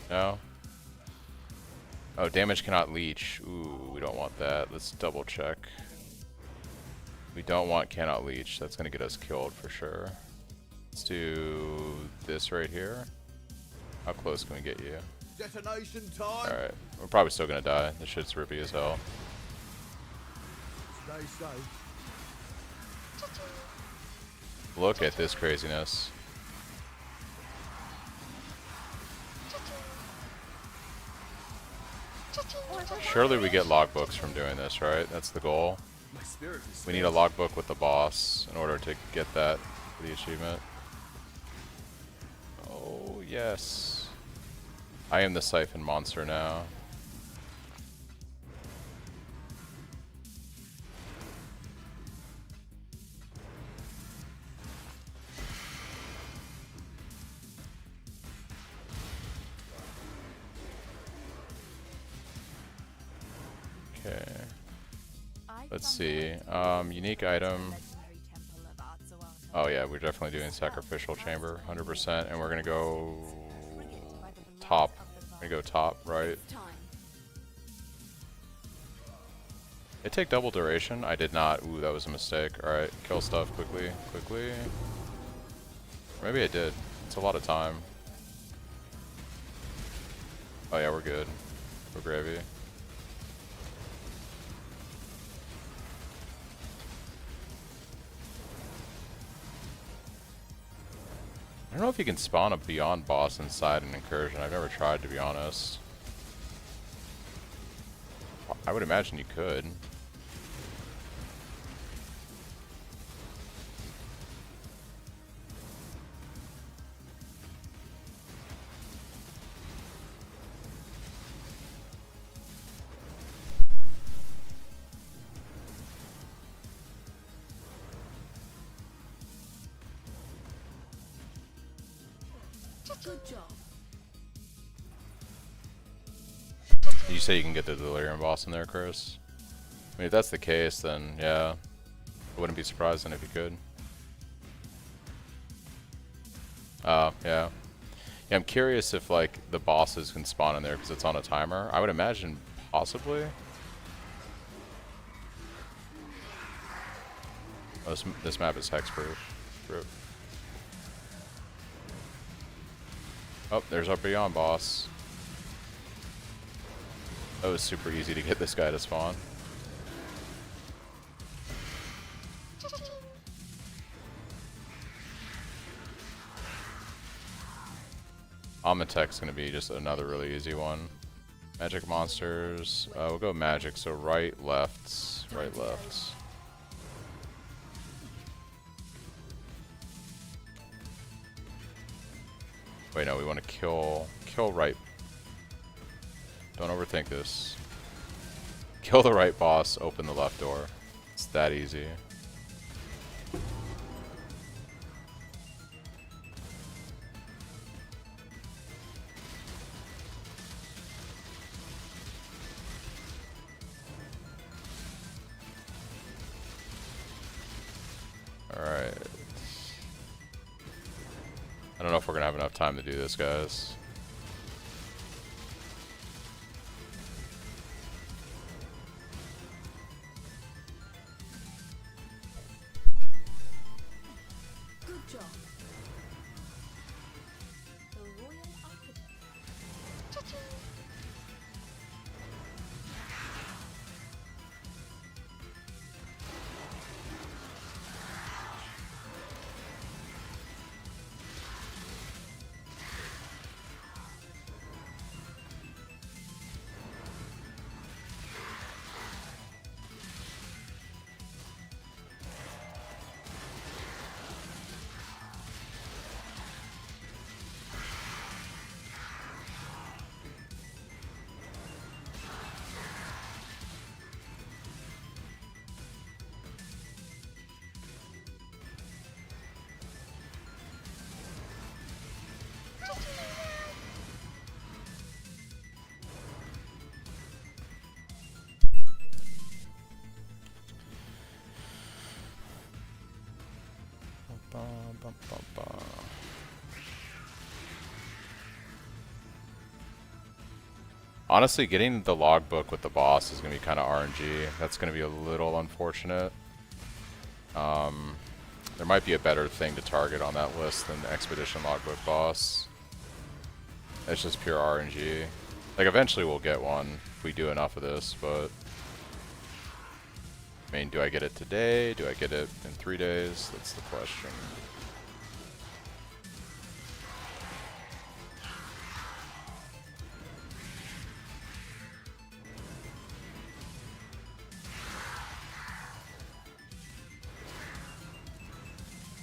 S1: No? Oh, damage cannot leech. Ooh, we don't want that. Let's double check. We don't want cannot leech. That's gonna get us killed for sure. Let's do this right here. How close can we get you?
S7: Detonation time.
S1: Alright, we're probably still gonna die. This shit's rippy as hell.
S7: Stay safe.
S1: Look at this craziness. Surely we get logbooks from doing this, right? That's the goal.
S2: My spirit is
S1: We need a logbook with the boss in order to get that for the achievement. Oh, yes. I am the siphon monster now. Okay. Let's see. Unique item. Oh yeah, we're definitely doing sacrificial chamber, 100%, and we're gonna go top. We're gonna go top, right? It take double duration? I did not. Ooh, that was a mistake. Alright, kill stuff quickly, quickly. Maybe I did. It's a lot of time. Oh yeah, we're good. We're gravy. I don't know if you can spawn a Beyond boss inside an incursion. I've never tried, to be honest. I would imagine you could.
S3: Good job.
S1: You say you can get the Delirium boss in there, Chris? I mean, if that's the case, then yeah. I wouldn't be surprised then if you could. Oh, yeah. Yeah, I'm curious if, like, the bosses can spawn in there because it's on a timer. I would imagine possibly. Oh, this map is hexproof. Rip. Oh, there's our Beyond boss. That was super easy to get this guy to spawn. Amatech's gonna be just another really easy one. Magic monsters. We'll go magic, so right, left, right, left. Wait, no, we want to kill right. Don't overthink this. Kill the right boss, open the left door. It's that easy. Alright. I don't know if we're gonna have enough time to do this, guys.
S3: Good job. The Royal Architect.
S1: Honestly, getting the logbook with the boss is going to be kind of RNG. That's going to be a little unfortunate. There might be a better thing to target on that list than the Expedition logbook boss. It's just pure RNG. Like, eventually we'll get one if we do enough of this, but... I mean, do I get it today? Do I get it in 3 days? That's the question.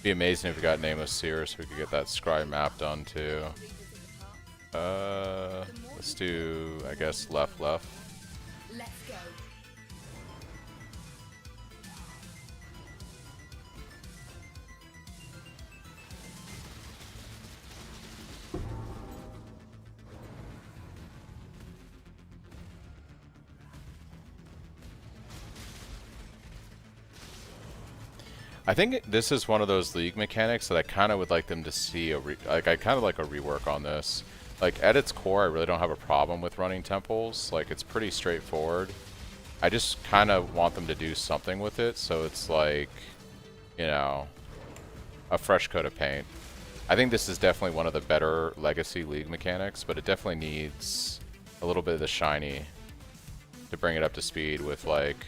S1: Be amazing if we got Nameless Seer so we could get that scry map done too. Let's do, I guess, left.
S3: Let's go.
S1: I think this is one of those league mechanics that I kind of would like them to see I kind of like a rework on this. Like, at its core, I really don't have a problem with running temples. Like, it's pretty straightforward. I just kind of want them to do something with it, so it's like, you know, a fresh coat of paint. I think this is definitely one of the better legacy league mechanics, but it definitely needs a little bit of the shiny to bring it up to speed with, like,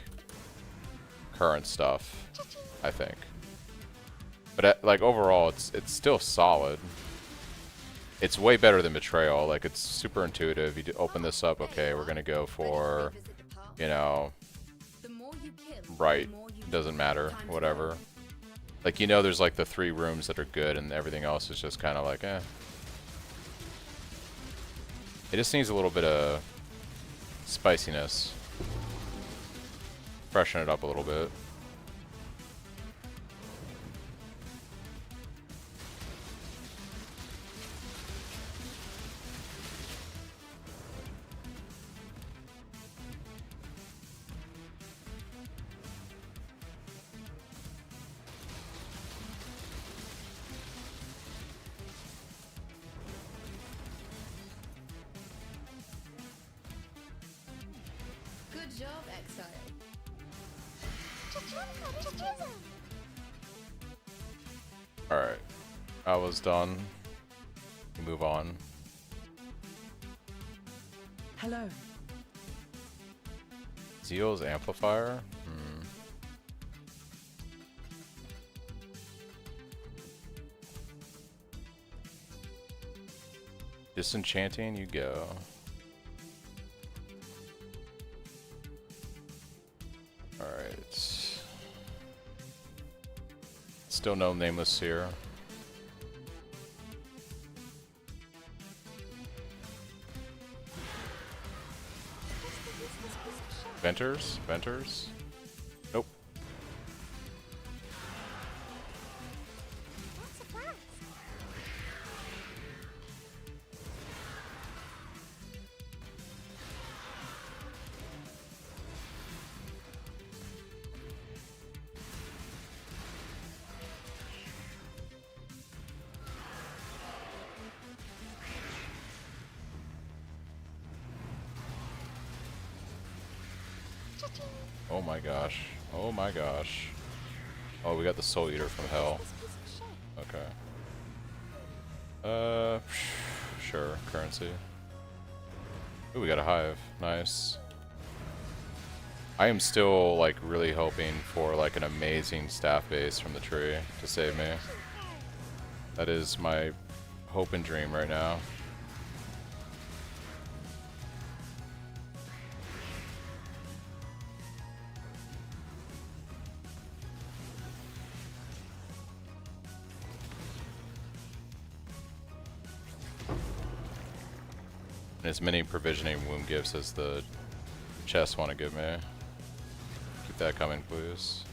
S1: current stuff, I think. But like, overall, it's still solid. It's way better than Betrayal. Like, it's super intuitive. You open this up, okay, we're gonna go for, you know, right. Doesn't matter, whatever. Like, you know, there's like the 3 rooms that are good, and everything else is just kind of like, eh. It just needs a little bit of spiciness. Freshen it up a little bit.
S5: job, Exile.
S1: Alright. I was done. Move on.
S5: Hello.
S1: Zeal's amplifier? Disenchanting, you go. Alright. Still no nameless here. Venters? Venters? Nope. Oh my gosh. Oh my gosh. Oh, we got the Soul Eater from Hell. Okay. Sure. Currency. Ooh, we got a Hive. Nice. I am still, like, really hoping for, like, an amazing staff base from the tree to save me. That is my hope and dream right now. And as many provisioning womb gifts as the chests want to give me. Keep that coming, please.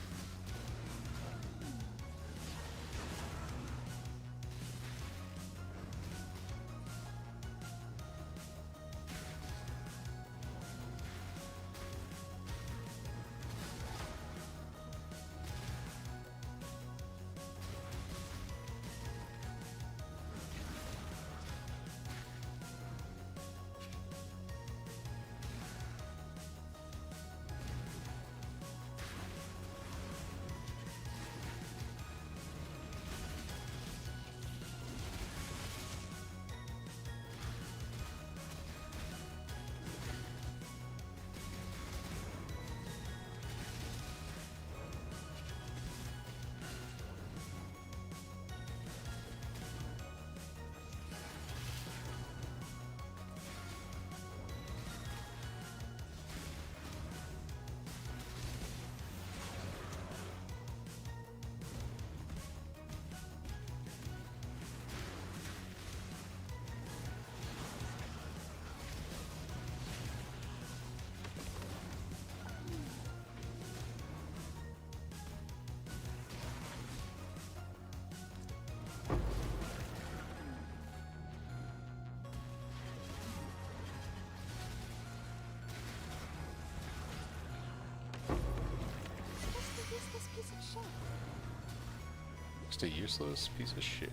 S1: Just a useless piece of shit.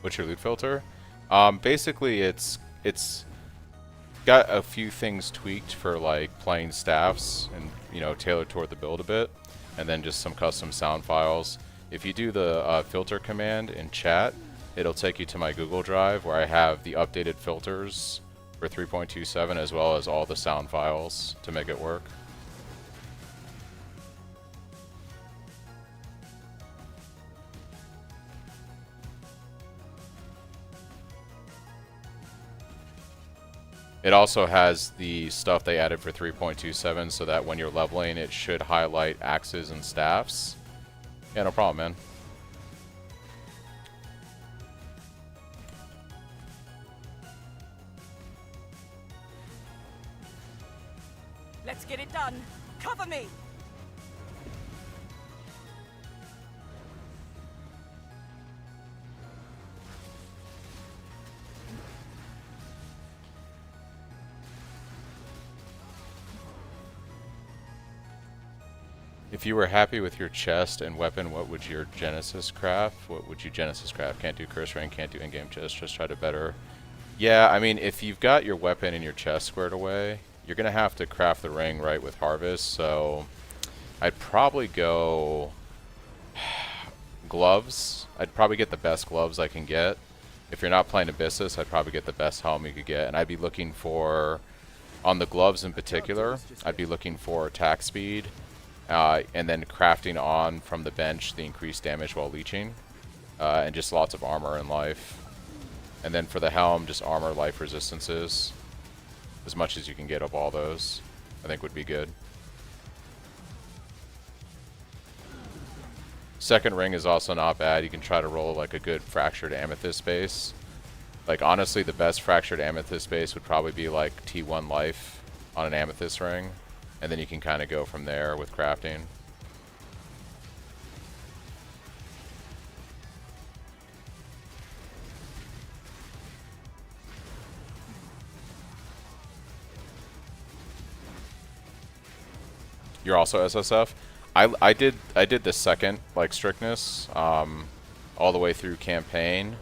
S1: What's your loot filter? Basically it's got a few things tweaked for like playing staffs and, you know, tailored toward the build a bit, and then just some custom sound files. If you do the filter command in chat, it'll take you to my Google Drive where I have the updated filters for 3.27 as well as all the sound files to make it work. It also has the stuff they added for 3.27 so that when you're leveling, it should highlight axes and staffs. Yeah, no problem, man.
S4: Let's get it done. Cover me.
S1: If you were happy with your chest and weapon, what would your Genesis craft? What would you Genesis craft? Can't do curse ring, can't do in-game chest, just try to better. Yeah, I mean, if you've got your weapon and your chest squared away, you're gonna have to craft the ring right with harvest, so I'd probably go gloves. I'd probably get the best gloves I can get. If you're not playing Abyssus, I'd probably get the best helm you could get, and I'd be looking for, on the gloves in particular, I'd be looking for attack speed, and then crafting on from the bench the increased damage while leeching, and just lots of armor and life. And then for the helm, just armor, life, resistances. As much as you can get of all those, I think would be good. Second ring is also not bad. You can try to roll like a good fractured amethyst base. Like honestly, the best fractured amethyst base would probably be like T1 life on an amethyst ring. And then you can kind of go from there with crafting. You're also SSF? I did the second like strictness all the way through campaign,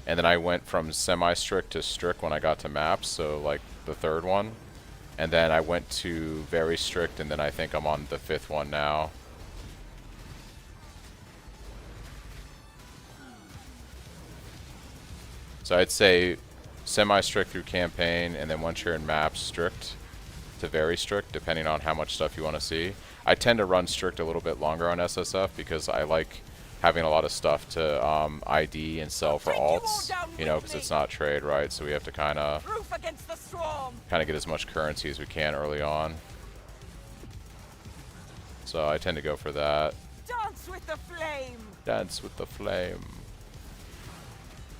S1: and then I went from semi-strict to strict when I got to maps, so like the third one, and then I went to very strict, and then I think I'm on the fifth one now. So I'd say semi-strict through campaign, and then once you're in maps, strict to very strict, depending on how much stuff you want to see. I tend to run strict a little bit longer on SSF because I like having a lot of stuff to ID and sell for alts, you know, because it's not trade, right? So we have to kind of get as much currency as we can early on. So I tend to go for that.
S4: Dance with the flame.
S1: Dance with the flame.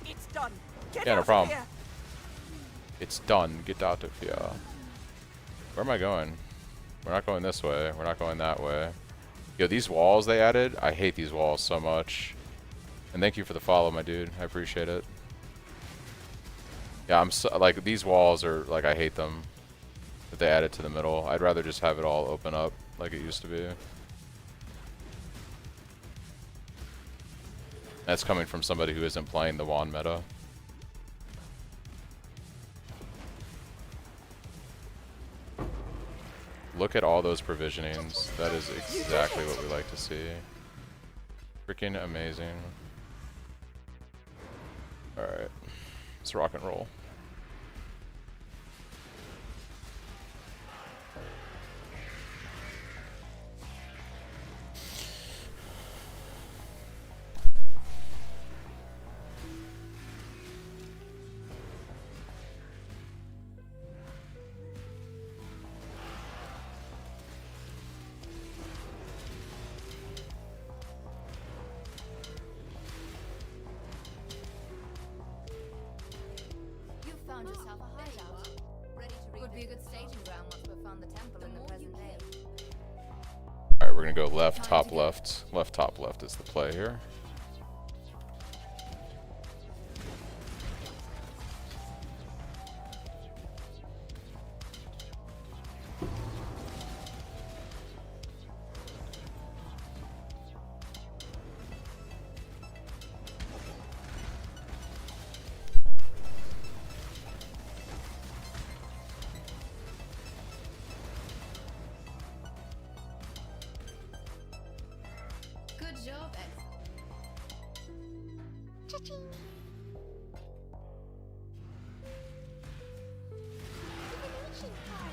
S4: It's done. Get
S1: Yeah, no
S4: out
S1: problem.
S4: of here.
S1: It's done. Get out of here. Where am I going? We're not going this way. We're not going that way. Yo, these walls they added, I hate these walls so much. And thank you for the follow, my dude. I appreciate it. Yeah, I'm so, like, these walls are, like, I hate them. That they added to the middle. I'd rather just have it all open up like it used to be. That's coming from somebody who isn't playing the wand meta. Look at all those provisionings. That is exactly what we like to see. Freaking amazing. Alright. Let's rock and roll. Alright, we're gonna go left, top, left. Left, top, left is the play here.
S8: Good job, Cha-ching. Divination card.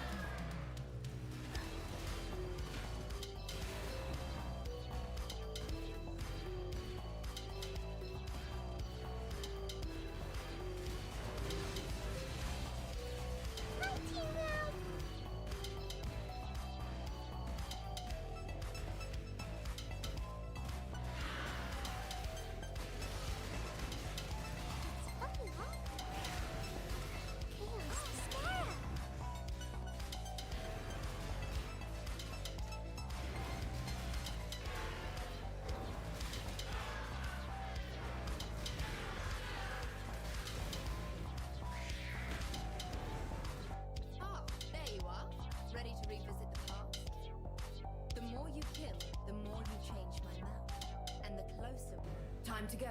S5: Time to go.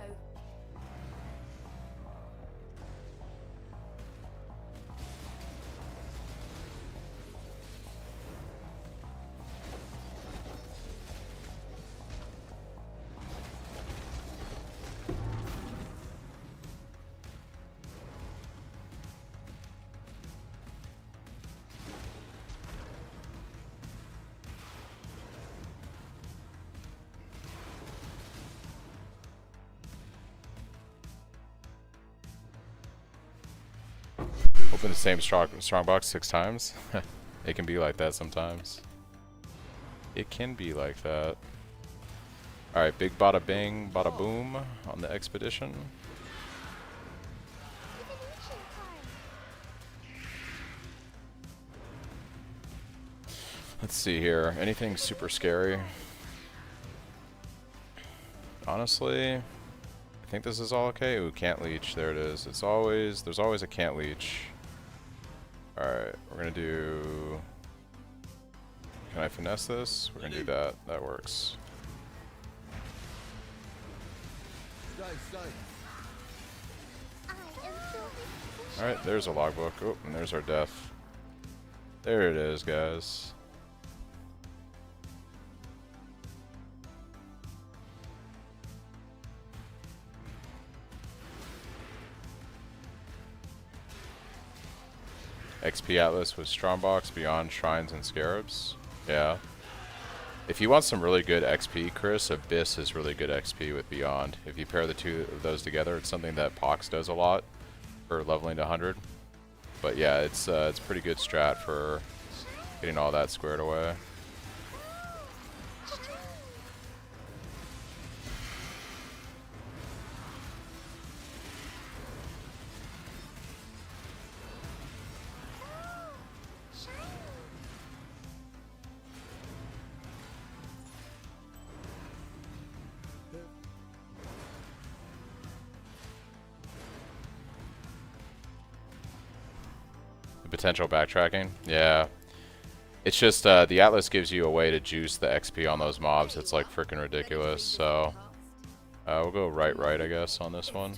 S1: Open the same strongbox 6 times. It can be like that sometimes. It can be like that. Alright, big bada bing, bada boom on the expedition. Let's see here. Anything super scary? Honestly, I think this is all okay. Ooh, can't leech. There it is. There's always a can't leech. Alright, we're gonna do... Can I finesse this? We're gonna do that. That works. Alright, there's a logbook. Oh, and there's our death. There it is, guys. XP Atlas with Strongbox, Beyond, Shrines, and Scarabs. Yeah. If you want some really good XP, Chris, Abyss is really good XP with Beyond. If you pair the two of those together, it's something that Pox does a lot for leveling to 100. But yeah, it's pretty good strat for getting all that squared away. Potential backtracking, yeah. It's just the Atlas gives you a way to juice the XP on those mobs. It's like freaking ridiculous. So we'll go right, I guess, on this one.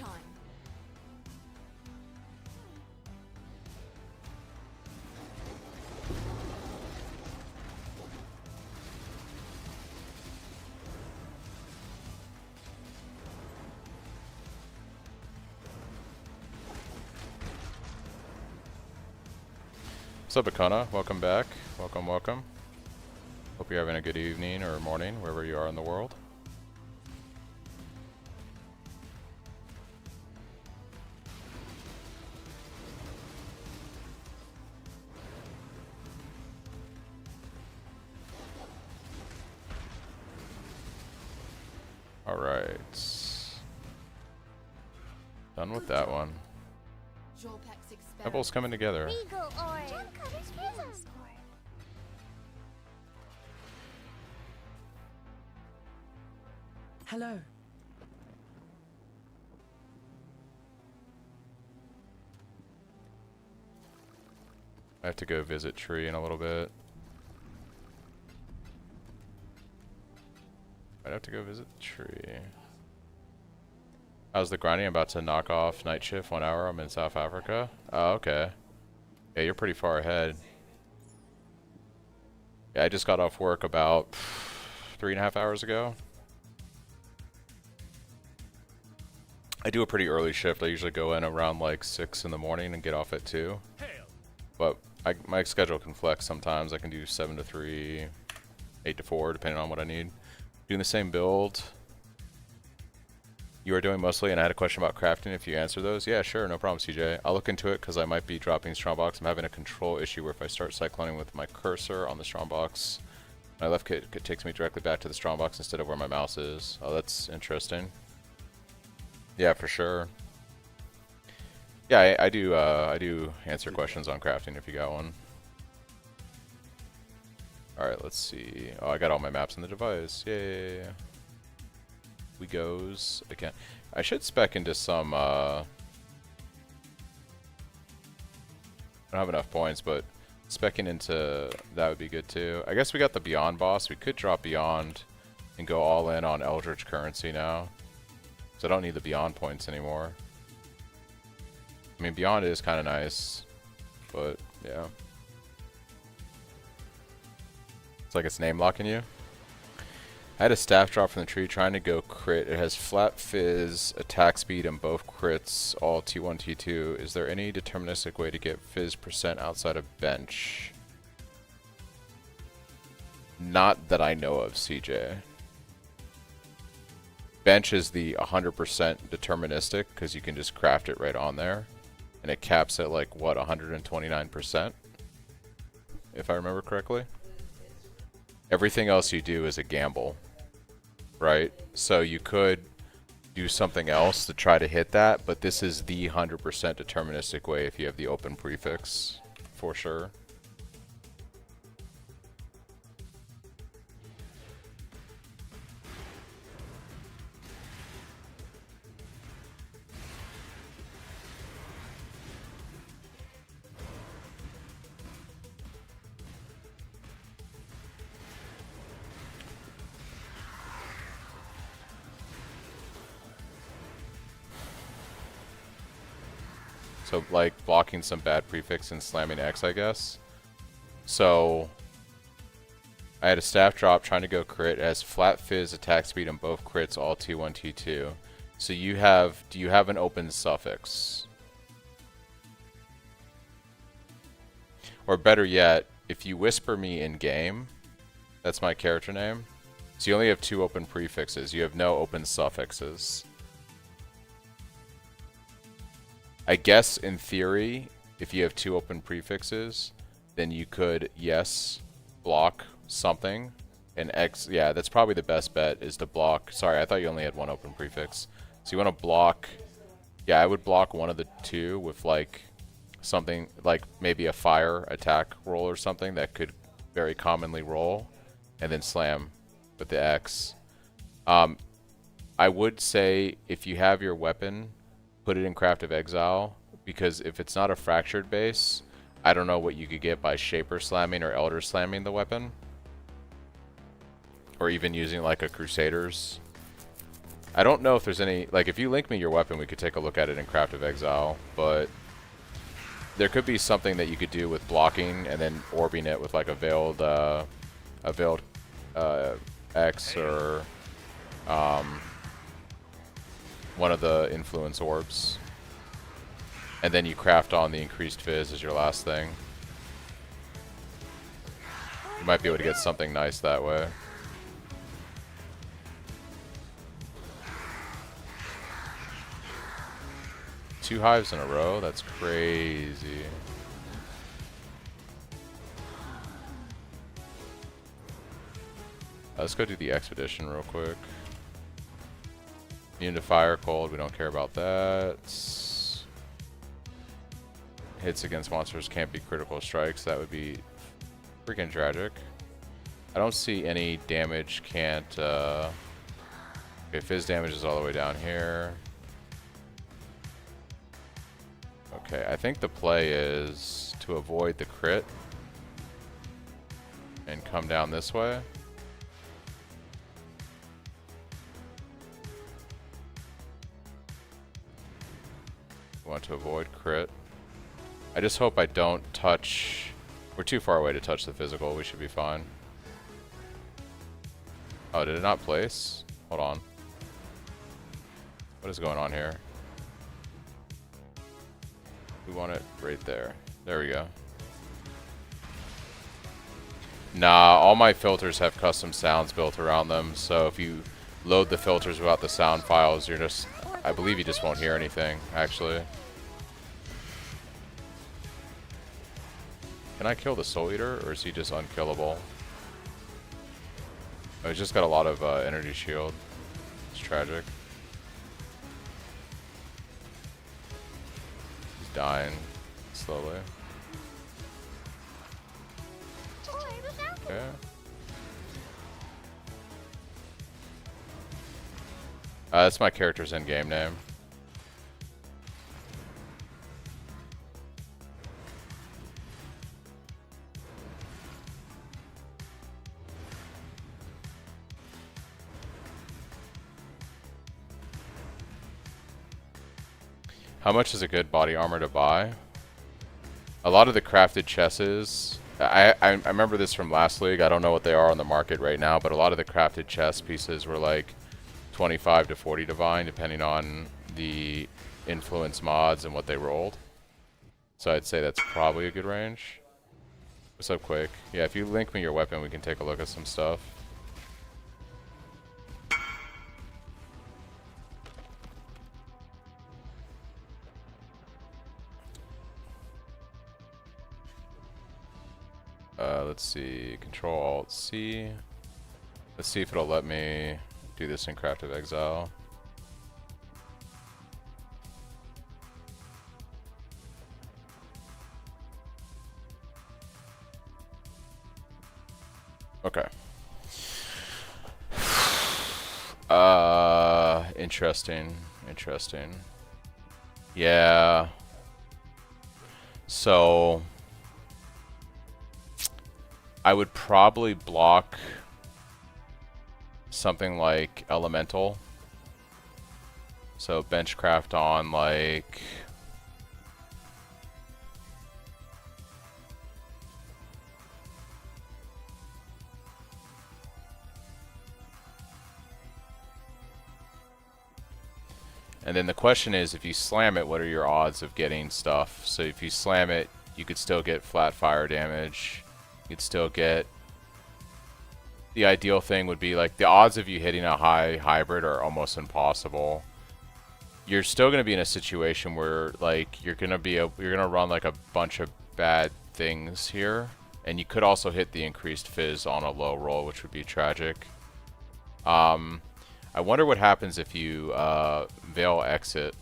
S1: What's up, Akana? Welcome back. Welcome. Hope you're having a good evening or morning, wherever you are in the world. Alright. Done with that one. Everything's coming together.
S5: Hello.
S1: I have to go visit Tree in a little bit. I'd have to go visit Tree. How's the grinding? I'm about to knock off night shift 1 hour. I'm in South Africa. Oh, okay. Yeah, you're pretty far ahead. Yeah, I just got off work about 3.5 hours ago. I do a pretty early shift. I usually go in around like 6 in the morning and get off at 2. But my schedule can flex sometimes. I can do 7 to 3, 8 to 4, depending on what I need. Doing the same build you are doing mostly, and I had a question about crafting. If you answer those, yeah, sure, no problem, CJ. I'll look into it because I might be dropping Strongbox. I'm having a control issue where if I start cycloning with my cursor on the Strongbox, my left click takes me directly back to the Strongbox instead of where my mouse is. Oh, that's interesting. Yeah, for sure. Yeah, I do answer questions on crafting if you got one. Alright, let's see. Oh, I got all my maps in the device. Yay. We goes again. I should spec into some I don't have enough points, but specking into that would be good too. I guess we got the Beyond boss. We could drop Beyond and go all in on Eldritch currency now. So I don't need the Beyond points anymore. I mean, Beyond is kind of nice, but yeah. It's like it's name locking you. I had a staff drop from the tree trying to go crit. It has flat fizz, attack speed, and both crits, all T1, T2. Is there any deterministic way to get fizz percent outside of bench? Not that I know of, CJ. Bench is the 100% deterministic because you can just craft it right on there. and it caps at like what, 129%, if I remember correctly. Everything else you do is a gamble, right? So you could do something else to try to hit that, but this is the 100% deterministic way if you have the open prefix, for sure. So like blocking some bad prefix and slamming X, I guess. So I had a staff drop trying to go crit. It has flat fizz, attack speed, and both crits, all T1, T2. So you have, do you have an open suffix? Or better yet, if you whisper me in game, that's my character name. So you only have 2 open prefixes. You have no open suffixes. I guess in theory, if you have 2 open prefixes, then you could, yes, block something. And X, yeah, that's probably the best bet, is to block. Sorry, I thought you only had 1 open prefix. So you want to block, yeah, I would block one of the 2 with like something like maybe a fire attack roll or something that could very commonly roll, and then slam with the X. I would say if you have your weapon, put it in Craft of Exile, because if it's not a fractured base, I don't know what you could get by Shaper slamming or Elder slamming the weapon. Or even using like a Crusaders. I don't know if there's any, like if you link me your weapon, we could take a look at it in Craft of Exile, but there could be something that you could do with blocking and then orbing it with like a veiled X or one of the influence orbs, and then you craft on the increased fizz as your last thing. You might be able to get something nice that way. Two hives in a row? That's crazy. Let's go do the expedition real quick. Immune to fire, cold, we don't care about that. Hits against monsters can't be critical strikes, that would be freaking tragic. I don't see any damage, can't, okay, fizz damage is all the way down here. Okay, I think the play is to avoid the crit and come down this way. Want to avoid crit. I just hope I don't touch. We're too far away to touch the physical. We should be fine. Oh, did it not place? Hold on. What is going on here? We want it right there. There we go. Nah, all my filters have custom sounds built around them. So if you load the filters without the sound files, you're just, I believe you just won't hear anything, actually. Can I kill the Soul Eater, or is he just unkillable? Oh, he's just got a lot of energy shield. It's tragic. He's dying slowly. Okay. That's my character's in-game name. How much is a good body armor to buy? A lot of the crafted chesses, I remember this from last league. I don't know what they are on the market right now, but a lot of the crafted chess pieces were like 25 to 40 divine, depending on the influence mods and what they rolled. So I'd say that's probably a good range. What's up, Quake? Yeah, if you link me your weapon, we can take a look at some stuff. Let's see. Control Alt C. Let's see if it'll let me do this in Craft of Exile. Okay. Interesting. Interesting. Yeah. So I would probably block something like Elemental. So Benchcraft on like and then the question is, if you slam it, what are your odds of getting stuff? So if you slam it, you could still get flat fire damage. You could still get... The ideal thing would be, like, the odds of you hitting a high hybrid are almost impossible. You're still going to be in a situation where, like, you're going to run, like, a bunch of bad things here. And you could also hit the increased fizz on a low roll, which would be tragic. I wonder what happens if you Veil Exit.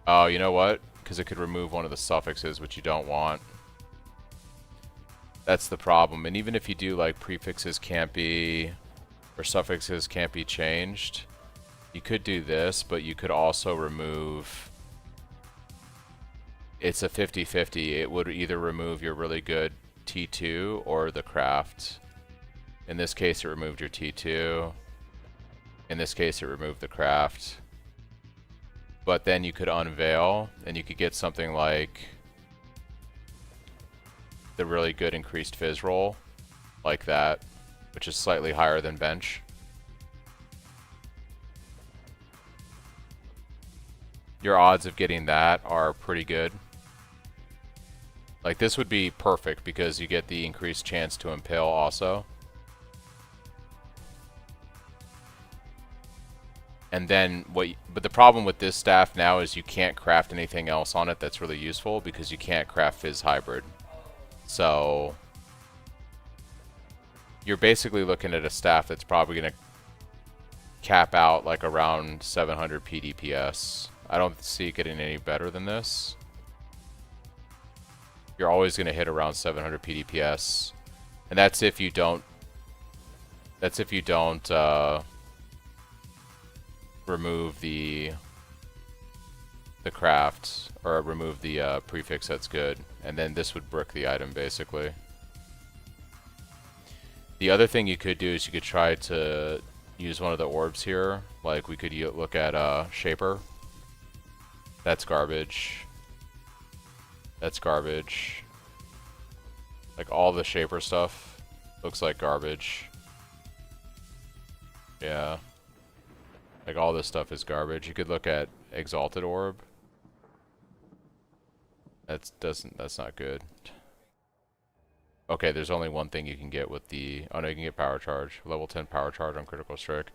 S1: Oh, you know what? Because it could remove one of the suffixes, which you don't want. That's the problem. And even if you do, like, prefixes can't be, or suffixes can't be changed, you could do this, but you could also remove... It's a 50-50. It would either remove your really good T2 or the craft. In this case, it removed your T2. In this case, it removed the craft. But then you could unveil, and you could get something like the really good increased fizz roll, like that, which is slightly higher than bench. Your odds of getting that are pretty good. Like, this would be perfect because you get the increased chance to impale also. And then but the problem with this staff now is you can't craft anything else on it that's really useful because you can't craft Fizz Hybrid. So you're basically looking at a staff that's probably going to cap out like around 700 PDPS. I don't see it getting any better than this. You're always going to hit around 700 PDPS. And that's if you don't remove the craft, or remove the prefix that's good, and then this would brick the item basically. The other thing you could do is you could try to use one of the orbs here. Like we could look at Shaper. That's garbage. That's garbage. Like all the Shaper stuff looks like garbage. Yeah. Like all this stuff is garbage. You could look at Exalted Orb. That's not good. Okay, there's only one thing you can get with the... Oh no, you can get Power Charge. Level 10 Power Charge on Critical Strike.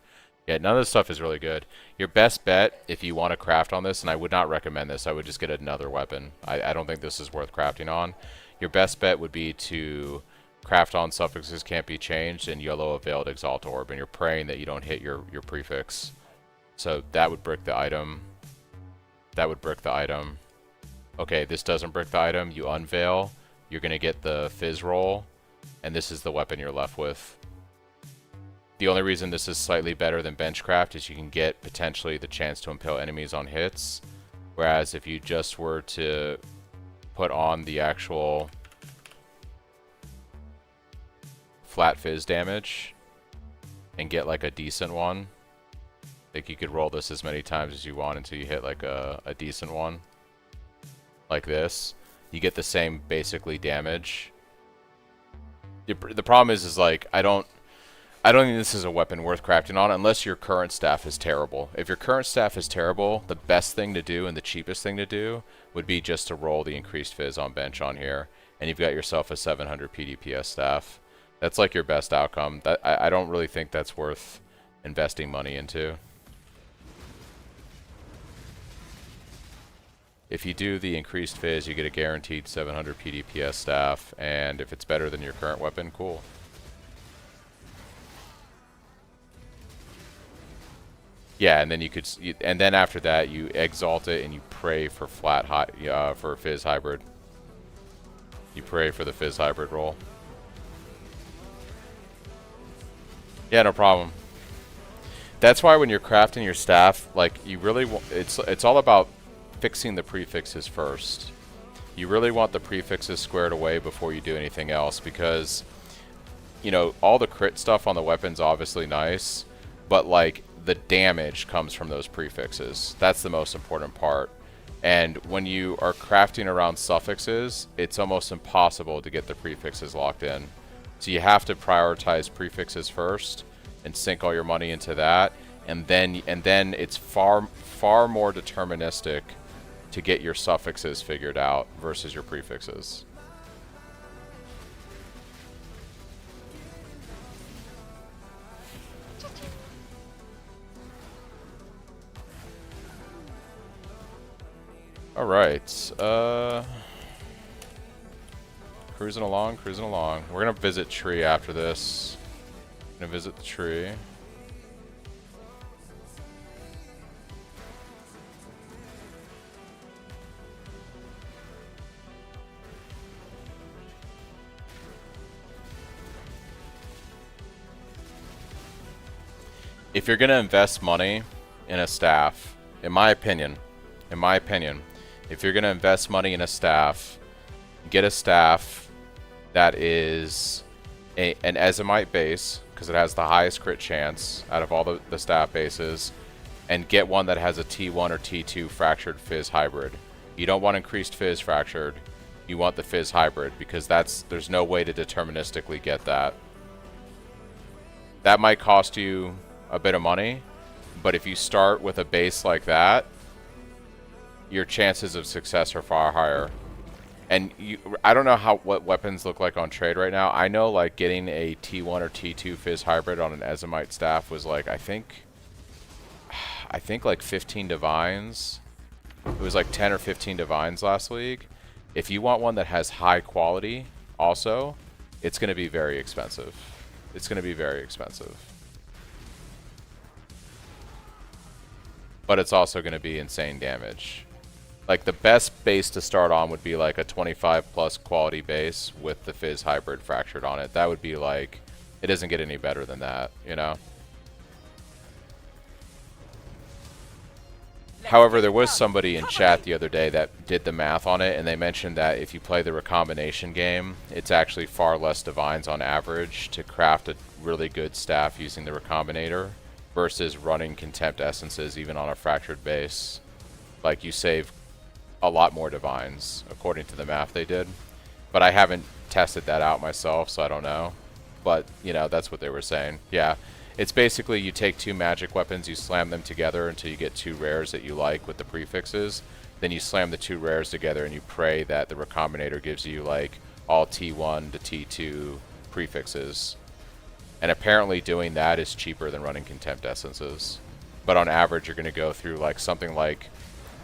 S1: Yeah, none of this stuff is really good. Your best bet, if you want to craft on this, and I would not recommend this, I would just get another weapon. I don't think this is worth crafting on. Your best bet would be to craft on suffixes can't be changed and yellow a Veiled Exalt Orb, and you're praying that you don't hit your prefix. So that would brick the item. That would brick the item. Okay, this doesn't brick the item. You unveil. You're going to get the Fizz roll, and this is the weapon you're left with. The only reason this is slightly better than Benchcraft is you can get potentially the chance to impale enemies on hits, whereas if you just were to put on the actual flat Fizz damage and get like a decent one, like you could roll this as many times as you want until you hit like a decent one, like this. You get the same basically damage. The problem is like I don't think this is a weapon worth crafting on unless your current staff is terrible. If your current staff is terrible, the best thing to do and the cheapest thing to do would be just to roll the increased Fizz on bench on here, and you've got yourself a 700 PDPS staff. That's like your best outcome. I don't really think that's worth investing money into. If you do the increased fizz, you get a guaranteed 700 PDPS staff, and if it's better than your current weapon, cool. Yeah, and then and then after that, you exalt it and you pray for for fizz hybrid. You pray for the fizz hybrid roll. Yeah, no problem. That's why when you're crafting your staff, like you really it's all about fixing the prefixes first. You really want the prefixes squared away before you do anything else, because you know, all the crit stuff on the weapon's obviously nice, but like the damage comes from those prefixes. That's the most important part. And when you are crafting around suffixes, it's almost impossible to get the prefixes locked in. So you have to prioritize prefixes first and sink all your money into that, and then it's far more deterministic to get your suffixes figured out versus your prefixes. All right, cruising along. We're gonna visit tree after this. Gonna visit the tree. If you're gonna invest money in a staff, in my opinion, if you're gonna invest money in a staff, get a staff that is an Ezomite base, because it has the highest crit chance out of all the staff bases, and get one that has a T1 or T2 fractured fizz hybrid. You don't want increased fizz fractured, you want the fizz hybrid, because there's no way to deterministically get that. That might cost you a bit of money, but if you start with a base like that, your chances of success are far higher. And I don't know what weapons look like on trade right now. I know like getting a T1 or T2 fizz hybrid on an Ezomite staff was like, I think like 15 divines. It was like 10 or 15 divines last week. If you want one that has high quality also, it's going to be very expensive. It's going to be very expensive. But it's also going to be insane damage. Like the best base to start on would be like a 25 plus quality base with the fizz hybrid fractured on it. That would be like, it doesn't get any better than that, you know? However, there was somebody in chat the other day that did the math on it, and they mentioned that if you play the recombination game, it's actually far less divines on average to craft a really good staff using the recombinator versus running contempt essences even on a fractured base. Like you save a lot more divines according to the math they did, but I haven't tested that out myself, so I don't know. But you know, that's what they were saying. Yeah, it's basically you take two magic weapons, you slam them together until you get two rares that you like with the prefixes, then you slam the two rares together and you pray that the recombinator gives you like all T1 to T2 prefixes. And apparently doing that is cheaper than running contempt essences, but on average you're going to go through like something like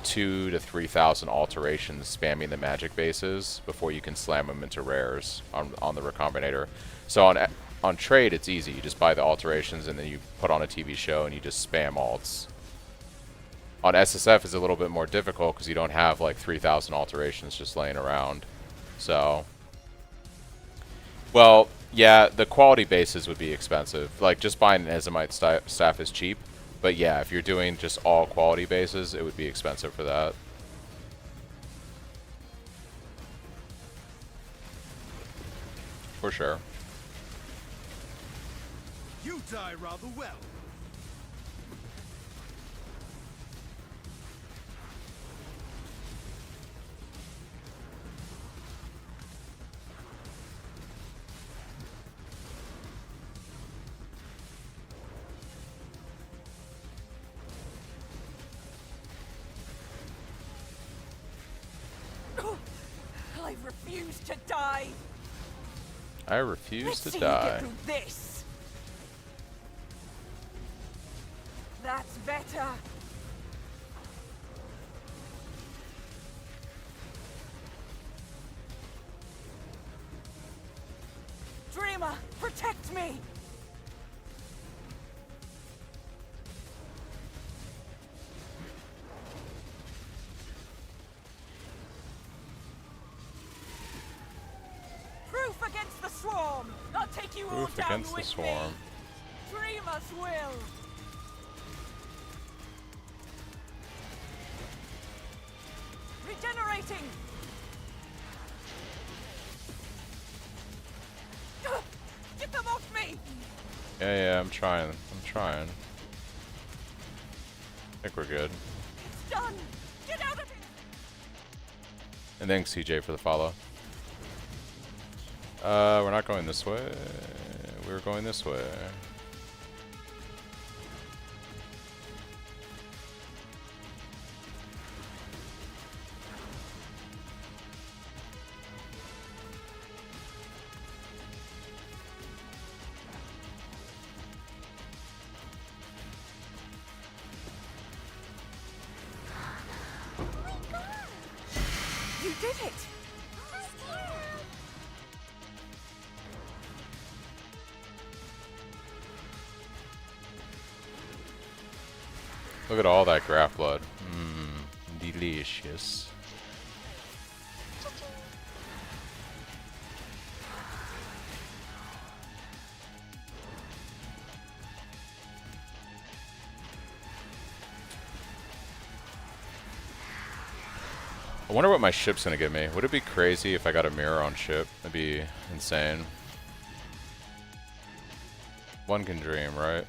S1: 2,000 to 3,000 alterations spamming the magic bases before you can slam them into rares on the recombinator. So on trade it's easy, you just buy the alterations and then you put on a TV show and you just spam alts. On SSF it's a little bit more difficult because you don't have like 3,000 alterations just laying around. So, well, yeah, the quality bases would be expensive. Like just buying an Ezomite staff is cheap. But yeah, if you're doing just all quality bases, it would be expensive for that. For sure.
S7: You die rather well.
S4: I refuse to die.
S1: I refuse to
S4: See
S1: die.
S4: you get through this. That's better. Emma, protect me! Proof against the swarm! I'll take you all
S1: Proof
S4: down
S1: against the
S4: with
S1: swarm.
S4: me! Dreamers will! Regenerating! Get them off me!
S1: Yeah, I'm trying. I think we're good.
S4: It's done! Get out of here!
S1: And thanks, CJ, for the follow. We're not going this way. We're going this way.
S4: You did it!
S1: Look at all that graph blood. Mmm, delicious. I wonder what my ship's gonna give me. Would it be crazy if I got a mirror on ship? That'd be insane. One can dream, right?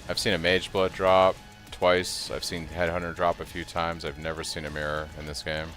S1: I've seen a Mage Blood drop twice. I've seen Headhunter drop a few times. I've never seen a mirror in this game.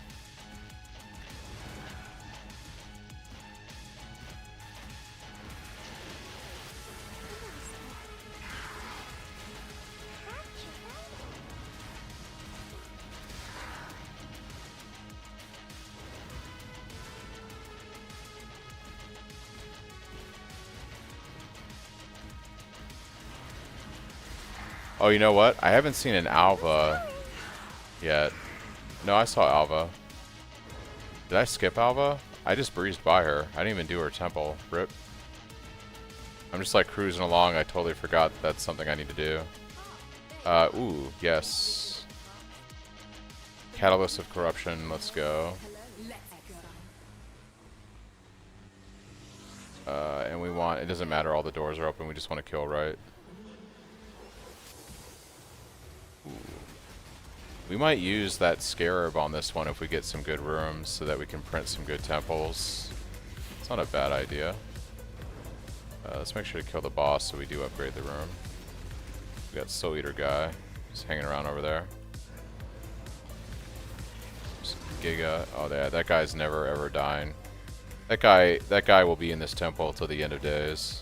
S1: Oh, you know what? I haven't seen an Alva yet. No, I saw Alva. Did I skip Alva? I just breezed by her. I didn't even do her temple. Rip. I'm just like cruising along. I totally forgot that's something I need to do. Ooh, yes. Catalyst of Corruption. Let's go. And we want... It doesn't matter. All the doors are open. We just want to kill, right? We might use that Scarab on this one if we get some good rooms so that we can print some good temples. It's not a bad idea. Let's make sure to kill the boss so we do upgrade the room. We got Soul Eater guy just hanging around over there. Giga. Oh, yeah, that guy's never ever dying. That guy will be in this temple till the end of days.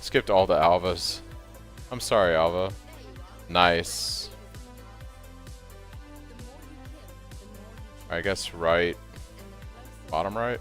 S1: Skipped all the Alvas. I'm sorry, Alva. Nice. I guess right. Bottom right?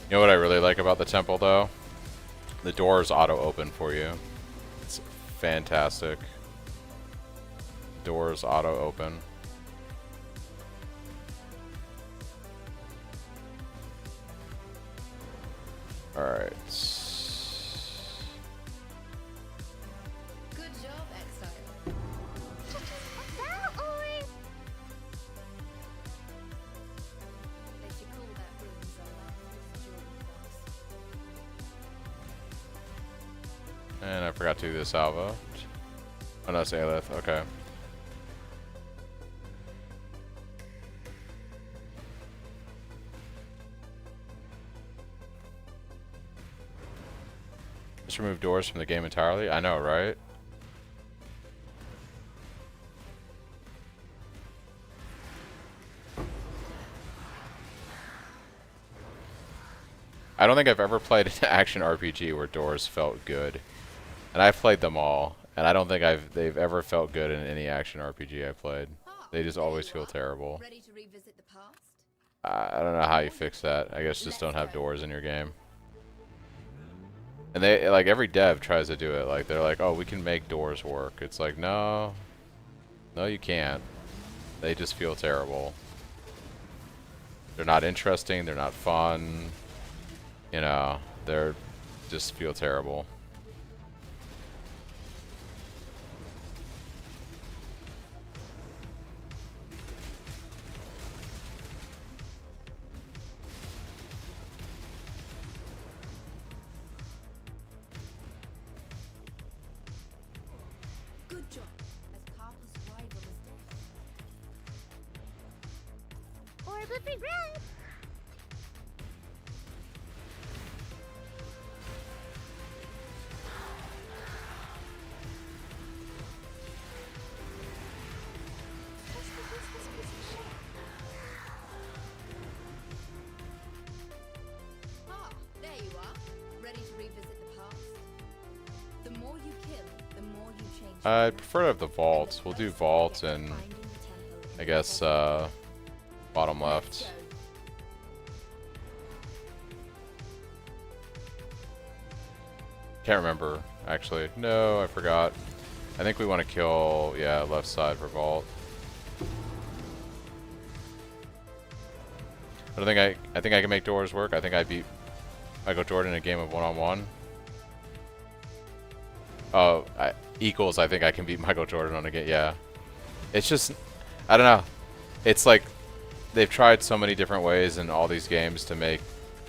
S1: You know what I really like about the temple, though? The doors auto-open for you. It's fantastic. Doors auto-open. Alright.
S8: Good job, Exile. They should call that room Zola's jewelry box.
S1: And I forgot to do this Alva. Oh no, it's Aelith. Okay. Just remove doors from the game entirely? I know, right? I don't think I've ever played an action RPG where doors felt good. And I've played them all, and I don't think they've ever felt good in any action RPG I've played. They just always feel terrible.
S3: Ready to revisit the past?
S1: I don't know how you fix that. I guess just don't have doors in your game. And they, like, every dev tries to do it. Like, they're like, oh, we can make doors work. It's like, no. No, you can't. They just feel terrible. They're not interesting. They're not fun. You know, they're just feel terrible.
S3: Good job, as Carpus' rival is dead. Orbit red! Ah, there you are. Ready to revisit the past? The more you kill, the more you change.
S1: I prefer to have the vaults. We'll do vault and I guess bottom left. Can't remember actually. No, I forgot. I think we want to kill, yeah, left side for vault. I think I can make doors work. I think I beat Michael Jordan in a game of one-on-one. Oh, equals. I think I can beat Michael Jordan on a game. Yeah, it's just, I don't know. It's like they've tried so many different ways in all these games to make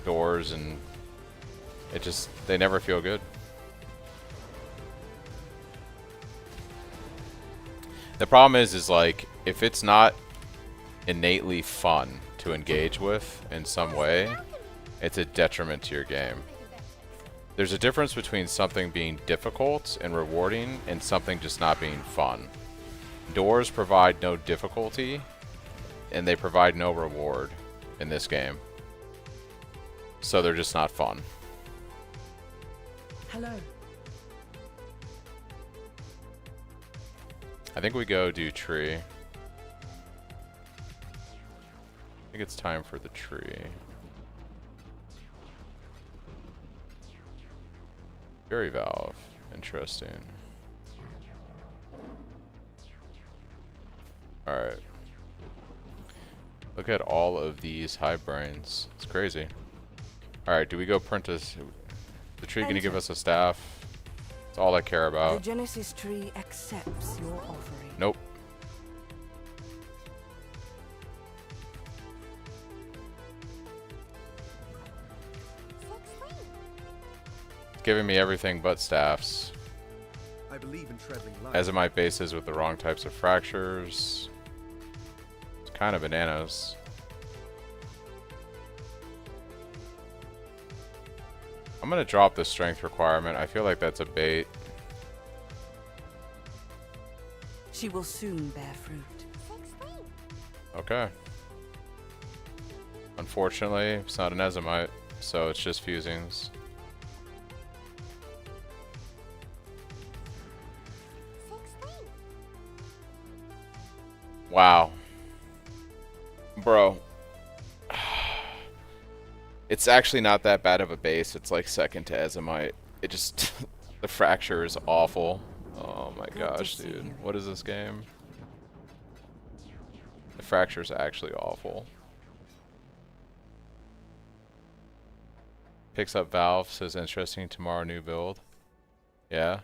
S1: doors, and it just, they never feel good. The problem is like, if it's not innately fun to engage with in some way, it's a detriment to your game. There's a difference between something being difficult and rewarding and something just not being fun. Doors provide no difficulty and they provide no reward in this game. So they're just not fun.
S5: Hello.
S1: I think we go do tree. I think it's time for the tree. Fury valve. Interesting. Alright. Look at all of these hive brains. It's crazy. Alright, do we go print us? The tree gonna give us a staff? That's all I care about.
S4: The Genesis tree accepts your offering.
S1: Nope. It's giving me everything but staffs.
S2: I believe in treading light.
S1: Azimite bases with the wrong types of fractures. It's kind of bananas. I'm gonna drop the strength requirement. I feel like that's a bait.
S4: She will soon bear fruit.
S1: Okay. Unfortunately, it's not an Azimite, so it's just fusings. Wow. Bro. It's actually not that bad of a base. It's like second to Azimite. It just... the fracture is awful. Oh my gosh, dude. What is this game? The fracture is actually awful. Picks up valve, says interesting, tomorrow new build. Yeah.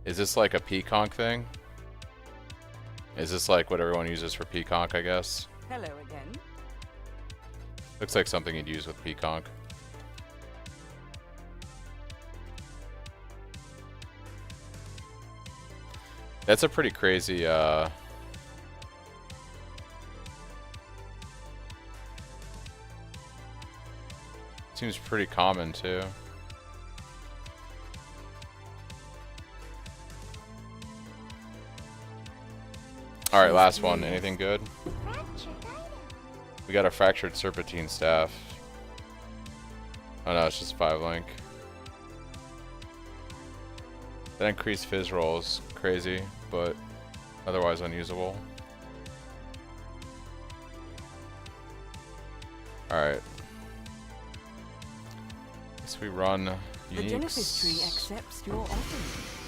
S1: Is this like a Peaconk thing? Is this like what everyone uses for Peaconk, I guess?
S4: Hello again.
S1: Looks like something you'd use with Peaconk. That's a pretty crazy, seems pretty common too. Alright, last one. Anything good? We got a fractured serpentine staff. Oh no, it's just 5 link. That increased fizz rolls. Crazy, but otherwise unusable. Alright. Guess we run
S4: The
S1: uniques.
S4: Genesis tree accepts your offering.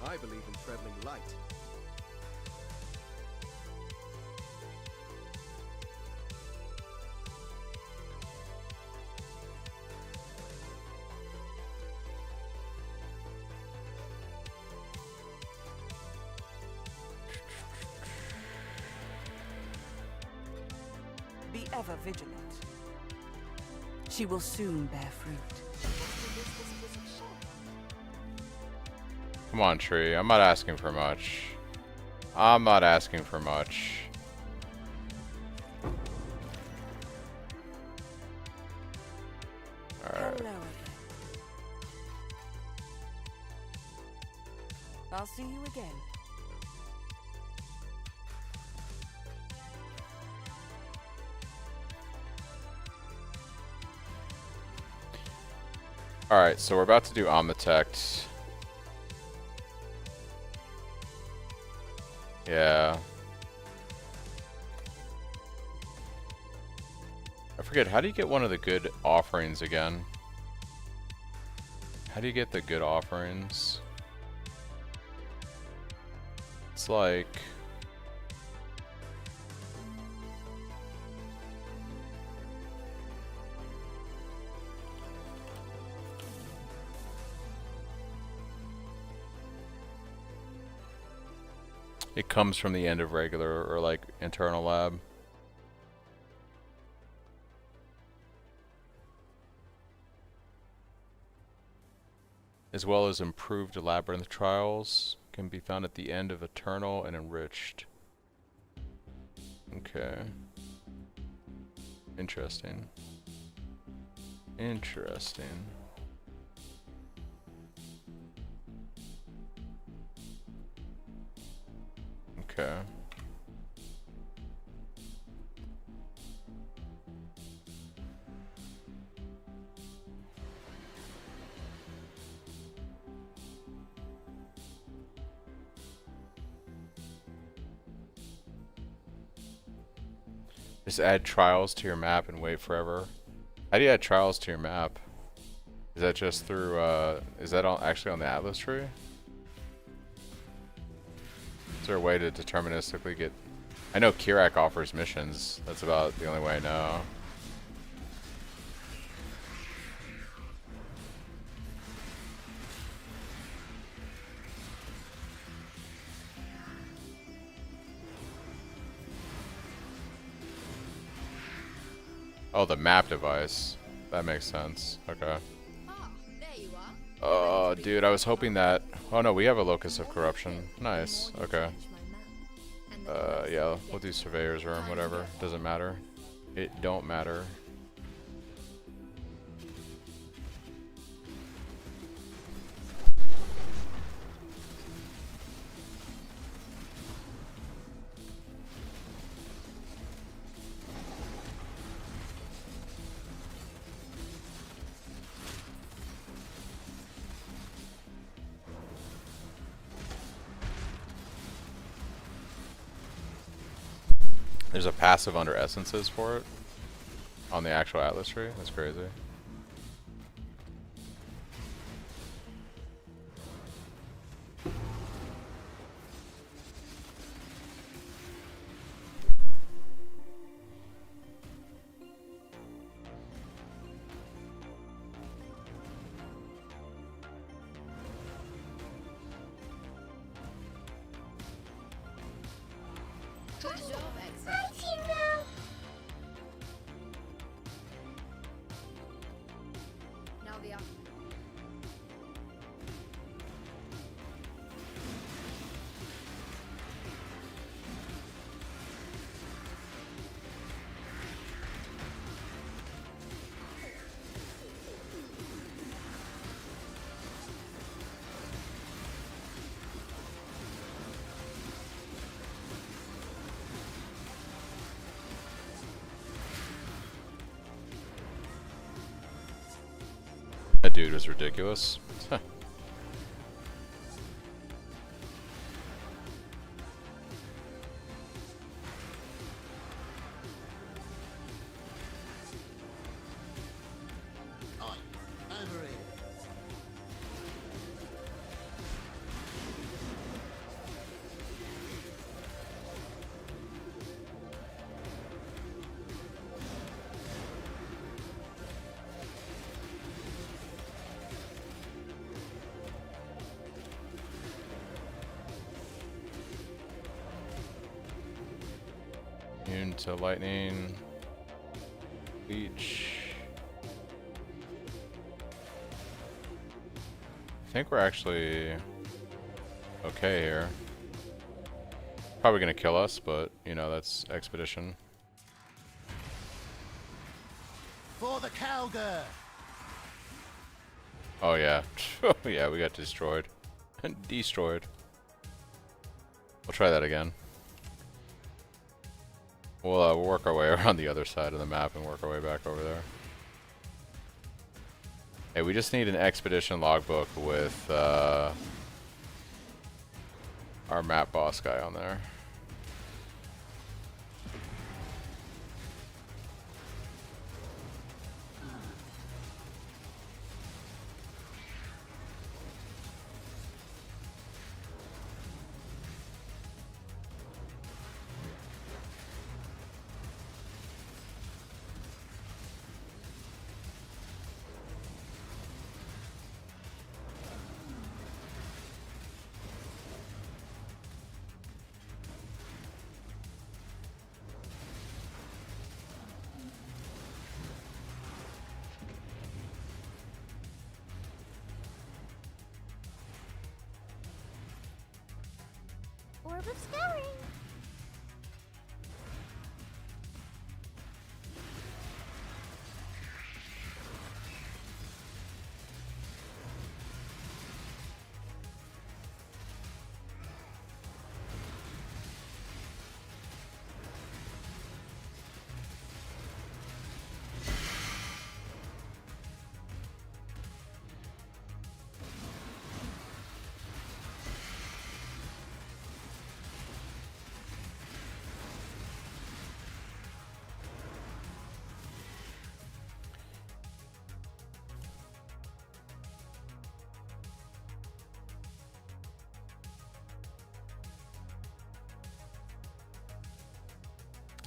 S2: I believe in traveling light.
S4: Be ever vigilant. She will soon bear fruit.
S1: Come on, tree. I'm not asking for much. I'm not asking for much. Alright.
S4: Hello again. I'll see you again.
S1: Alright, so we're about to do Omnitect. Yeah. I forget, how do you get one of the good offerings again? How do you get the good offerings? It's like... It comes from the end of regular or like internal lab. As well as improved labyrinth trials can be found at the end of eternal and enriched. Okay. Interesting. Interesting. Okay. Just add trials to your map and wait forever. How do you add trials to your map? Is that just through, is that actually on the Atlas tree? Is there a way to deterministically get... I know Kirak offers missions. That's about the only way I know. Oh, the map device. That makes sense. Okay.
S3: Ah, there you are.
S1: Oh, dude, I was hoping that... Oh no, we have a Locus of Corruption. Nice. Okay. Yeah, we'll do Surveyor's Room, whatever. Doesn't matter. It don't matter. There's a passive under essences for it on the actual Atlas tree. That's crazy.
S3: Good job, Excellent. Now the other.
S1: dude was ridiculous. Immune to lightning. Leech. I think we're actually okay here. Probably gonna kill us, but you know, that's expedition.
S7: For the Calgar!
S1: Oh yeah. Oh yeah, we got destroyed. Destroyed. We'll try that again. We'll work our way around the other side of the map and work our way back over there. Hey, we just need an expedition logbook with our map boss guy on there.
S8: Orb of Scouring.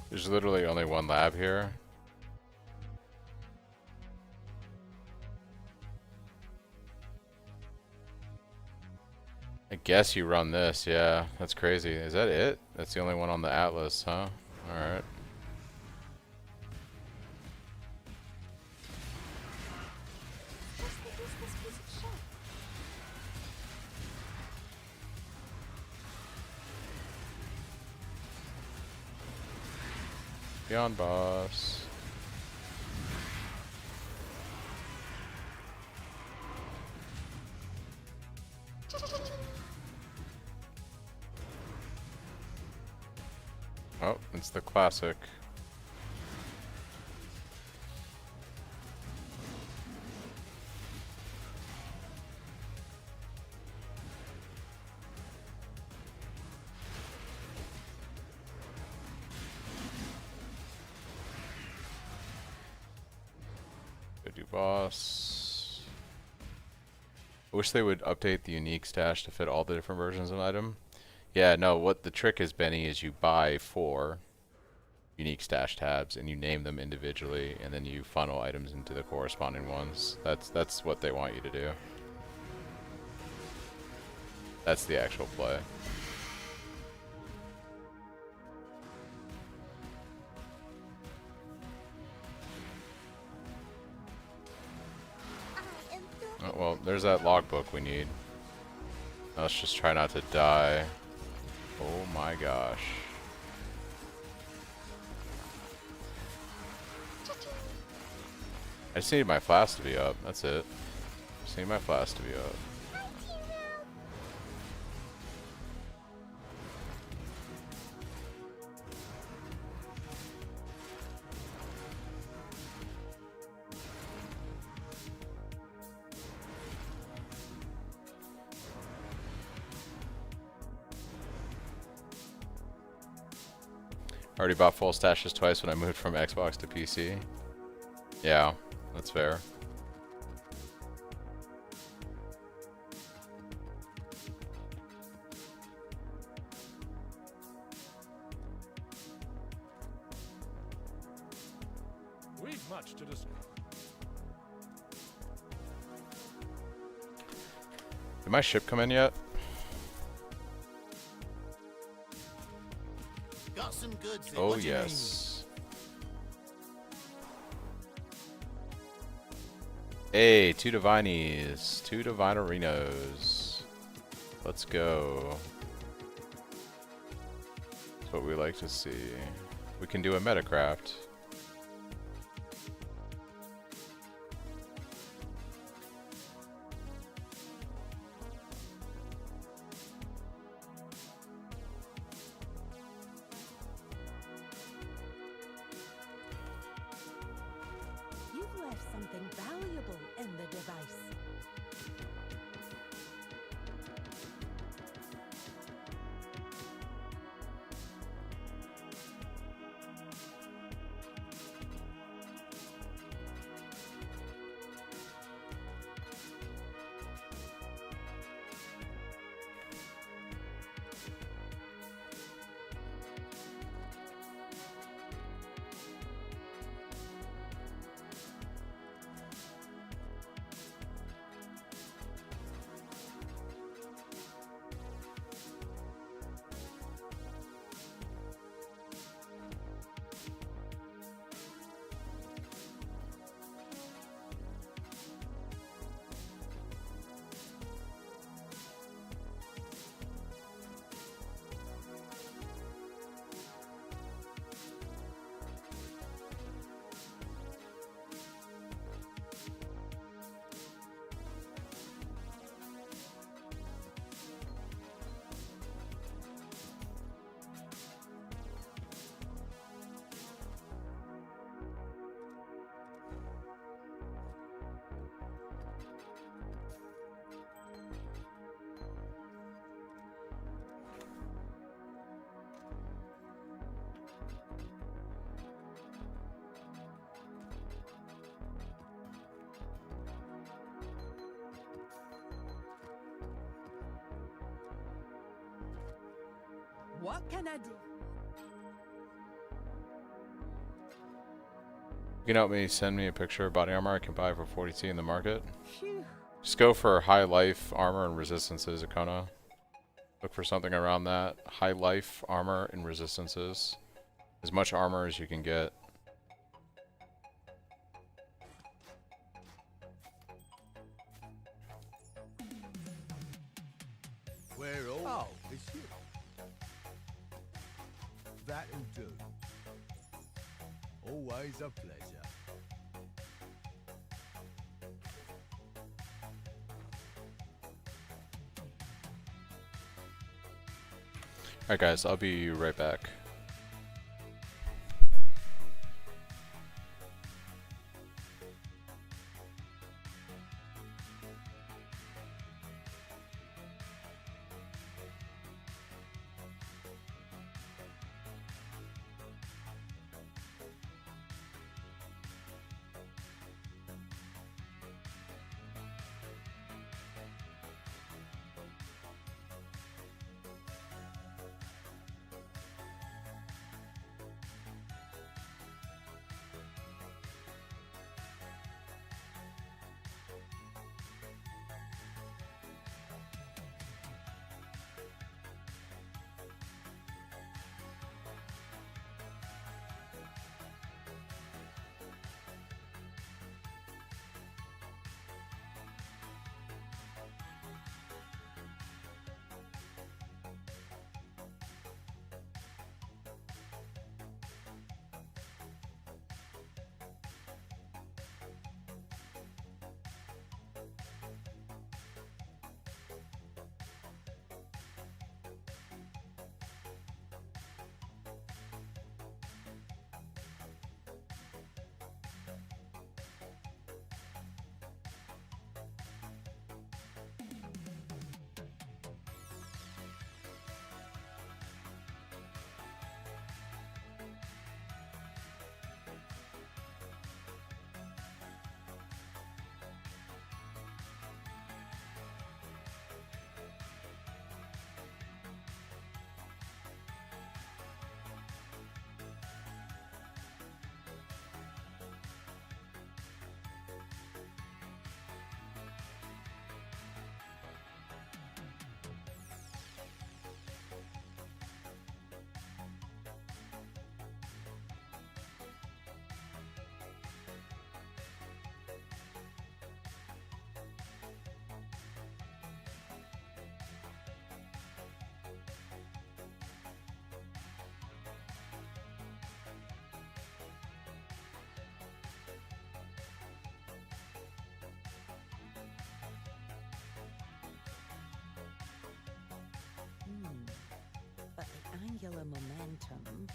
S1: There's literally only one lab here. I guess you run this, yeah. That's crazy. Is that it? That's the only one on the Atlas, huh? Alright. Beyond boss. Oh, it's the classic. Go do boss. I wish they would update the unique stash to fit all the different versions of an item. Yeah, no, what the trick is, Benny, is you buy 4 unique stash tabs and you name them individually, and then you funnel items into the corresponding ones. That's what they want you to do. That's the actual play. Oh, well, there's that logbook we need. Now let's just try not to die. Oh my gosh. I just need my flask to be up. That's it. Just need my flask to be up. Already bought full stashes twice when I moved from Xbox to PC. Yeah, that's fair.
S15: We've much to discuss.
S1: Did my ship come in yet?
S7: Got some goods.
S1: Oh
S7: What do you
S1: yes. Hey, two Divinies. Two Divinarinos. Let's go. That's what we like to see. We can do a Metacraft.
S8: You've left something valuable in the device.
S4: What can I do?
S1: You can help me send me a picture of body armor I can buy for 40T in the market.
S4: Phew.
S1: Just go for high life armor and resistances, Akona. Look for something around that. High life armor and resistances. As much armor as you can get.
S7: Where all? Oh, it's you. That'll do. Always a pleasure.
S1: Alright guys, I'll be right back.
S4: killer momentum.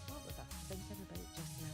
S4: What was I thinking about just now?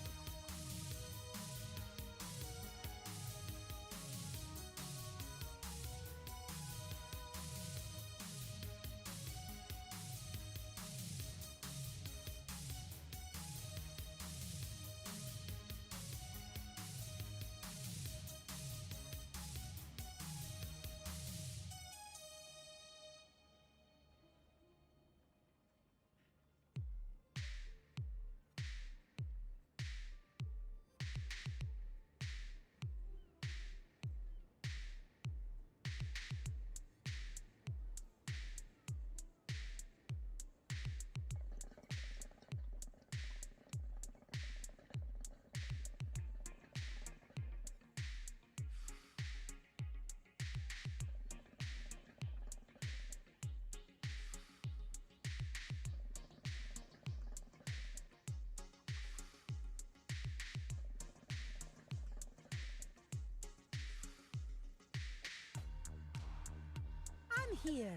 S4: I'm here.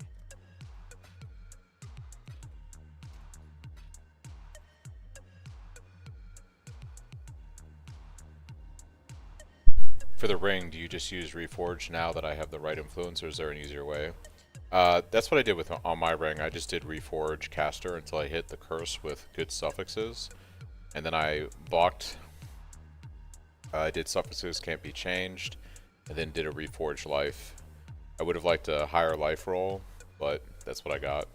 S1: For the ring, do you just use Reforge now that I have the right influence, or is there an easier way? That's what I did with on my ring. I just did Reforge Caster until I hit the curse with good suffixes, and then I blocked. I did suffixes can't be changed, and then did a Reforge life. I would have liked a higher life roll, but that's what I got.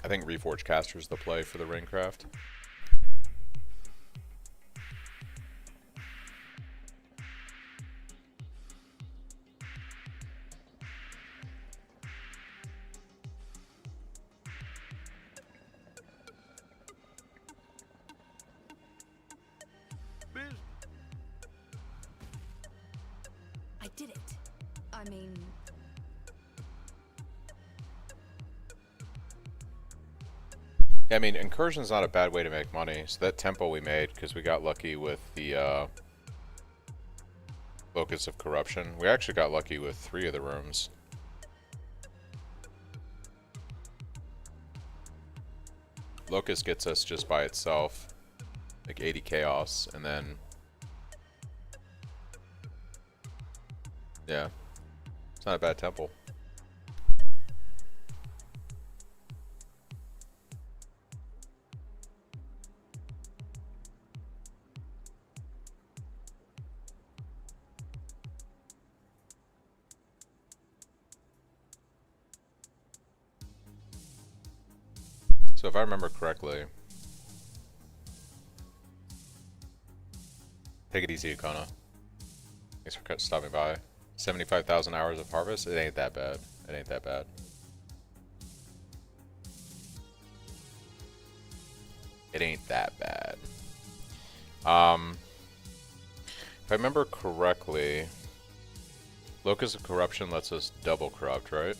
S1: I think Reforge Caster is the play for the ring craft.
S3: did it. I mean...
S1: Yeah, I mean, incursion's not a bad way to make money. So that tempo we made, because we got lucky with the Locus of Corruption. We actually got lucky with 3 of the rooms. Locus gets us just by itself, like 80 chaos, and then... Yeah, it's not a bad temple. So if I remember correctly, take it easy, Akana. Thanks for stopping by. 75,000 hours of harvest? It ain't that bad. It ain't that bad. It ain't that bad. If I remember correctly, Locus of Corruption lets us double corrupt, right?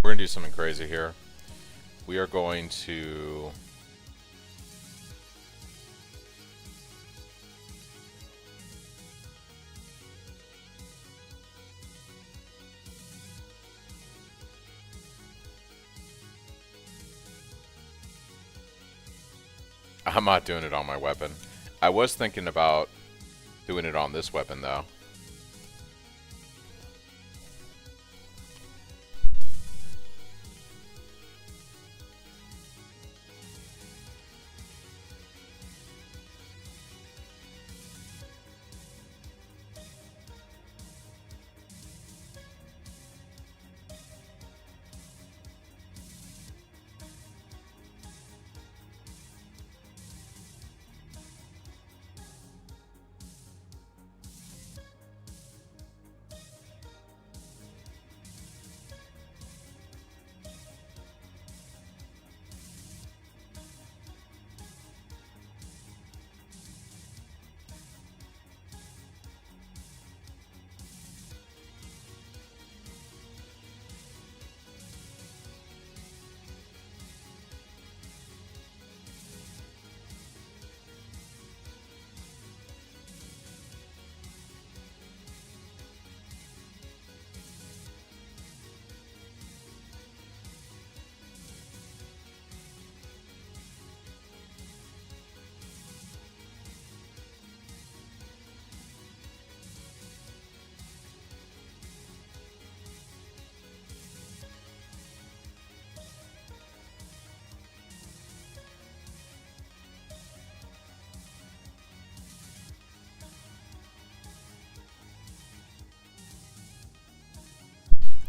S1: We're gonna do something crazy here. We are going to... I'm not doing it on my weapon. I was thinking about doing it on this weapon though.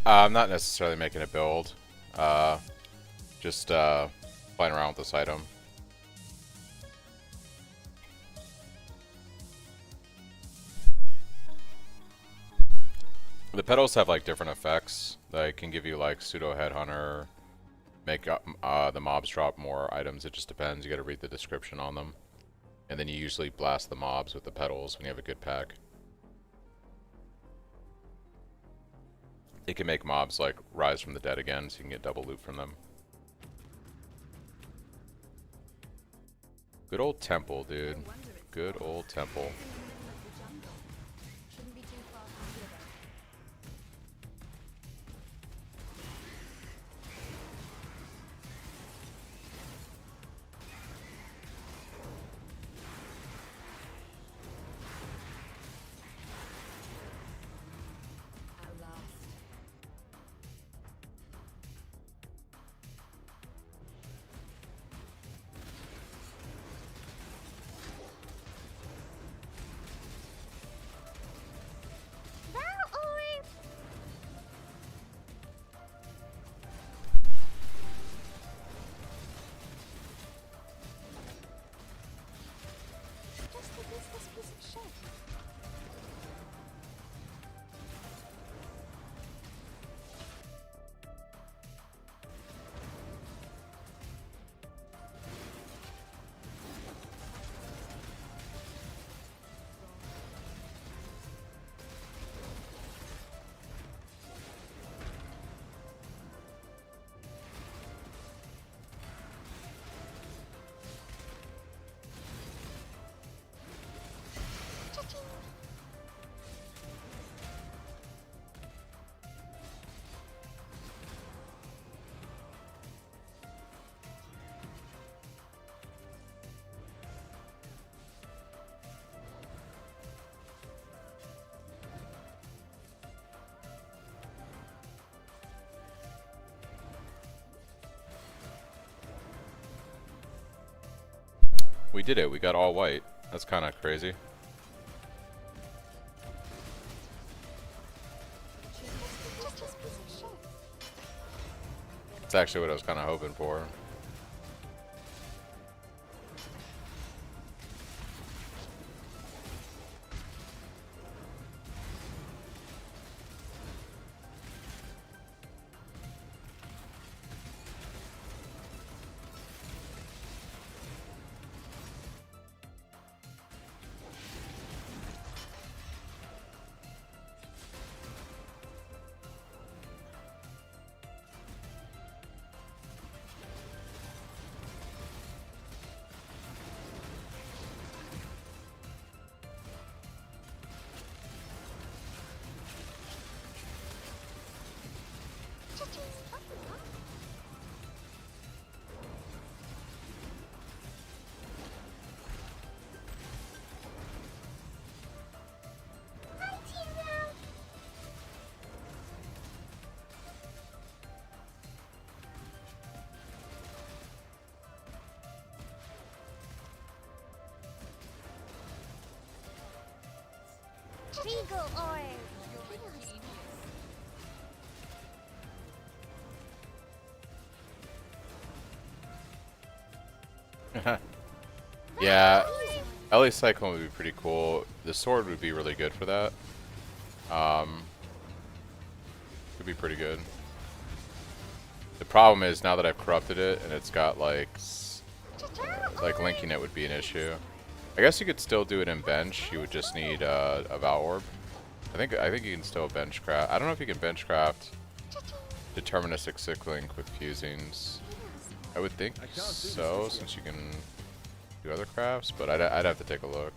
S1: I'm not necessarily making a build. Just playing around with this item. The petals have like different effects. They can give you like pseudo headhunter, make the mobs drop more items. It just depends. You got to read the description on them, and then you usually blast the mobs with the petals when you have a good pack. It can make mobs like rise from the dead again, so you can get double loot from them. Good old temple, dude. Good old temple.
S3: Shouldn't be too far from here, though. At last.
S8: Just a business piece of shit.
S1: We did it. We got all white. That's kind of crazy. It's actually what I was kind of hoping for.
S8: Eagle oil.
S1: Yeah, LA Cyclone would be pretty cool. The sword would be really good for that. Could be pretty good. The problem is now that I've corrupted it and it's got like linking it would be an issue. I guess you could still do it in bench. You would just need a Vow Orb. I think you can still bench craft. I don't know if you can bench craft deterministic cycling with fusings. I would think so, since you can do other crafts, but I'd have to take a look.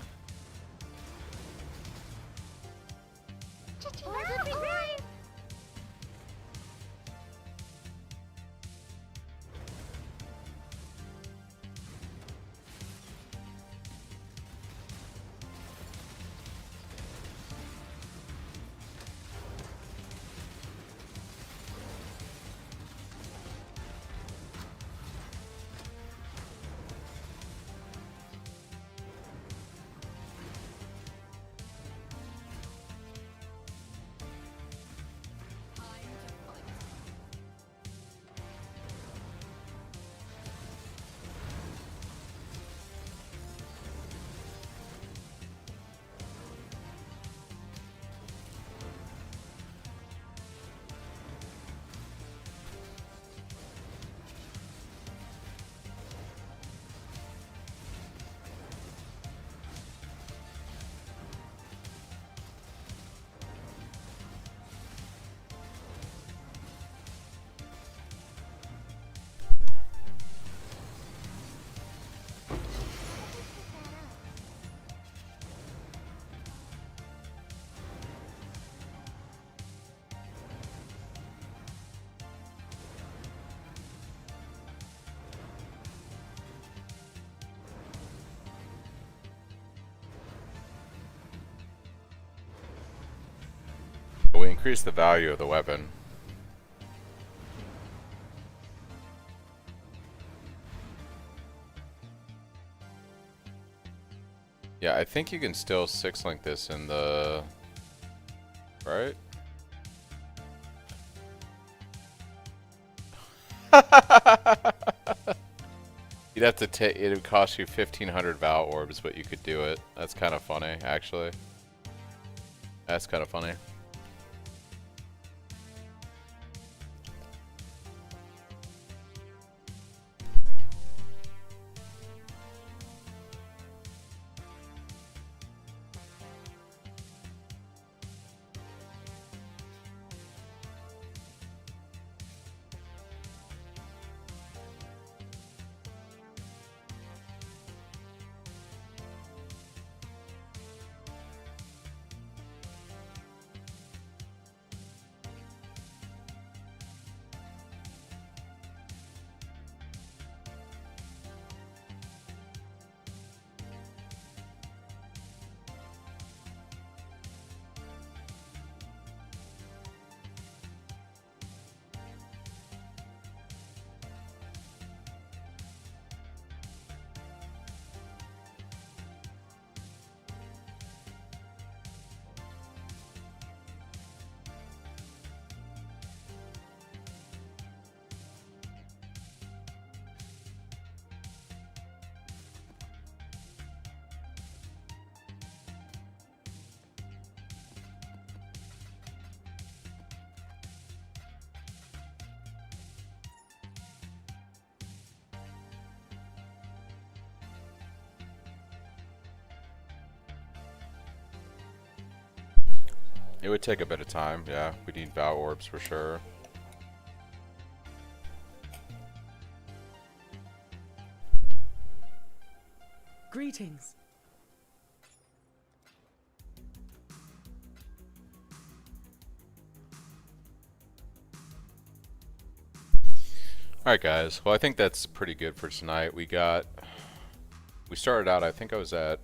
S1: we increase the value of the weapon. Yeah, I think you can still 6-link this in the... Right? You'd have to take... It would cost you 1,500 Val Orbs, but you could do it. That's kind of funny, actually. That's kind of funny. It would take a bit of time, yeah. We need Val Orbs for sure.
S4: Greetings.
S1: Alright guys, well I think that's pretty good for tonight. We started out, I think I was at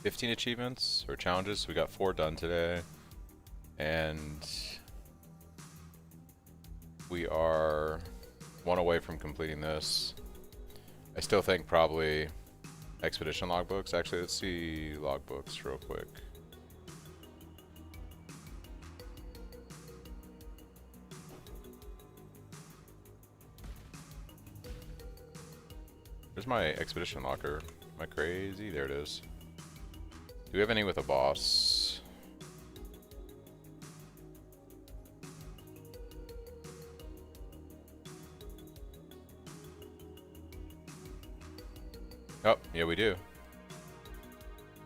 S1: 15 achievements or challenges. We got 4 done today, and we are 1 away from completing this. I still think probably expedition logbooks. Actually, let's see logbooks real quick. Where's my expedition locker? Am I crazy? There it is. Do we have any with a boss? Oh, yeah, we do.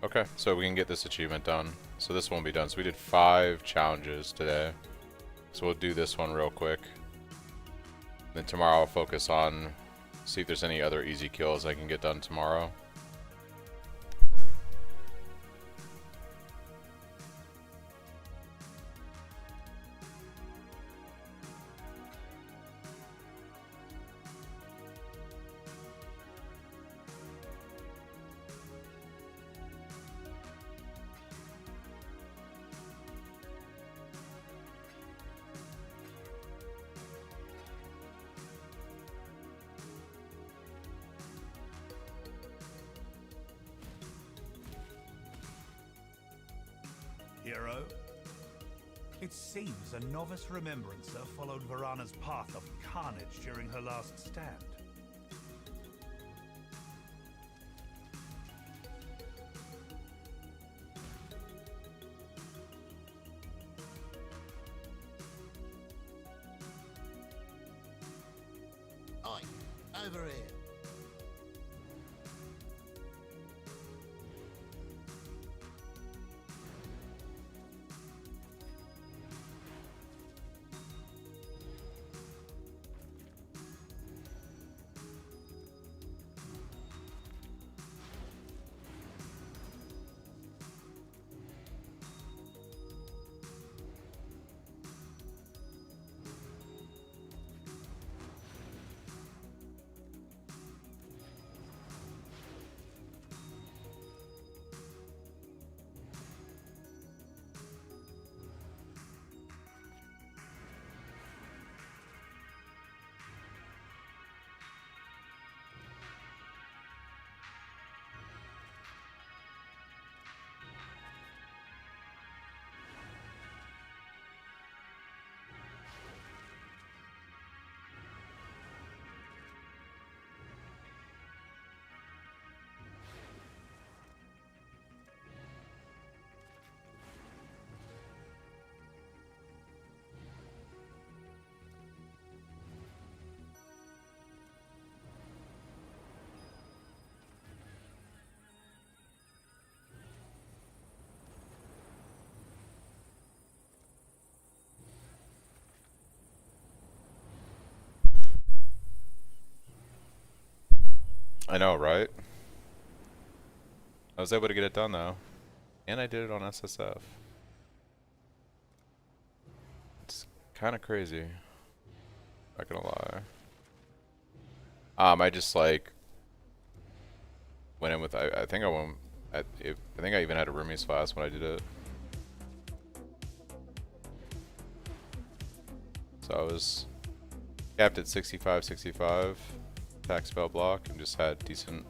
S1: Okay, so we can get this achievement done. So this won't be done. So we did 5 challenges today. So we'll do this one real quick. Then tomorrow I'll focus on, see if there's any other easy kills I can get done tomorrow.
S6: Hero? It seems a novice remembrancer followed Varana's path of carnage during her last stand.
S7: Oi, over here.
S1: I know, right? I was able to get it done though. And I did it on SSF. It's kind of crazy. Not gonna lie. I just like went in with I think I went I think I even had a roomies class when I did it. So I was capped at 65, attack spell block, and just had decent.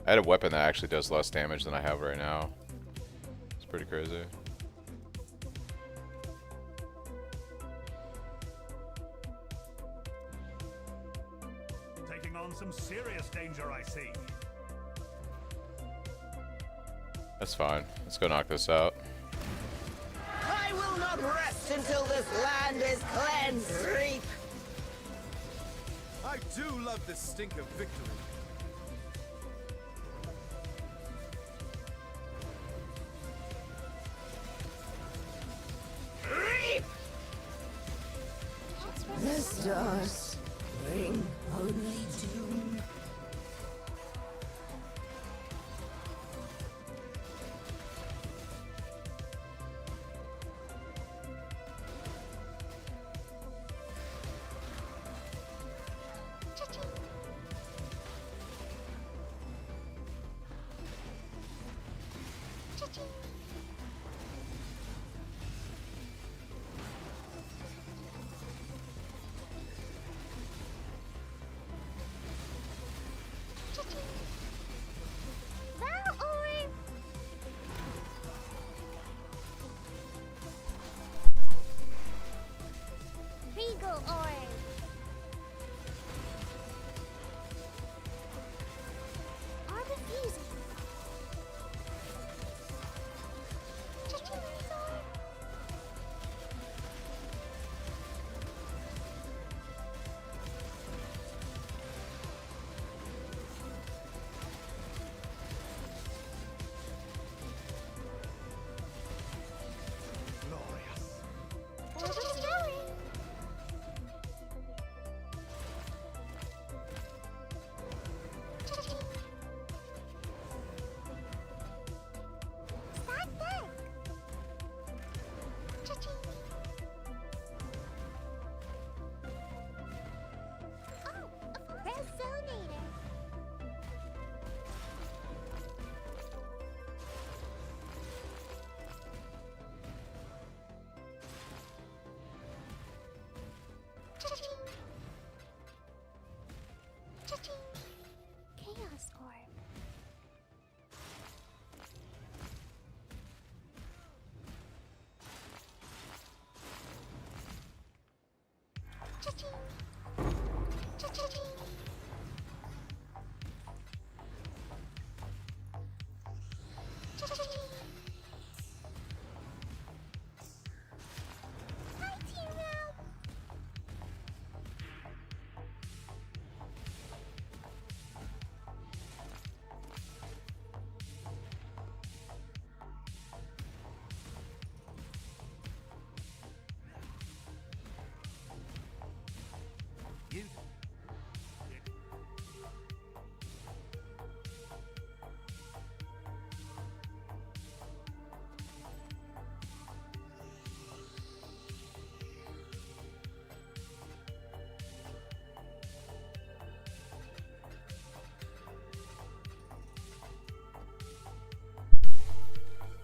S1: I had a weapon that actually does less damage than I have right now. It's pretty crazy.
S15: Taking on some serious danger, I see.
S1: That's fine. Let's go knock this out.
S16: I will not rest until this land is cleansed, Reap!
S2: I do love the stink of victory.
S16: Reap! The stars bring only doom.
S8: Regal Orb. Are refusing. Chaos Orb.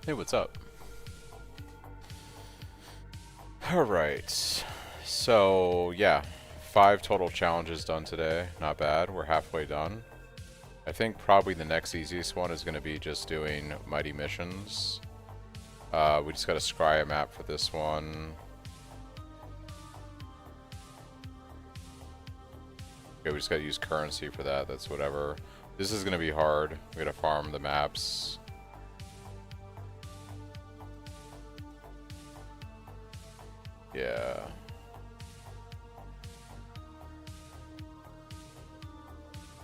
S1: Hey, what's up? Alright. So, yeah. 5 total challenges done today. Not bad. We're halfway done. I think probably the next easiest one is going to be just doing mighty missions. We just got to scry a map for this one. Okay, we just got to use currency for that. That's whatever. This is going to be hard. We got to farm the maps. Yeah.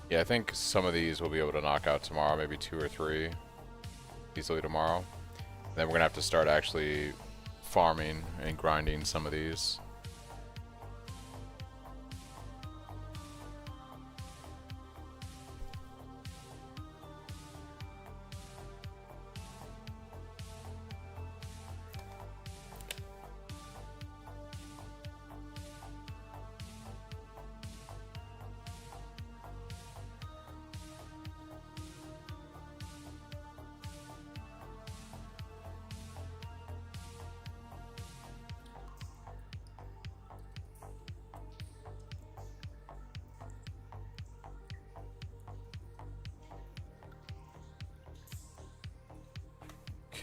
S1: Yeah, I think some of these we'll be able to knock out tomorrow, maybe 2 or 3 easily tomorrow. And then we're gonna have to start actually farming and grinding some of these.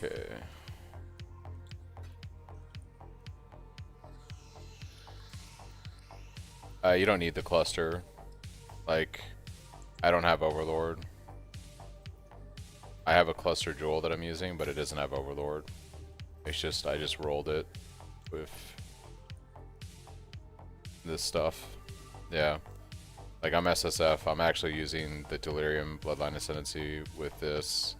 S1: Okay. You don't need the cluster. Like, I don't have Overlord. I have a cluster jewel that I'm using, but it doesn't have Overlord. It's just, I just rolled it with this stuff. Yeah. Like, I'm SSF. I'm actually using the Delirium Bloodline Ascendancy with this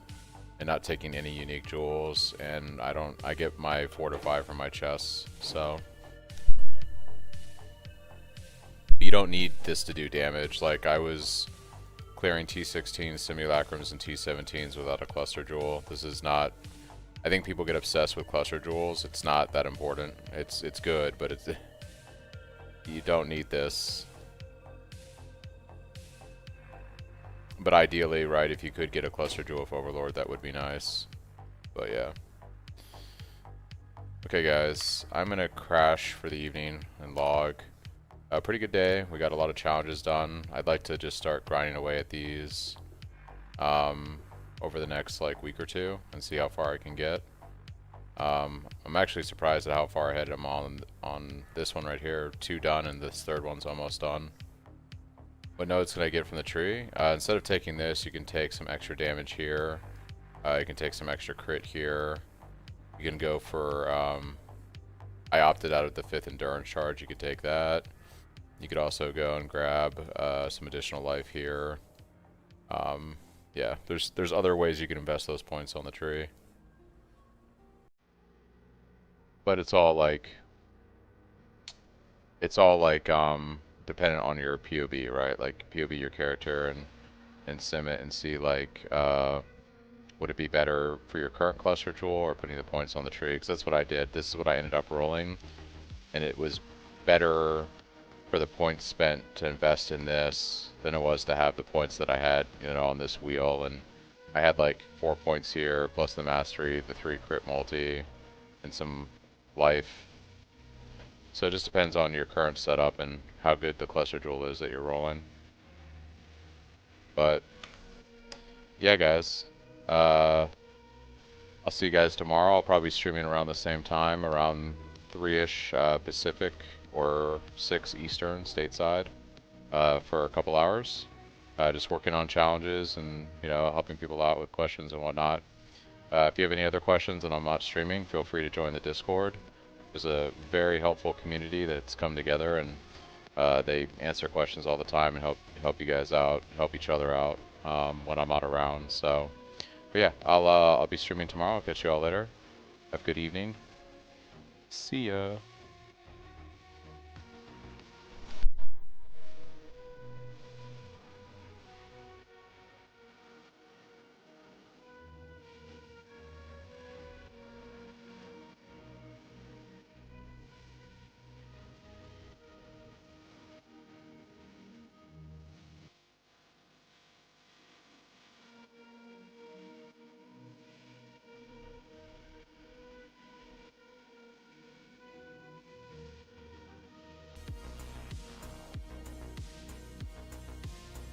S1: and not taking any unique jewels. And I get my 4 to 5 from my chests, so. You don't need this to do damage. Like, I was clearing T16 simulacrums and T17s without a cluster jewel. This is not... I think people get obsessed with cluster jewels. It's not that important. It's good, but it's... You don't need this. But ideally, right, if you could get a cluster jewel with Overlord, that would be nice. But yeah. Okay, guys. I'm gonna crash for the evening and log. A pretty good day. We got a lot of challenges done. I'd like to just start grinding away at these over the next like week or two and see how far I can get. I'm actually surprised at how far ahead I'm on this one right here. 2 done and this 3rd one's almost done. What notes can I get from the tree? Instead of taking this, you can take some extra damage here. You can take some extra crit here. You can go for... I opted out of the 5th endurance charge. You could take that. You could also go and grab some additional life here. Yeah, there's other ways you can invest those points on the tree. But it's all like dependent on your POV, right? Like POV your character and sim it and see like would it be better for your current cluster jewel or putting the points on the tree? Because that's what I did. This is what I ended up rolling, and it was better for the points spent to invest in this than it was to have the points that I had, you know, on this wheel. And I had like 4 points here, plus the mastery, the 3 crit multi, and some life. So it just depends on your current setup and how good the cluster jewel is that you're rolling. But yeah, guys, I'll see you guys tomorrow. I'll probably be streaming around the same time, around 3-ish Pacific or 6 Eastern stateside for a couple hours. Just working on challenges and, you know, helping people out with questions and whatnot. If you have any other questions and I'm not streaming, feel free to join the Discord. There's a very helpful community that's come together, and they answer questions all the time and help you guys out, help each other out when I'm not around. So, but yeah, I'll be streaming tomorrow. I'll catch you all later. Have a good evening. See ya.